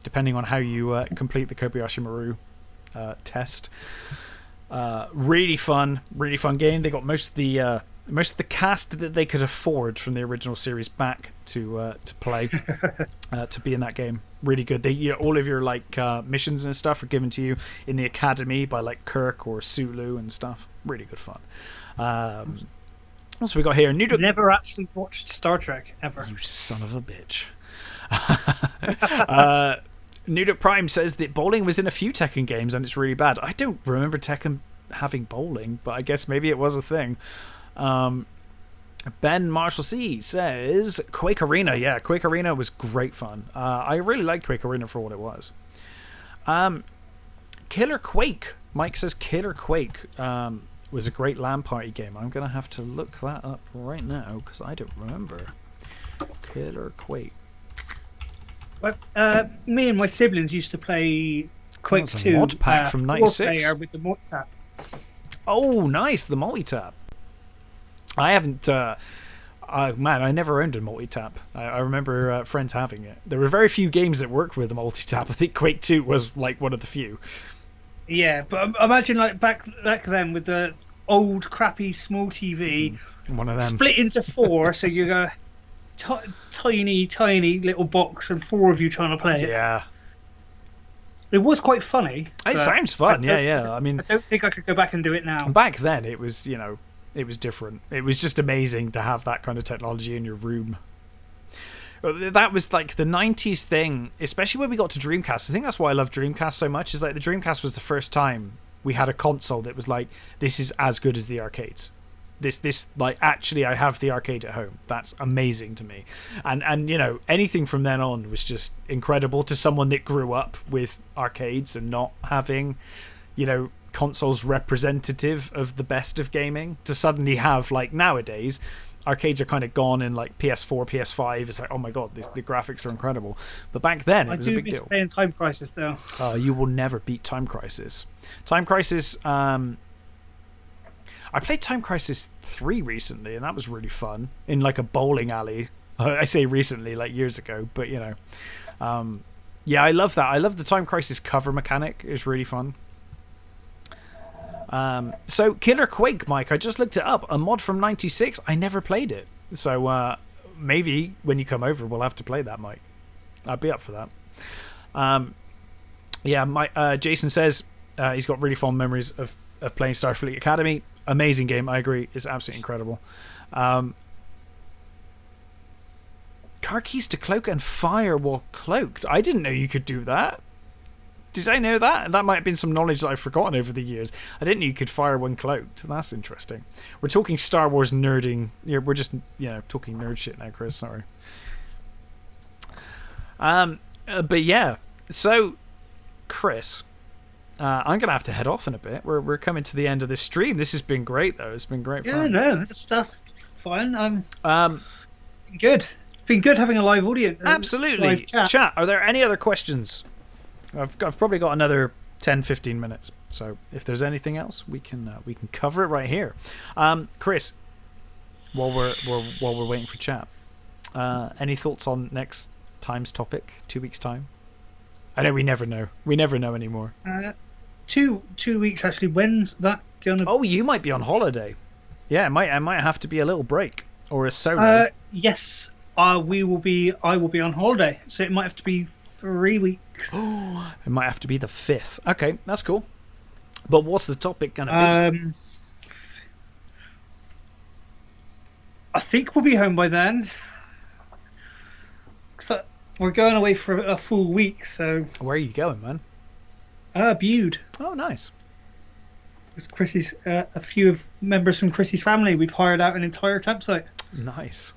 depending on how you complete the Kobayashi Maru test. Really fun game. They got most of the cast that they could afford from the original series back to play, to be in that game. Really good. All of your missions and stuff are given to you in the academy by Kirk or Sulu and stuff. Really good fun. What else we got here? Never actually watched Star Trek ever. You son of a bitch. Nuduk Prime says that bowling was in a few Tekken games and it's really bad. I don't remember Tekken having bowling, but I guess maybe it was a thing. Ben Marshall C says Quake Arena. Yeah, Quake Arena was great fun. I really liked Quake Arena for what it was. Killer Quake. Mike says Killer Quake was a great LAN party game. I'm going to have to look that up right now because I don't remember. Killer Quake. Well, me and my siblings used to play Quake 2. Mod pack from '96 with the multi-tap. Oh, nice, the multi-tap. I haven't. I never owned a multi-tap. I remember friends having it. There were very few games that worked with a multi-tap. I think Quake 2 was one of the few. Yeah, but imagine back then with the old crappy small TV, one of them split into four, so you got tiny little box and four of you trying to play it. Yeah. It was quite funny. It sounds fun. Yeah. I mean, I don't think I could go back and do it now. Back then, it was it was different. It was just amazing to have that kind of technology in your room. That was the 90s thing, especially when we got to Dreamcast. I think that's why I love Dreamcast so much, is the Dreamcast was the first time we had a console that was this is as good as the arcades. This actually I have the arcade at home. That's amazing to me. And anything from then on was just incredible to someone that grew up with arcades and not having, consoles representative of the best of gaming, to suddenly have nowadays arcades are kind of gone in like PS4, PS5. It's like, oh my god, the graphics are incredible. But back then, it I was a do big miss deal. playing Time Crisis though. You will never beat Time Crisis. Time Crisis. I played Time Crisis 3 recently, and that was really fun in like a bowling alley. I say recently, like years ago, but you know, yeah, I love that. I love the Time Crisis cover mechanic. It's really fun. So Killer Quake, Mike, I just looked it up. A mod from '96. I never played it, so maybe when you come over, we'll have to play that, Mike. I'd be up for that. Yeah, Jason says he's got really fond memories of playing Starfleet Academy. Amazing game, I agree. It's absolutely incredible. Car keys to cloak and fire while cloaked. I didn't know you could do that. Did I know that? That might have been some knowledge that I've forgotten over the years. I didn't know you could fire when cloaked. That's interesting. We're talking Star Wars nerding. Yeah, we're just talking nerd shit now, Chris. Sorry. But yeah. So, Chris, I'm gonna have to head off in a bit. We're coming to the end of this stream. This has been great, though. It's been great fun. Yeah, no, that's fine. Good. It's been good having a live audience. Absolutely. Live Chat. Are there any other questions? I've probably got another 10-15 minutes. So if there's anything else, we can cover it right here. Chris, while we're waiting for chat, any thoughts on next time's topic? 2 weeks time. I know we never know. We never know anymore. 2 weeks actually. When's that gonna? Oh, you might be on holiday. Yeah, I might have to be a little break or a solo. Yes, I will be on holiday, so it might have to be 3 weeks. It might have to be the 5th. Okay, that's cool. But what's the topic gonna be? I think we'll be home by then. So we're going away for a full week. So where are you going, man? Bude. Oh, nice. With Chrissy's, a few of members from Chrissy's family. We've hired out an entire campsite. Nice.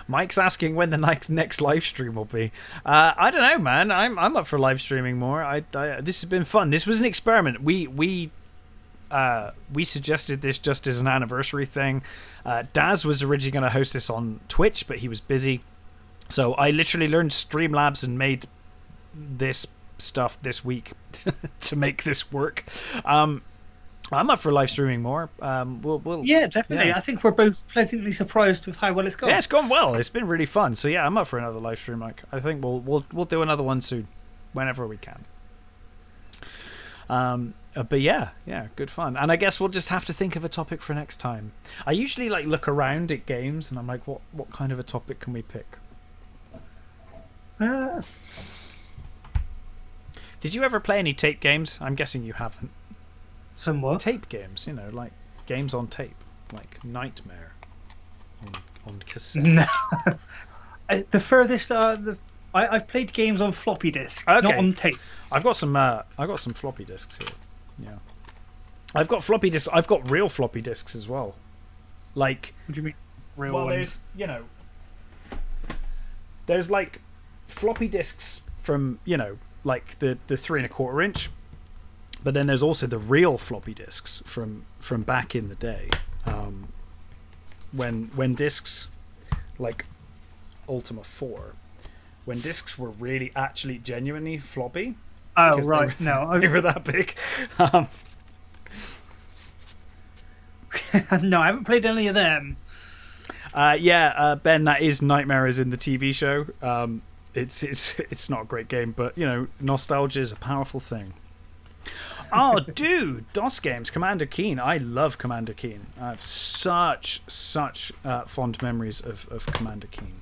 Mike's asking when the next live stream will be. I don't know, man. I'm up for live streaming more. This has been fun. This was an experiment. We suggested this just as an anniversary thing. Daz was originally going to host this on Twitch, but he was busy. So I literally learned Streamlabs and made this stuff this week to make this work. I'm up for live streaming more. Yeah, definitely. Yeah. I think we're both pleasantly surprised with how well it's gone. Yeah, it's gone well. It's been really fun. So yeah, I'm up for another live stream. Like, I think we'll do another one soon, whenever we can. But yeah, good fun. And I guess we'll just have to think of a topic for next time. I usually like look around at games and I'm like, what kind of a topic can we pick? Did you ever play any tape games? I'm guessing you haven't. Somewhat. Tape games, like games on tape, like Nightmare on cassette. No. The furthest I've played games on floppy disk, not on tape. I've got some floppy disks here. Yeah, I've got floppy disks. I've got real floppy disks as well. Like, what do you mean? Real? Well, ones? there's like floppy disks from like the 3 1/4 inch. But then there's also the real floppy disks from back in the day, when disks like Ultima 4, when disks were really actually genuinely floppy. Oh right, they were that big. No, I haven't played any of them. Ben, that is Nightmare is in the TV show. It's not a great game, but nostalgia is a powerful thing. Oh, dude, DOS games, Commander Keen. I love Commander Keen. I have such fond memories of Commander Keen.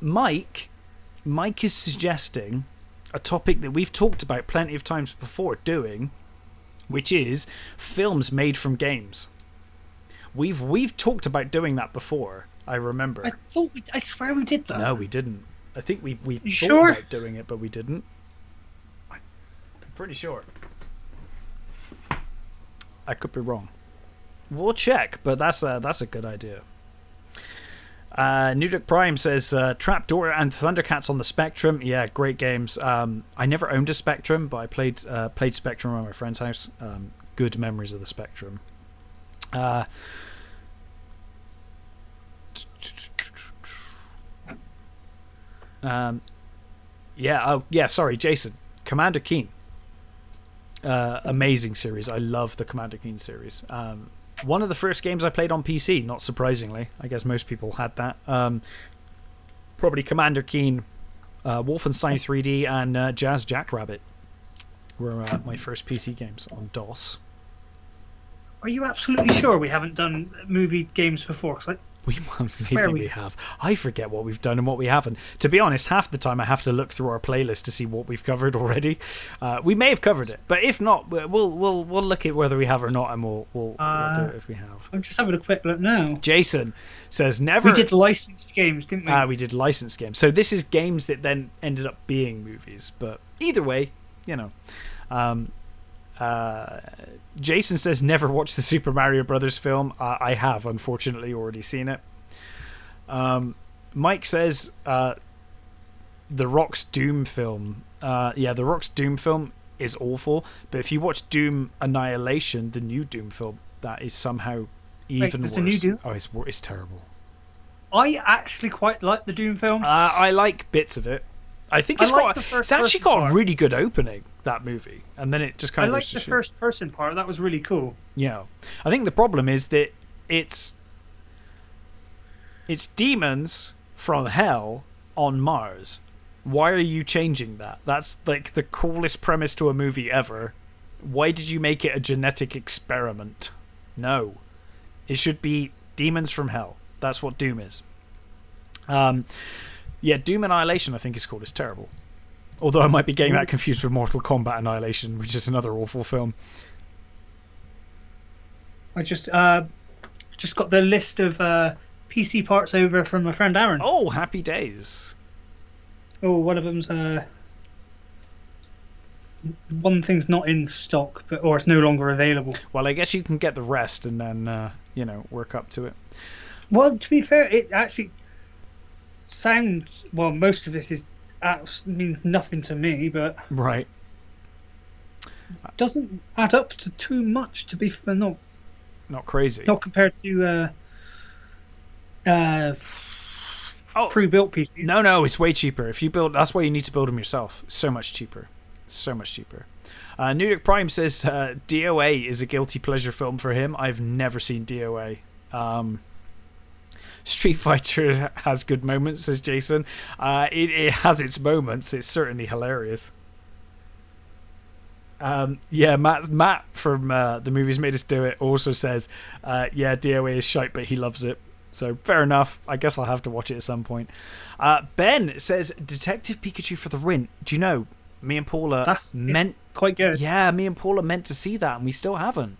Mike is suggesting a topic that we've talked about plenty of times before doing, which is films made from games. We've talked about doing that before. I remember. I swear we did that. No, we didn't. I think we thought about doing it, but we didn't. I'm pretty sure. I could be wrong. We'll check, but that's a good idea. Nuduk Prime says Trapdoor and Thundercats on the Spectrum. Yeah, great games. I never owned a Spectrum, but I played Spectrum at my friend's house. Good memories of the Spectrum. Um, yeah. Oh, yeah. Sorry, Jason. Commander Keen. Amazing series. I love the Commander Keen series. One of the first games I played on PC. Not surprisingly, I guess most people had that. Probably Commander Keen, Wolfenstein 3D, and Jazz Jackrabbit were my first PC games on DOS. Are you absolutely sure we haven't done movie games before? Because I Maybe swear we have. I forget what we've done and what we haven't. To be honest, half the time I have to look through our playlist to see what we've covered already. We may have covered it, but if not, we'll look at whether we have or not, and we'll do it if we have. I'm just having a quick look now. Jason says never. We did licensed games, didn't we? We did licensed games. So this is games that then ended up being movies. But either way, you know. Jason says never watched the Super Mario Brothers film. I have unfortunately already seen it. Mike says the Rock's Doom film. Yeah, the Rock's Doom film is awful, but if you watch Doom Annihilation, the new Doom film, that is somehow even worse. A new Doom? Oh, it's terrible. I actually quite like the Doom film. I like bits of it. I think it's actually got a really good opening, that movie, and then it just kind of. I like the first person part. That was really cool. Yeah, I think the problem is that it's demons from hell on Mars. Why are you changing that? That's like the coolest premise to a movie ever. Why did you make it a genetic experiment? No, it should be demons from hell. That's what Doom is. Yeah, Doom Annihilation, I think it's called. It's terrible. Although I might be getting that confused with Mortal Kombat Annihilation, which is another awful film. I just got the list of PC parts over from my friend Aaron. Oh, happy days. Oh, one of them's one thing's not in stock, or it's no longer available. Well, I guess you can get the rest and then work up to it. Well, to be fair, it actually sounds well. Most of this means nothing to me, but right, doesn't add up to too much. To be fair, not crazy. Not compared to pre-built PCs. No, it's way cheaper. If you build, that's why you need to build them yourself. So much cheaper. New York Prime says DOA is a guilty pleasure film for him. I've never seen DOA. Street Fighter has good moments, says Jason. It has its moments. It's certainly hilarious. Yeah, Matt from the Movies Made Us Do It also says, yeah, DOA is shite, but he loves it. So fair enough. I guess I'll have to watch it at some point. Ben says Detective Pikachu for the Rin. Do you know, me and Paula it's quite good. Yeah, me and Paula meant to see that, and we still haven't.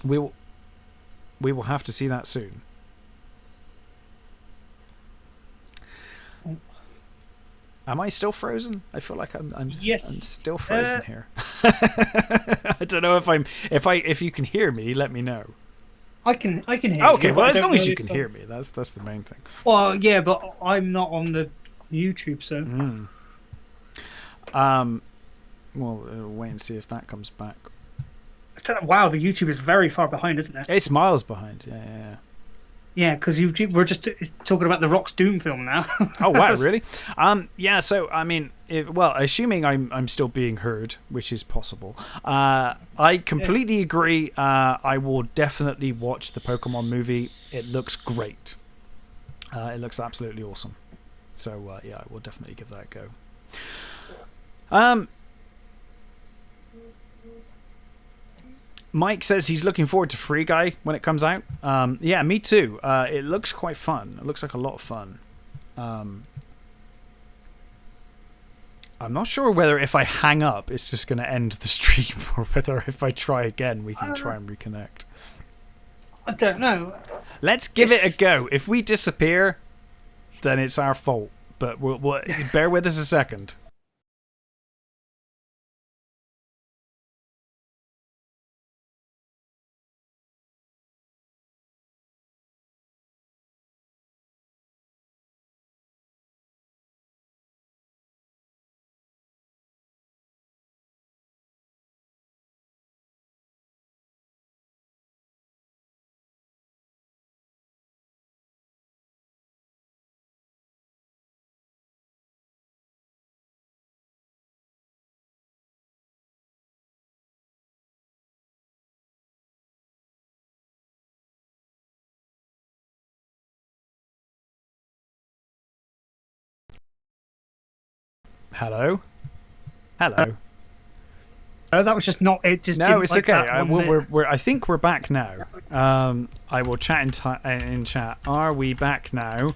We will have to see that soon. Am I still frozen? I feel like I'm still frozen here. I don't know if you can hear me. Let me know. I can hear you. Okay, well, as long as you can hear me, that's the main thing. Well, yeah, but I'm not on the YouTube, so. Well, we'll wait and see if that comes back. Wow, the YouTube is very far behind, isn't it? It's miles behind. Yeah. Yeah, because we're just talking about the Rock's Doom film now. Oh wow, really? Yeah. So I mean, assuming I'm still being heard, which is possible. I completely agree. I will definitely watch the Pokemon movie. It looks great. It looks absolutely awesome. So yeah, I will definitely give that a go. Mike says he's looking forward to Free Guy when it comes out. Yeah, me too. It looks quite fun. It looks like a lot of fun. I'm not sure whether if I hang up, it's just going to end the stream, or whether if I try again, we can try and reconnect. I don't know. Let's give it a go. If we disappear, then it's our fault. But we'll bear with us a second. Hello? Hello? That was just not it. Just No, didn't it's like okay. that one bit. I think we're back now. I will chat in chat. Are we back now?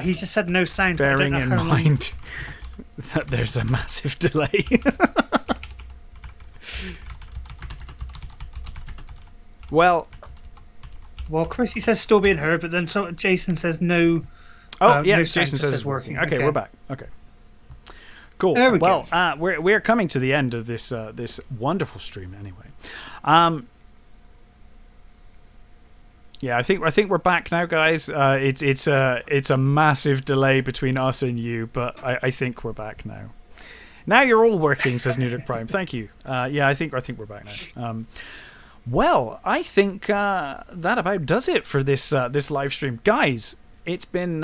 He just said no sound. But I don't Bearing know in how long. mind that there's a massive delay. Well, Chrissy says still being heard, but then Jason says no. oh yeah, No sound Jason just says says it's working. working. Okay, Okay. we're back. Okay, cool. There we Well, go. we're coming to the end of this wonderful stream anyway. Um, yeah, I think we're back now, guys. It's a massive delay between us and you, but I think we're back now. Now you're all working, says Nudek Prime. Thank you. Yeah, I think we're back now. Well, I think that about does it for this live stream, guys. It's been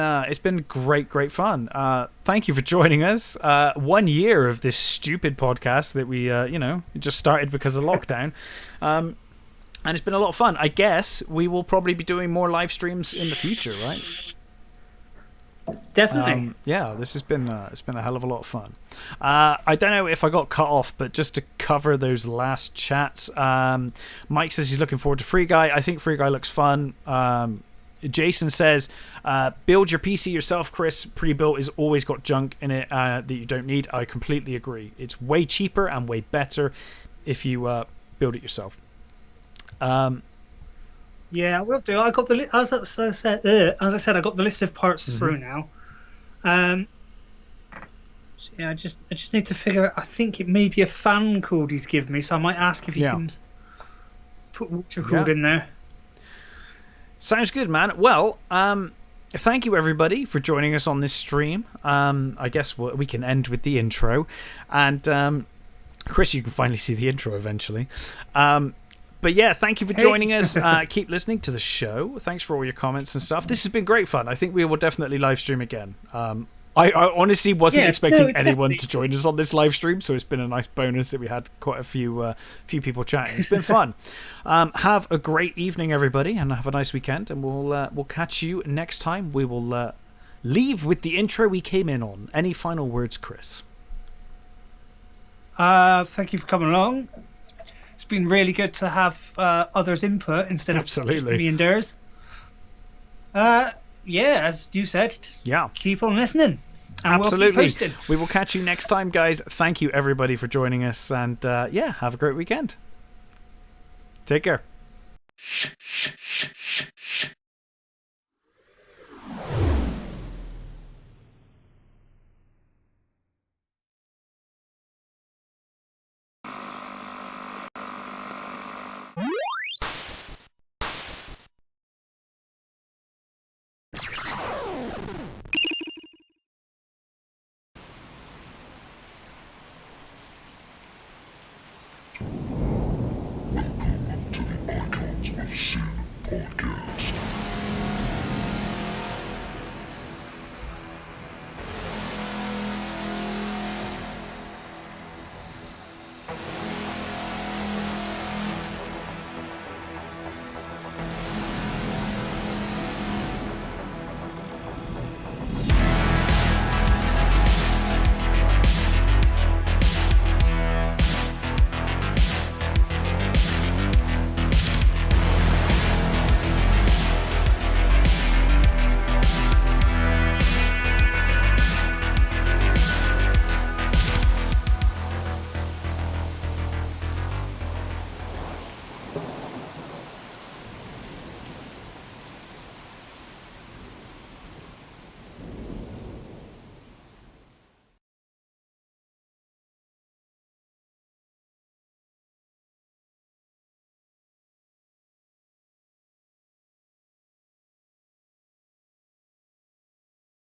great fun. Thank you for joining us. 1 year of this stupid podcast that we it just started because of lockdown, and it's been a lot of fun. I guess we will probably be doing more live streams in the future, right? Definitely. Yeah, this has been it's been a hell of a lot of fun. I don't know if I got cut off, but just to cover those last chats, Mike says he's looking forward to Free Guy. I think Free Guy looks fun. Jason says, build your PC yourself, Chris. Pre-built has always got junk in it that you don't need. I completely agree. It's way cheaper and way better if you build it yourself. Yeah, I will do. I got the as I said. As I said, I got the list of parts through now. So yeah, I just need to figure out. I think it may be a fan code he's given me, so I might ask if he can put water code in there. Sounds good, man. Well, thank you everybody for joining us on this stream. I guess we can end with the intro, and Chris, you can finally see the intro eventually. But yeah, thank you for joining us. Keep listening to the show. Thanks for all your comments and stuff. This has been great fun. I think we will definitely live stream again. I honestly wasn't expecting anyone to join us on this live stream, so it's been a nice bonus that we had quite a few people chatting. It's been fun. Have a great evening, everybody, and have a nice weekend. And we'll catch you next time. We will leave with the intro we came in on. Any final words, Chris? Thank you for coming along. It's been really good to have others' input instead of just me and Durs. Yeah, as you said, just keep on listening. And Absolutely. We'll we will catch you next time, guys. Thank you, everybody, for joining us. And yeah, have a great weekend. Take care.